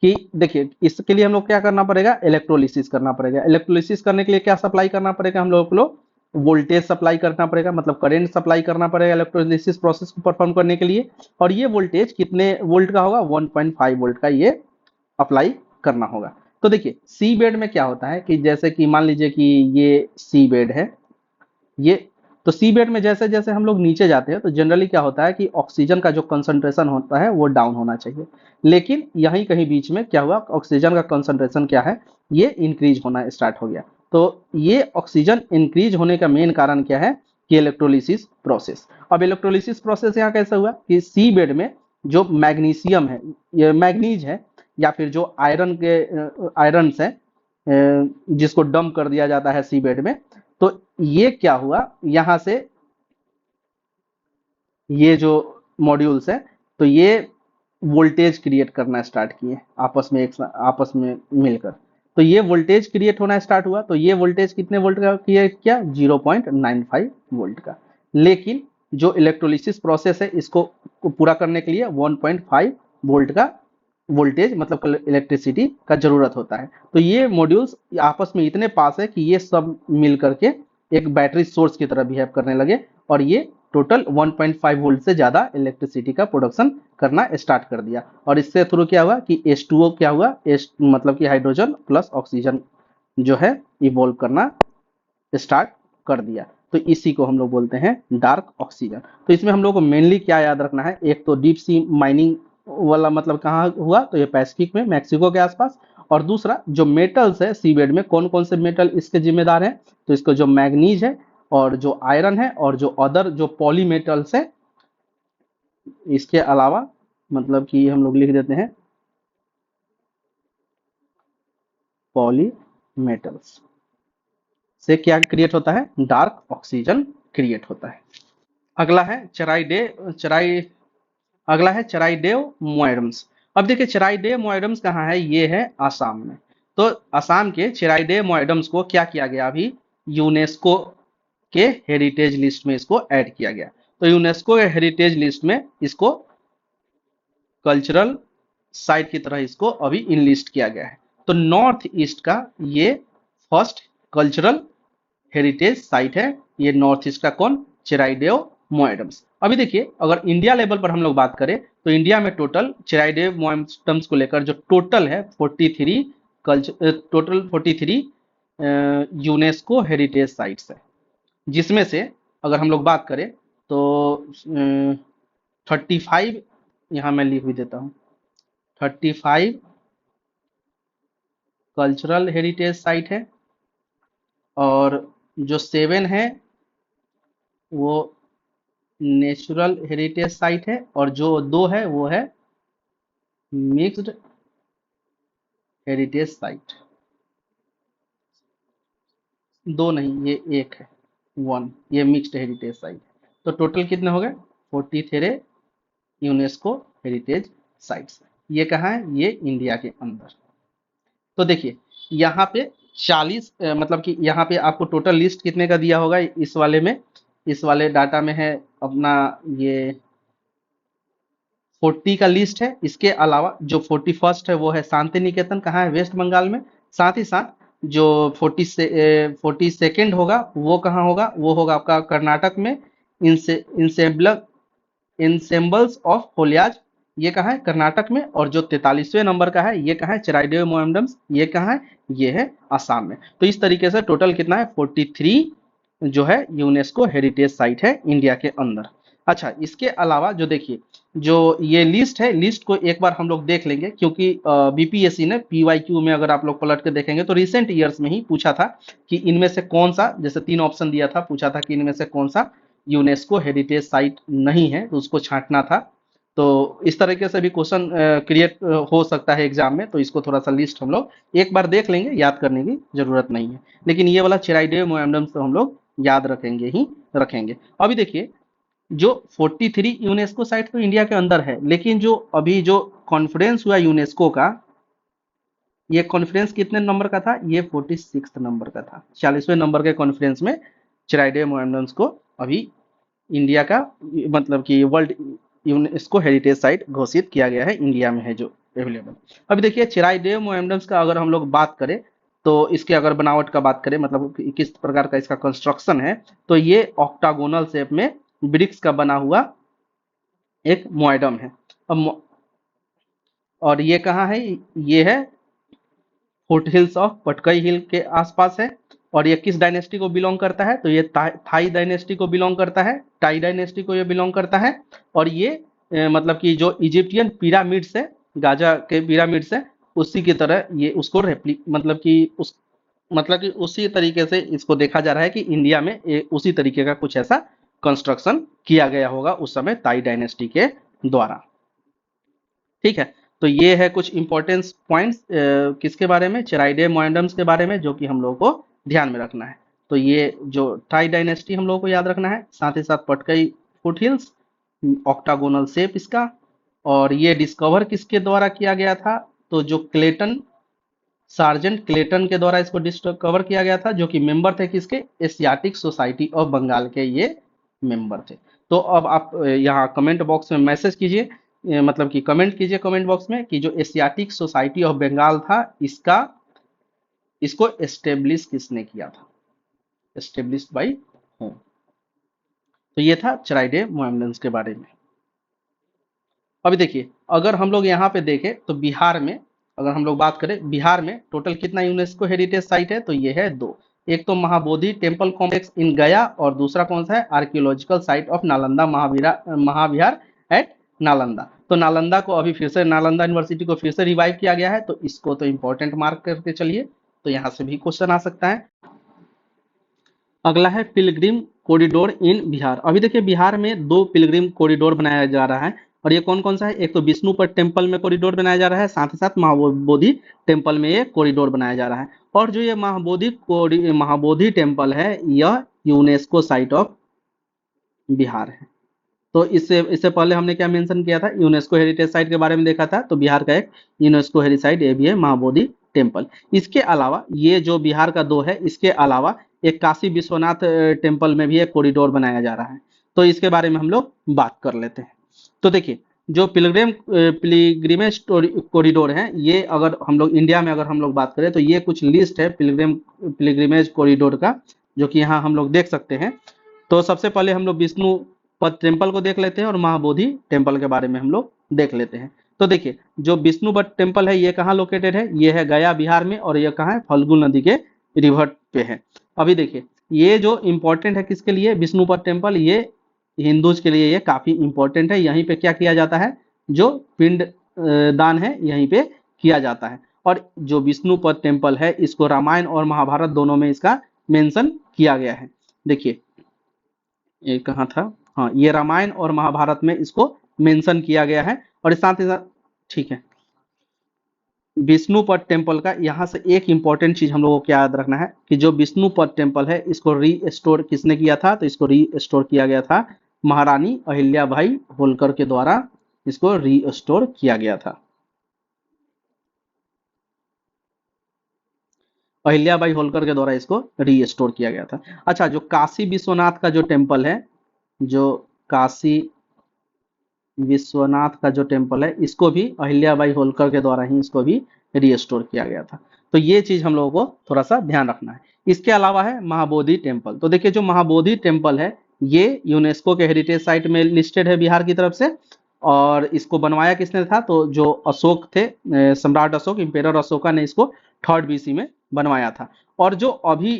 कि देखिए इसके लिए हम लोग क्या करना पड़ेगा, इलेक्ट्रोलिसिस करना पड़ेगा। इलेक्ट्रोलिसिस करने के लिए क्या सप्लाई करना पड़ेगा, हम लोग को वोल्टेज सप्लाई करना पड़ेगा, मतलब करंट सप्लाई करना पड़ेगा इलेक्ट्रोलिसिस प्रोसेस को परफॉर्म करने के लिए। और ये वोल्टेज कितने वोल्ट का होगा, 1.5 वोल्ट का ये अप्लाई करना होगा। तो देखिए सी बेड में क्या होता है कि जैसे कि मान लीजिए कि ये सी बेड है, ये तो सी बेड में जैसे जैसे हम लोग नीचे जाते हैं तो जनरली क्या होता है कि ऑक्सीजन का जो कंसंट्रेशन होता है वो डाउन होना चाहिए। लेकिन यहीं कहीं बीच में क्या हुआ, ऑक्सीजन का कंसंट्रेशन क्या है, ये इंक्रीज होना स्टार्ट हो गया। तो ये ऑक्सीजन इंक्रीज होने का मेन कारण क्या है कि इलेक्ट्रोलिसिस प्रोसेस। अब इलेक्ट्रोलिसिस प्रोसेस यहाँ कैसे हुआ कि सी बेड में जो मैग्नीशियम है, ये मैग्नीज है या फिर जो आयरन है जिसको डंप कर दिया जाता है सी बेड में, तो ये क्या हुआ यहां से, ये जो मॉड्यूल्स है तो ये वोल्टेज क्रिएट करना स्टार्ट किए आपस में मिलकर। तो ये वोल्टेज क्रिएट होना स्टार्ट हुआ, तो ये वोल्टेज कितने वोल्ट का क्रिएट किया, 0.95 वोल्ट का। लेकिन जो इलेक्ट्रोलिसिस प्रोसेस है इसको पूरा करने के लिए 1.5 वोल्ट का वोल्टेज मतलब इलेक्ट्रिसिटी का जरूरत होता है। तो ये मॉड्यूल्स आपस में इतने पास है कि ये सब मिल करके एक बैटरी सोर्स की तरह बिहेव करने लगे और ये टोटल 1.5 वोल्ट से ज़्यादा इलेक्ट्रिसिटी का प्रोडक्शन करना स्टार्ट कर दिया। और इससे थ्रू क्या हुआ कि H2O क्या हुआ, मतलब कि हाइड्रोजन प्लस ऑक्सीजन जो है इवॉल्व करना स्टार्ट कर दिया। तो इसी को हम लोग बोलते हैं डार्क ऑक्सीजन। तो इसमें हम लोग को मेनली क्या याद रखना है, एक तो डीप सी माइनिंग वाला मतलब कहाँ हुआ, तो ये पैसिफिक में मैक्सिको के आसपास। और दूसरा जो मेटल्स है सीबेड में, कौन कौन से मेटल इसके जिम्मेदार हैं, तो इसको जो मैग्नीज है और जो आयरन है और जो अदर जो पॉली मेटल्स है, इसके अलावा मतलब कि हम लोग लिख देते हैं पॉली मेटल्स से क्या क्रिएट होता है, डार्क ऑक्सीजन क्रिएट होता है। अगला है चराई अगला है चराइडेव मोएडम्स। अब देखिए चराइडेव मोएडम्स कहाँ है, ये है आसाम में। तो आसाम के चराइडेव मोएडम्स को क्या किया गया, अभी यूनेस्को के हेरिटेज लिस्ट में इसको ऐड किया गया। तो यूनेस्को के हेरिटेज लिस्ट में इसको कल्चरल साइट की तरह इसको अभी इनलिस्ट किया गया है। तो नॉर्थ ईस्ट का ये फर्स्ट कल्चरल हेरिटेज साइट है, ये नॉर्थ ईस्ट का कौन, चेराइडेव मोएडम्स। अभी देखिए अगर इंडिया लेवल पर हम लोग बात करें तो इंडिया में टोटल चेराइडेव मोएडम्स को लेकर जो टोटल है 43 टोटल 43 यूनेस्को हेरिटेज साइट्स है, जिसमें से अगर हम लोग बात करें तो 35 यहाँ मैं लिख भी देता हूँ, 35 कल्चरल हेरिटेज साइट है और जो 7 है वो नेचुरल हेरिटेज साइट है और जो 2 है वो है मिक्स्ड हेरिटेज साइट। 2 नहीं, ये 1 है, 1, ये मिक्स्ड हेरिटेज साइट। तो टोटल कितने हो गए, 43 यूनेस्को हेरिटेज साइट्स। ये कहाँ है, ये इंडिया के अंदर। तो देखिए यहाँ पे 40 मतलब कि यहाँ पे आपको टोटल लिस्ट कितने का दिया होगा इस वाले में, इस वाले डाटा में है अपना ये 40 का लिस्ट है। इसके अलावा जो 41st है वो है शांति निकेतन, कहाँ है, वेस्ट बंगाल में। साथ ही साथ जो 42nd होगा वो कहाँ होगा, वो होगा आपका कर्नाटक में, इंसेम्बल इंसेम्बल्स ऑफ फोलियाज, ये कहाँ है, कर्नाटक में। और जो 43वें नंबर का है ये कहाँ है, चेराइडेव मोएमडम्स, ये कहाँ है, ये है आसाम में। तो इस तरीके से टोटल कितना है, 43 जो है यूनेस्को हेरिटेज साइट है इंडिया के अंदर। अच्छा इसके अलावा जो देखिए जो ये लिस्ट है, लिस्ट को एक बार हम लोग देख लेंगे, क्योंकि बीपीएससी ने पीवाईक्यू में अगर आप लोग पलट के देखेंगे तो रिसेंट ईयर्स में ही पूछा था कि इनमें से कौन सा, जैसे 3 ऑप्शन दिया था, पूछा था कि इनमें से कौन सा यूनेस्को हेरिटेज साइट नहीं है, तो उसको छांटना था। तो इस तरीके से भी क्वेश्चन क्रिएट हो सकता है एग्जाम में, तो इसको थोड़ा सा लिस्ट हम लोग एक बार देख लेंगे, याद करने की जरूरत नहीं है। लेकिन ये वाला चेराइडेव मोएमडम्स तो हम लोग याद रखेंगे ही रखेंगे। अभी देखिए जो 43 यूनेस्को साइट तो इंडिया के अंदर है, लेकिन जो अभी जो कॉन्फ्रेंस हुआ यूनेस्को का, ये कॉन्फ्रेंस कितने नंबर का था, ये 46 नंबर का था। 40वें नंबर के कॉन्फ्रेंस में चेराइडेव मोएमडम्स को अभी इंडिया का मतलब कि वर्ल्ड यूनेस्को हेरिटेज साइट घोषित किया गया है, इंडिया में है जो अवेलेबल। अभी देखिए चेराइडेव मोएमडम्स का अगर हम लोग बात करें तो इसके अगर बनावट का बात करें, मतलब किस प्रकार का इसका कंस्ट्रक्शन है, तो ये ऑक्टागोनल शेप में ब्रिक्स का बना हुआ एक मोएडम है। अब और ये कहाँ है, ये है फुट हिल्स ऑफ पटकई हिल के आसपास है। और ये किस डायनेस्टी को बिलोंग करता है, तो ये थाई डायनेस्टी को बिलोंग करता है, टाई डायनेस्टी को ये बिलोंग करता है। और ये मतलब कि जो इजिप्टियन पिरामिड्स है, गाजा के पिरामिड्स है, उसी की तरह ये उसको मतलब कि उसी तरीके से इसको देखा जा रहा है कि इंडिया में उसी तरीके का कुछ ऐसा कंस्ट्रक्शन किया गया होगा उस समय ताई डायनेस्टी के द्वारा। ठीक है, तो ये है कुछ इंपॉर्टेंस पॉइंट्स किसके बारे में, चेराइडेव मोएमडम्स के बारे में, जो कि हम लोगों को ध्यान में रखना है। तो ये जो टाई डायनेस्टी हम लोगों को याद रखना है, साथ ही साथ Patkai foot hills, octagonal shape इसका। और ये डिस्कवर किसके द्वारा किया गया था, तो जो क्लेटन, सार्जेंट क्लेटन के द्वारा इसको डिस्कवर किया गया था, जो कि मेंबर थे किसके, एशियाटिक सोसाइटी ऑफ बंगाल के ये मेंबर थे। तो अब आप यहाँ कमेंट बॉक्स में मैसेज कीजिए, मतलब कि कमेंट कीजिए कमेंट बॉक्स में कि जो एशियाटिक सोसाइटी ऑफ बंगाल था इसको एस्टेब्लिश किसने किया था, एस्टेब्लिश बाई होम। तो ये था चराइडे मोएमडन्स के बारे में। अभी देखिए, अगर हम लोग यहाँ पे देखें तो बिहार में, अगर हम लोग बात करें बिहार में टोटल कितना यूनेस्को हेरिटेज साइट है, तो ये है दो। एक तो महाबोधि टेम्पल कॉम्प्लेक्स इन गया, और दूसरा कौन सा है, archaeological site of Nalanda Mahavihara at Nalanda. तो नालंदा को अभी फिर से, नालंदा यूनिवर्सिटी को फिर से रिवाइव किया गया है, तो इसको तो इंपॉर्टेंट मार्क करके चलिए, तो यहाँ से भी क्वेश्चन आ सकता है। अगला है पिलग्रिम कॉरिडोर इन बिहार। अभी देखिए बिहार में दो पिलग्रिम कॉरिडोर बनाया जा रहा है, और ये कौन कौन सा है, एक तो विष्णुपद टेम्पल में कॉरिडोर बनाया जा रहा है, साथ ही साथ महाबोधि टेम्पल में ये कॉरिडोर बनाया जा रहा है। और जो ये महाबोधि टेम्पल है, यह यूनेस्को साइट ऑफ बिहार है। तो इससे इससे पहले हमने क्या मेंशन किया था, यूनेस्को हेरिटेज साइट के बारे में देखा था, तो बिहार का एक यूनेस्को हेरिटेज साइट ये भी है, महाबोधि टेम्पल। इसके अलावा ये जो बिहार का दो है, इसके अलावा एक काशी विश्वनाथ टेम्पल में भी एक कॉरिडोर बनाया जा रहा है, तो इसके बारे में हम लोग बात कर लेते हैं। तो देखिए, जो पिलग्रिमेज कॉरिडोर है, ये अगर हम लोग इंडिया में अगर हम लोग बात करें, तो ये कुछ लिस्ट है पिलग्रिमेज कॉरिडोर का, जो कि यहाँ हम लोग देख सकते हैं। तो सबसे पहले हम लोग विष्णु पद टेम्पल को देख लेते हैं, और महाबोधि टेम्पल के बारे में हम लोग देख लेते हैं। तो देखिए, जो विष्णुपद टेम्पल है, ये कहाँ लोकेटेड है, ये है गया बिहार में, और ये कहाँ है, फल्गु नदी के रिवर पे है। अभी देखिए, ये जो इंपॉर्टेंट है किसके लिए, विष्णुपद टेम्पल, ये हिंदूज के लिए ये काफी इंपॉर्टेंट है। यहीं पे क्या किया जाता है, जो पिंड दान है यहीं पे किया जाता है। और जो विष्णुपद टेम्पल है, इसको रामायण और महाभारत दोनों में इसका मेंशन किया गया है। देखिए, ये कहाँ था, हाँ, ये रामायण और महाभारत में इसको मेंशन किया गया है। और साथ ही साथ, ठीक है, विष्णुपद टेम्पल का यहाँ से एक इंपॉर्टेंट चीज हम लोगों को क्या याद रखना है, कि जो विष्णुपद टेम्पल है, इसको रीस्टोर किसने किया था, तो इसको रीस्टोर किया गया था महारानी अहिल्याबाई होलकर के द्वारा, इसको रीस्टोर किया गया था। अहिल्याबाई होलकर के द्वारा इसको रीस्टोर किया गया था। अच्छा, जो काशी विश्वनाथ का जो टेम्पल है, जो काशी विश्वनाथ का जो टेम्पल है, इसको भी अहिल्याबाई होलकर के द्वारा ही इसको भी रीस्टोर किया गया था। तो ये चीज हम लोगों को थोड़ा सा ध्यान रखना है। इसके अलावा है महाबोधि टेम्पल। तो देखिए, जो महाबोधि टेम्पल है, ये यूनेस्को के हेरिटेज साइट में लिस्टेड है बिहार की तरफ से। और इसको बनवाया किसने था, तो जो अशोक थे, सम्राट अशोक, इंपेरर अशोका ने इसको 3rd BC में बनवाया था। और जो अभी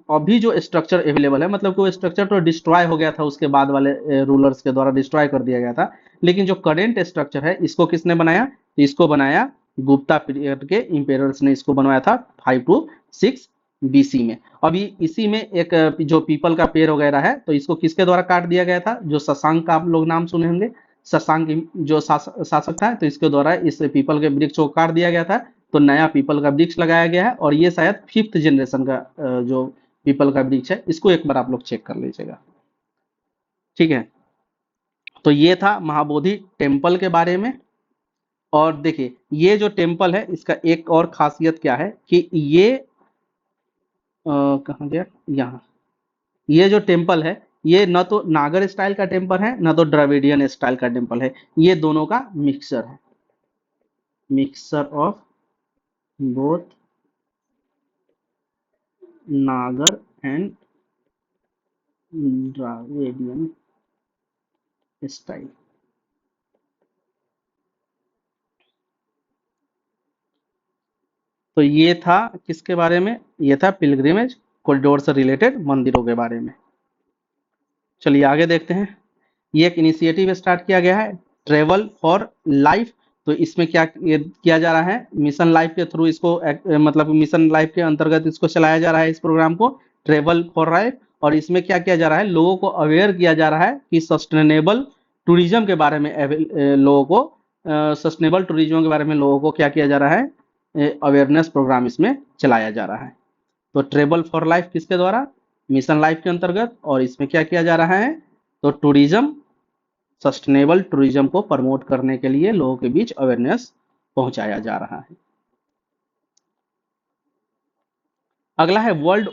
अभी जो स्ट्रक्चर अवेलेबल है, मतलब कि वो स्ट्रक्चर तो डिस्ट्रॉय हो गया था, उसके बाद वाले रूलर्स के द्वारा डिस्ट्रॉय कर दिया गया था, लेकिन जो करेंट स्ट्रक्चर है, इसको किसने बनाया, तो इसको बनाया गुप्ता पीरियड के इंपेरर्स ने इसको बनवाया था 5 to 6 BC में। अभी इसी में एक जो पीपल का पेड़ वगैरह है, तो इसको किसके द्वारा काट दिया गया था, जो शशांक का आप लोग नाम सुने होंगे, शशांक जो शासक था, तो इसके द्वारा इस पीपल के वृक्ष को काट दिया गया था। तो नया पीपल का वृक्ष लगाया गया है, और ये शायद 5th जनरेशन का जो पीपल का वृक्ष है, इसको एक बार आप लोग चेक कर लीजिएगा, ठीक है। तो ये था महाबोधि टेम्पल के बारे में। और देखिए, ये जो टेम्पल है, इसका एक और खासियत क्या है, कि ये कहाँ गया, यहाँ, ये जो टेम्पल है, ये न तो नागर स्टाइल का टेम्पल है, न तो द्रविडियन स्टाइल का टेम्पल है, ये दोनों का मिक्सचर है, मिक्सचर ऑफ बोथ नागर एंड द्राविडियन स्टाइल। तो ये था किसके बारे में, ये था पिलग्रिमेज कॉरिडोर से रिलेटेड मंदिरों के बारे में। चलिए आगे देखते हैं। ये एक इनिशिएटिव स्टार्ट किया गया है, ट्रेवल फॉर लाइफ। तो इसमें क्या ये किया जा रहा है, मिशन लाइफ के थ्रू इसको मतलब मिशन लाइफ के अंतर्गत इसको चलाया जा रहा है इस प्रोग्राम को, ट्रेवल फॉर लाइफ। और इसमें क्या किया जा रहा है, लोगों को अवेयर किया जा रहा है कि सस्टेनेबल टूरिज्म के बारे में, लोगों को सस्टेनेबल टूरिज्म के बारे में लोगों को क्या किया जा रहा है, अवेयरनेस प्रोग्राम इसमें चलाया जा रहा है। तो ट्रेवल फॉर लाइफ किसके द्वारा, मिशन लाइफ के अंतर्गत। और इसमें क्या किया जा रहा है, तो टूरिज्म, सस्टेनेबल टूरिज्म को प्रमोट करने के लिए लोगों के बीच अवेयरनेस पहुंचाया जा रहा है। अगला है वर्ल्ड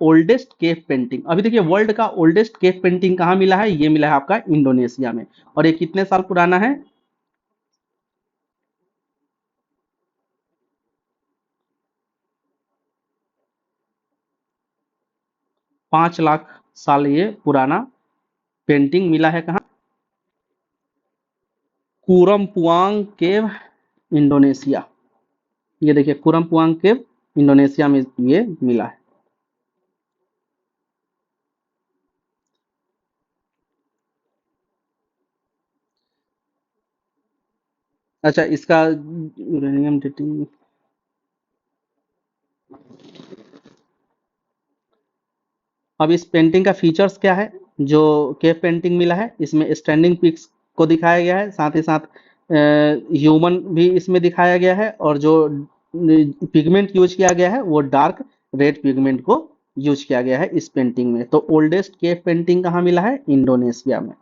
ओल्डेस्ट केव पेंटिंग। अभी देखिए, वर्ल्ड का ओल्डेस्ट केव पेंटिंग कहाँ मिला है, ये मिला है आपका इंडोनेशिया में। और ये कितने साल पुराना है, 5 लाख साल ये पुराना पेंटिंग मिला है कहाँ? कुरम्पुआंग केव, इंडोनेशिया। ये देखिए कुरम्पुआंग केव, इंडोनेशिया में ये मिला है। अच्छा, इसका यूरेनियम डेटिंग। अब इस पेंटिंग का फीचर्स क्या है? जो केव पेंटिंग मिला है इसमें स्टैंडिंग पिक्स को दिखाया गया है, साथ ही साथ ह्यूमन भी इसमें दिखाया गया है, और जो पिगमेंट यूज किया गया है वो डार्क रेड पिगमेंट को यूज किया गया है इस पेंटिंग में। तो ओल्डेस्ट केव पेंटिंग कहाँ मिला है? इंडोनेशिया में।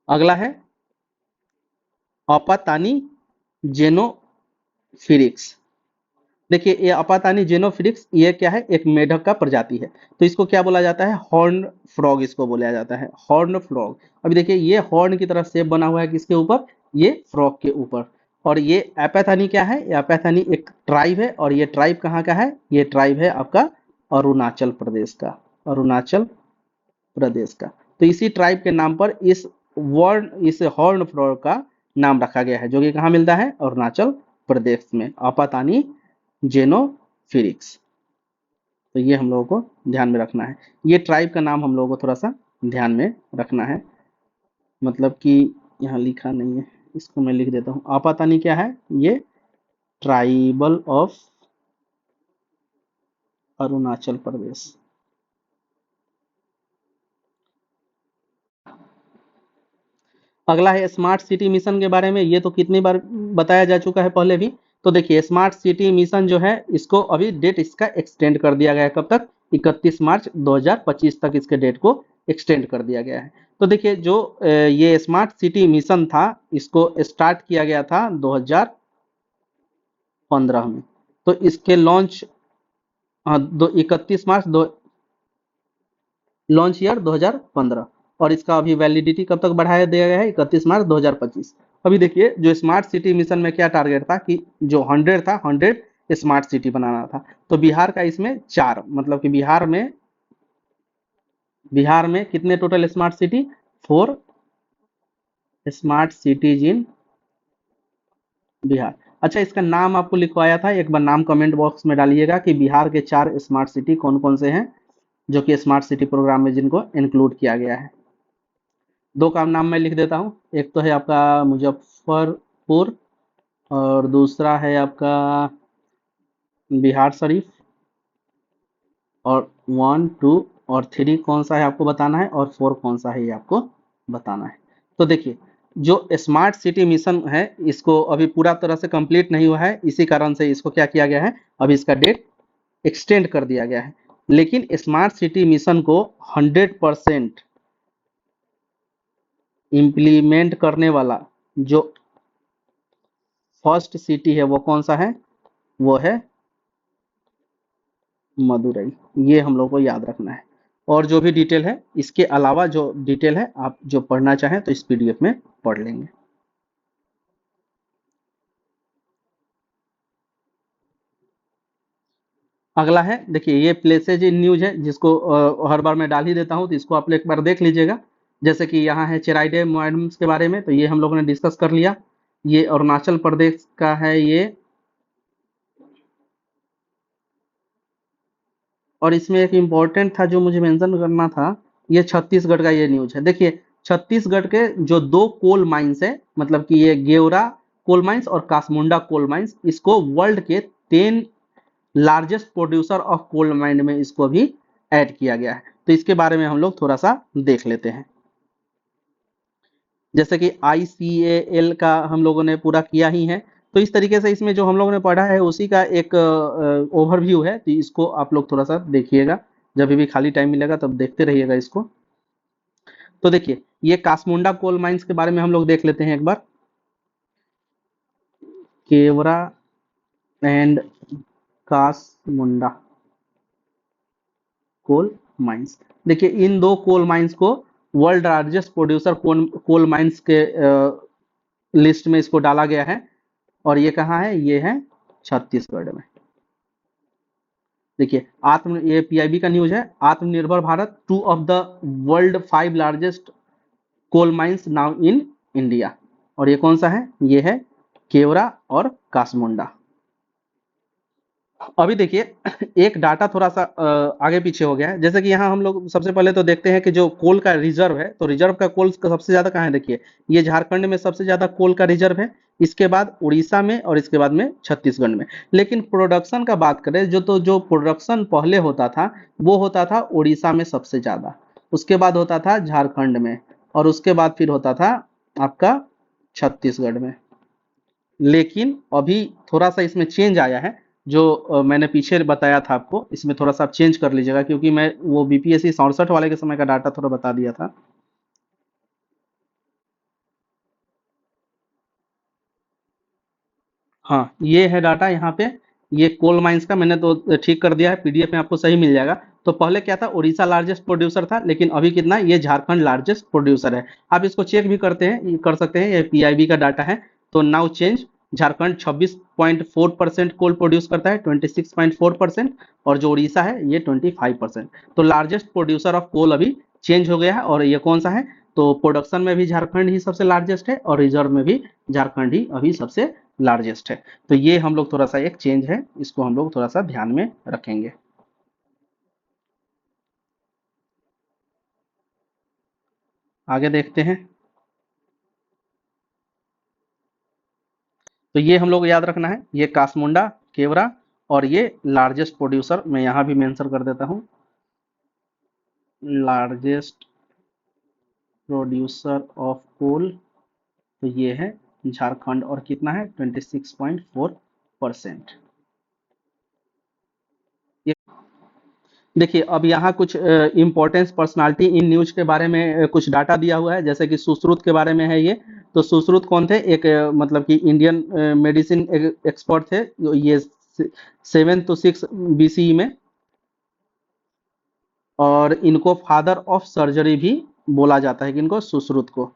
अगला है अपातानी जेनोफिरिक्स। देखिए ये अपातानी जेनोफिरिक्स ये क्या है? एक मेढक का प्रजाति है। तो इसको क्या बोला जाता है? हॉर्न फ्रॉग इसको बोला जाता है, हॉर्न फ्रॉग। अभी देखिए ये हॉर्न की तरह शेप बना हुआ है किसके ऊपर? ये फ्रॉग के ऊपर। और ये एपाथनी क्या है? ये एपाथनी एक ट्राइब है, और ये ट्राइब कहाँ का है? ये ट्राइब है आपका अरुणाचल प्रदेश का, अरुणाचल प्रदेश का। तो इसी ट्राइब के नाम पर इस हॉर्न फ्रॉग का नाम रखा गया है, जो कि कहाँ मिलता है? अरुणाचल प्रदेश में, आपातानी जेनोफिरिक्स। तो ये हम लोगों को ध्यान में रखना है। ये ट्राइब का नाम हम लोगों को थोड़ा सा ध्यान में रखना है, मतलब कि यहाँ लिखा नहीं है, इसको मैं लिख देता हूँ। आपातानी क्या है? ये ट्राइबल ऑफ अरुणाचल प्रदेश। अगला है स्मार्ट सिटी मिशन के बारे में। ये तो कितनी बार बताया जा चुका है पहले भी। तो देखिए स्मार्ट सिटी मिशन जो है इसको अभी डेट इसका एक्सटेंड कर दिया गया है। कब तक? 31 मार्च 2025 तक इसके डेट को एक्सटेंड कर दिया गया है। तो देखिए जो ये स्मार्ट सिटी मिशन था इसको स्टार्ट किया गया था 2015 में। तो इसके लॉन्च, हाँ, 31 मार्च लॉन्च ईयर 2015, और इसका अभी वैलिडिटी कब तक बढ़ाया दिया गया है? 31 मार्च 2025। अभी देखिए जो स्मार्ट सिटी मिशन में क्या टारगेट था कि जो 100 था, 100 स्मार्ट सिटी बनाना था। तो बिहार का इसमें 4, मतलब कि बिहार में कितने total smart city? 4 smart cities in Bihar. अच्छा, इसका नाम आपको लिखवाया था, एक बार नाम कमेंट बॉक्स में डालिएगा कि बिहार के 4 स्मार्ट सिटी कौन कौन से हैं, जो कि स्मार्ट सिटी प्रोग्राम में जिनको इंक्लूड किया गया है। दो का नाम मैं लिख देता हूँ। एक तो है आपका मुजफ्फरपुर, और दूसरा है आपका बिहार शरीफ। और 1 2 और 3 कौन सा है आपको बताना है, और 4 कौन सा है ये आपको बताना है। तो देखिए जो स्मार्ट सिटी मिशन है इसको अभी पूरा तरह से कंप्लीट नहीं हुआ है, इसी कारण से इसको क्या किया गया है? अभी इसका डेट एक्सटेंड कर दिया गया है। लेकिन स्मार्ट सिटी मिशन को 100% इम्प्लीमेंट करने वाला जो फर्स्ट सिटी है वो कौन सा है? वो है मदुरई। ये हम लोग को याद रखना है। और जो भी डिटेल है इसके अलावा जो डिटेल है आप जो पढ़ना चाहें तो इस पीडीएफ में पढ़ लेंगे। अगला है देखिए ये प्लेसेज इन न्यूज है, जिसको हर बार मैं डाल ही देता हूँ, तो इसको आप एक बार देख लीजिएगा। जैसे कि यहाँ है चेराई डैम मॉडम्स के बारे में, तो ये हम लोगों ने डिस्कस कर लिया। ये अरुणाचल प्रदेश का है ये। और इसमें एक इम्पोर्टेंट था जो मुझे मेंशन करना था, ये छत्तीसगढ़ का ये न्यूज है। देखिए छत्तीसगढ़ के जो 2 कोल माइंस है, मतलब कि ये गेवरा कोल माइंस और कासमुंडा कोल माइंस, इसको वर्ल्ड के 10 largest producer of coal mine में इसको भी ऐड किया गया है। तो इसके बारे में हम लोग थोड़ा सा देख लेते हैं। जैसे कि ICAL का हम लोगों ने पूरा किया ही है, तो इस तरीके से इसमें जो हम लोगों ने पढ़ा है उसी का एक ओवरव्यू है, तो इसको आप लोग थोड़ा सा देखिएगा, जब भी खाली टाइम मिलेगा तब देखते रहिएगा इसको। तो देखिए ये कासमुंडा कोल माइंस के बारे में हम लोग देख लेते हैं एक बार। Gevra and Kusmunda coal mines. देखिए इन 2 कोल माइंस को world largest producer coal mines के लिस्ट में इसको डाला गया है। और ये कहाँ है? ये है छत्तीसगढ़ में। देखिए आत्म ये पीआईबी का न्यूज है, Aatmanirbhar Bharat, two of the world 5 largest coal mines now in India. और ये कौन सा है? ये है केवरा और कासमुंडा। अभी देखिए एक डाटा थोड़ा सा आगे पीछे हो गया है। जैसे कि यहाँ हम लोग सबसे पहले तो देखते हैं कि जो कोल का रिजर्व है, तो रिजर्व का कोल का सबसे ज्यादा कहाँ है? देखिए ये झारखंड में सबसे ज्यादा कोल का रिजर्व है, इसके बाद उड़ीसा में, और इसके बाद में छत्तीसगढ़ में। लेकिन प्रोडक्शन का बात करें तो जो प्रोडक्शन पहले होता था वो होता था उड़ीसा में सबसे ज्यादा, उसके बाद होता था झारखंड में, और उसके बाद फिर होता था आपका छत्तीसगढ़ में। लेकिन अभी थोड़ा सा इसमें चेंज आया है, जो मैंने पीछे बताया था आपको, इसमें थोड़ा सा आप चेंज कर लीजिएगा, क्योंकि मैं वो बीपीएससी 67 वाले के समय का डाटा थोड़ा बता दिया था। हाँ ये है डाटा यहाँ पे, ये कोल माइंस का मैंने तो ठीक कर दिया है, पीडीएफ में आपको सही मिल जाएगा। तो पहले क्या था? उड़ीसा लार्जेस्ट प्रोड्यूसर था, लेकिन अभी कितना है? ये झारखंड लार्जेस्ट प्रोड्यूसर है। आप इसको चेक भी करते हैं, ये कर सकते हैं, ये पीआईबी का डाटा है। तो नाउ चेंज, झारखंड 26.4% कोल प्रोड्यूस करता है, 26.4%, और जो उड़ीसा है ये 25%। तो लार्जेस्ट प्रोड्यूसर ऑफ कोल अभी चेंज हो गया है, और ये कौन सा है? तो प्रोडक्शन में भी झारखंड ही सबसे लार्जेस्ट है, और रिजर्व में भी झारखंड ही अभी सबसे लार्जेस्ट है। तो ये हम लोग थोड़ा सा एक चेंज है, इसको हम लोग थोड़ा सा ध्यान में रखेंगे। आगे देखते हैं। तो ये हम लोग याद रखना है, ये कासमुंडा, केवरा, और ये लार्जेस्ट प्रोड्यूसर मैं यहाँ भी मेंशन कर देता हूँ, लार्जेस्ट प्रोड्यूसर ऑफ कोल। तो ये है झारखंड, और कितना है? 26.4%। ये देखिए अब यहाँ कुछ इम्पोर्टेंस पर्सनालिटी इन न्यूज के बारे में कुछ डाटा दिया हुआ है, जैसे कि सुश्रुत के बारे में है ये। तो सुश्रुत कौन थे? एक मतलब कि इंडियन मेडिसिन एक्सपर्ट थे, ये 7 to 6 BCE में, और इनको फादर ऑफ सर्जरी भी बोला जाता है, किनको? सुश्रुत को।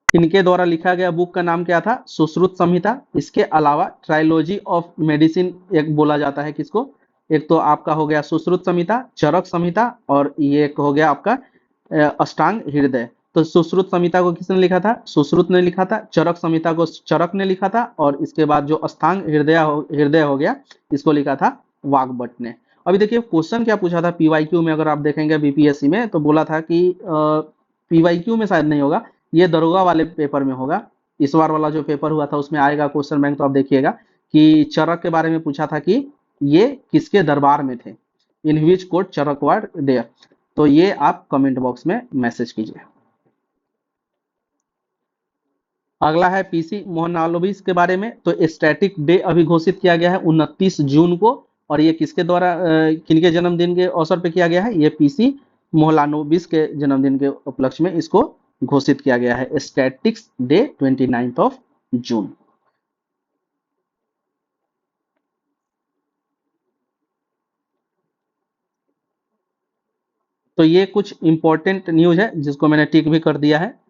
इनके द्वारा लिखा गया बुक का नाम क्या था? सुश्रुत संहिता। इसके अलावा ट्रायोलॉजी ऑफ मेडिसिन एक बोला जाता है, किसको? एक तो आपका हो गया सुश्रुत संहिता, चरक संहिता, और ये एक हो गया आपका अष्टांग हृदय। तो सुश्रुत संहिता को किसने लिखा था? सुश्रुत ने लिखा था। चरक संहिता को चरक ने लिखा था, और इसके बाद जो अष्टांग हृदय हो गया, इसको लिखा था वाग्भट ने। अभी देखिए क्वेश्चन क्या पूछा था पीवाईक्यू में, अगर आप देखेंगे बीपीएससी में, तो बोला था कि पीवाईक्यू में शायद नहीं होगा, ये दरोगा वाले पेपर में होगा। इस बार वाला जो पेपर हुआ था उसमें आएगा क्वेश्चन बैंक, तो आप देखिएगा कि चरक के बारे में पूछा था कि ये किसके दरबार में थे, इन which court Charak were there. तो ये आप कमेंट बॉक्स में मैसेज कीजिए। अगला है पीसी मोहनालोबिस के बारे में। तो स्टैटिक डे अभी घोषित किया गया है 29 जून को, और ये किसके द्वारा किनके जन्मदिन के अवसर पे किया गया है? ये पीसी मोहलानोबिस के जन्मदिन के उपलक्ष्य में इसको घोषित किया गया है, स्टैटिक्स डे 29 जून। तो ये कुछ इंपॉर्टेंट न्यूज है जिसको मैंने टिक भी कर दिया है।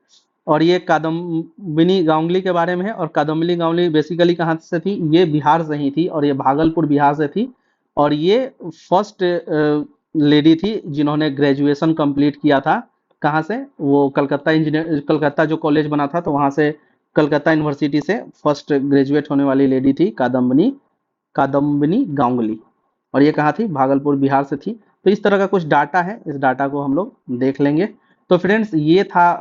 और ये कादम्बिनी गांगुली के बारे में है, और कादम्बिनी गांगुली बेसिकली कहाँ से थी? ये बिहार से ही थी, और ये भागलपुर बिहार से थी। और ये फर्स्ट लेडी थी जिन्होंने ग्रेजुएशन कंप्लीट किया था। कहाँ से? वो कलकत्ता जो कॉलेज बना था, तो वहाँ से कलकत्ता यूनिवर्सिटी से फर्स्ट ग्रेजुएट होने वाली लेडी थी कादम्बिनी गांगुली। और ये कहाँ थी? भागलपुर बिहार से थी। तो इस तरह का कुछ डाटा है, इस डाटा को हम लोग देख लेंगे। तो फ्रेंड्स ये था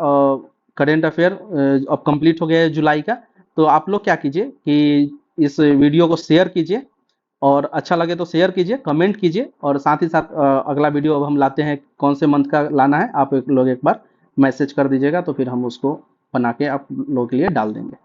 करेंट अफेयर, अब कंप्लीट हो गया है जुलाई का। तो आप लोग क्या कीजिए कि इस वीडियो को शेयर कीजिए, और अच्छा लगे तो शेयर कीजिए, कमेंट कीजिए, और साथ ही साथ अगला वीडियो अब हम लाते हैं कौन से मंथ का लाना है, आप लोग एक बार मैसेज कर दीजिएगा, तो फिर हम उसको बना के आप लोगों के लिए डाल देंगे।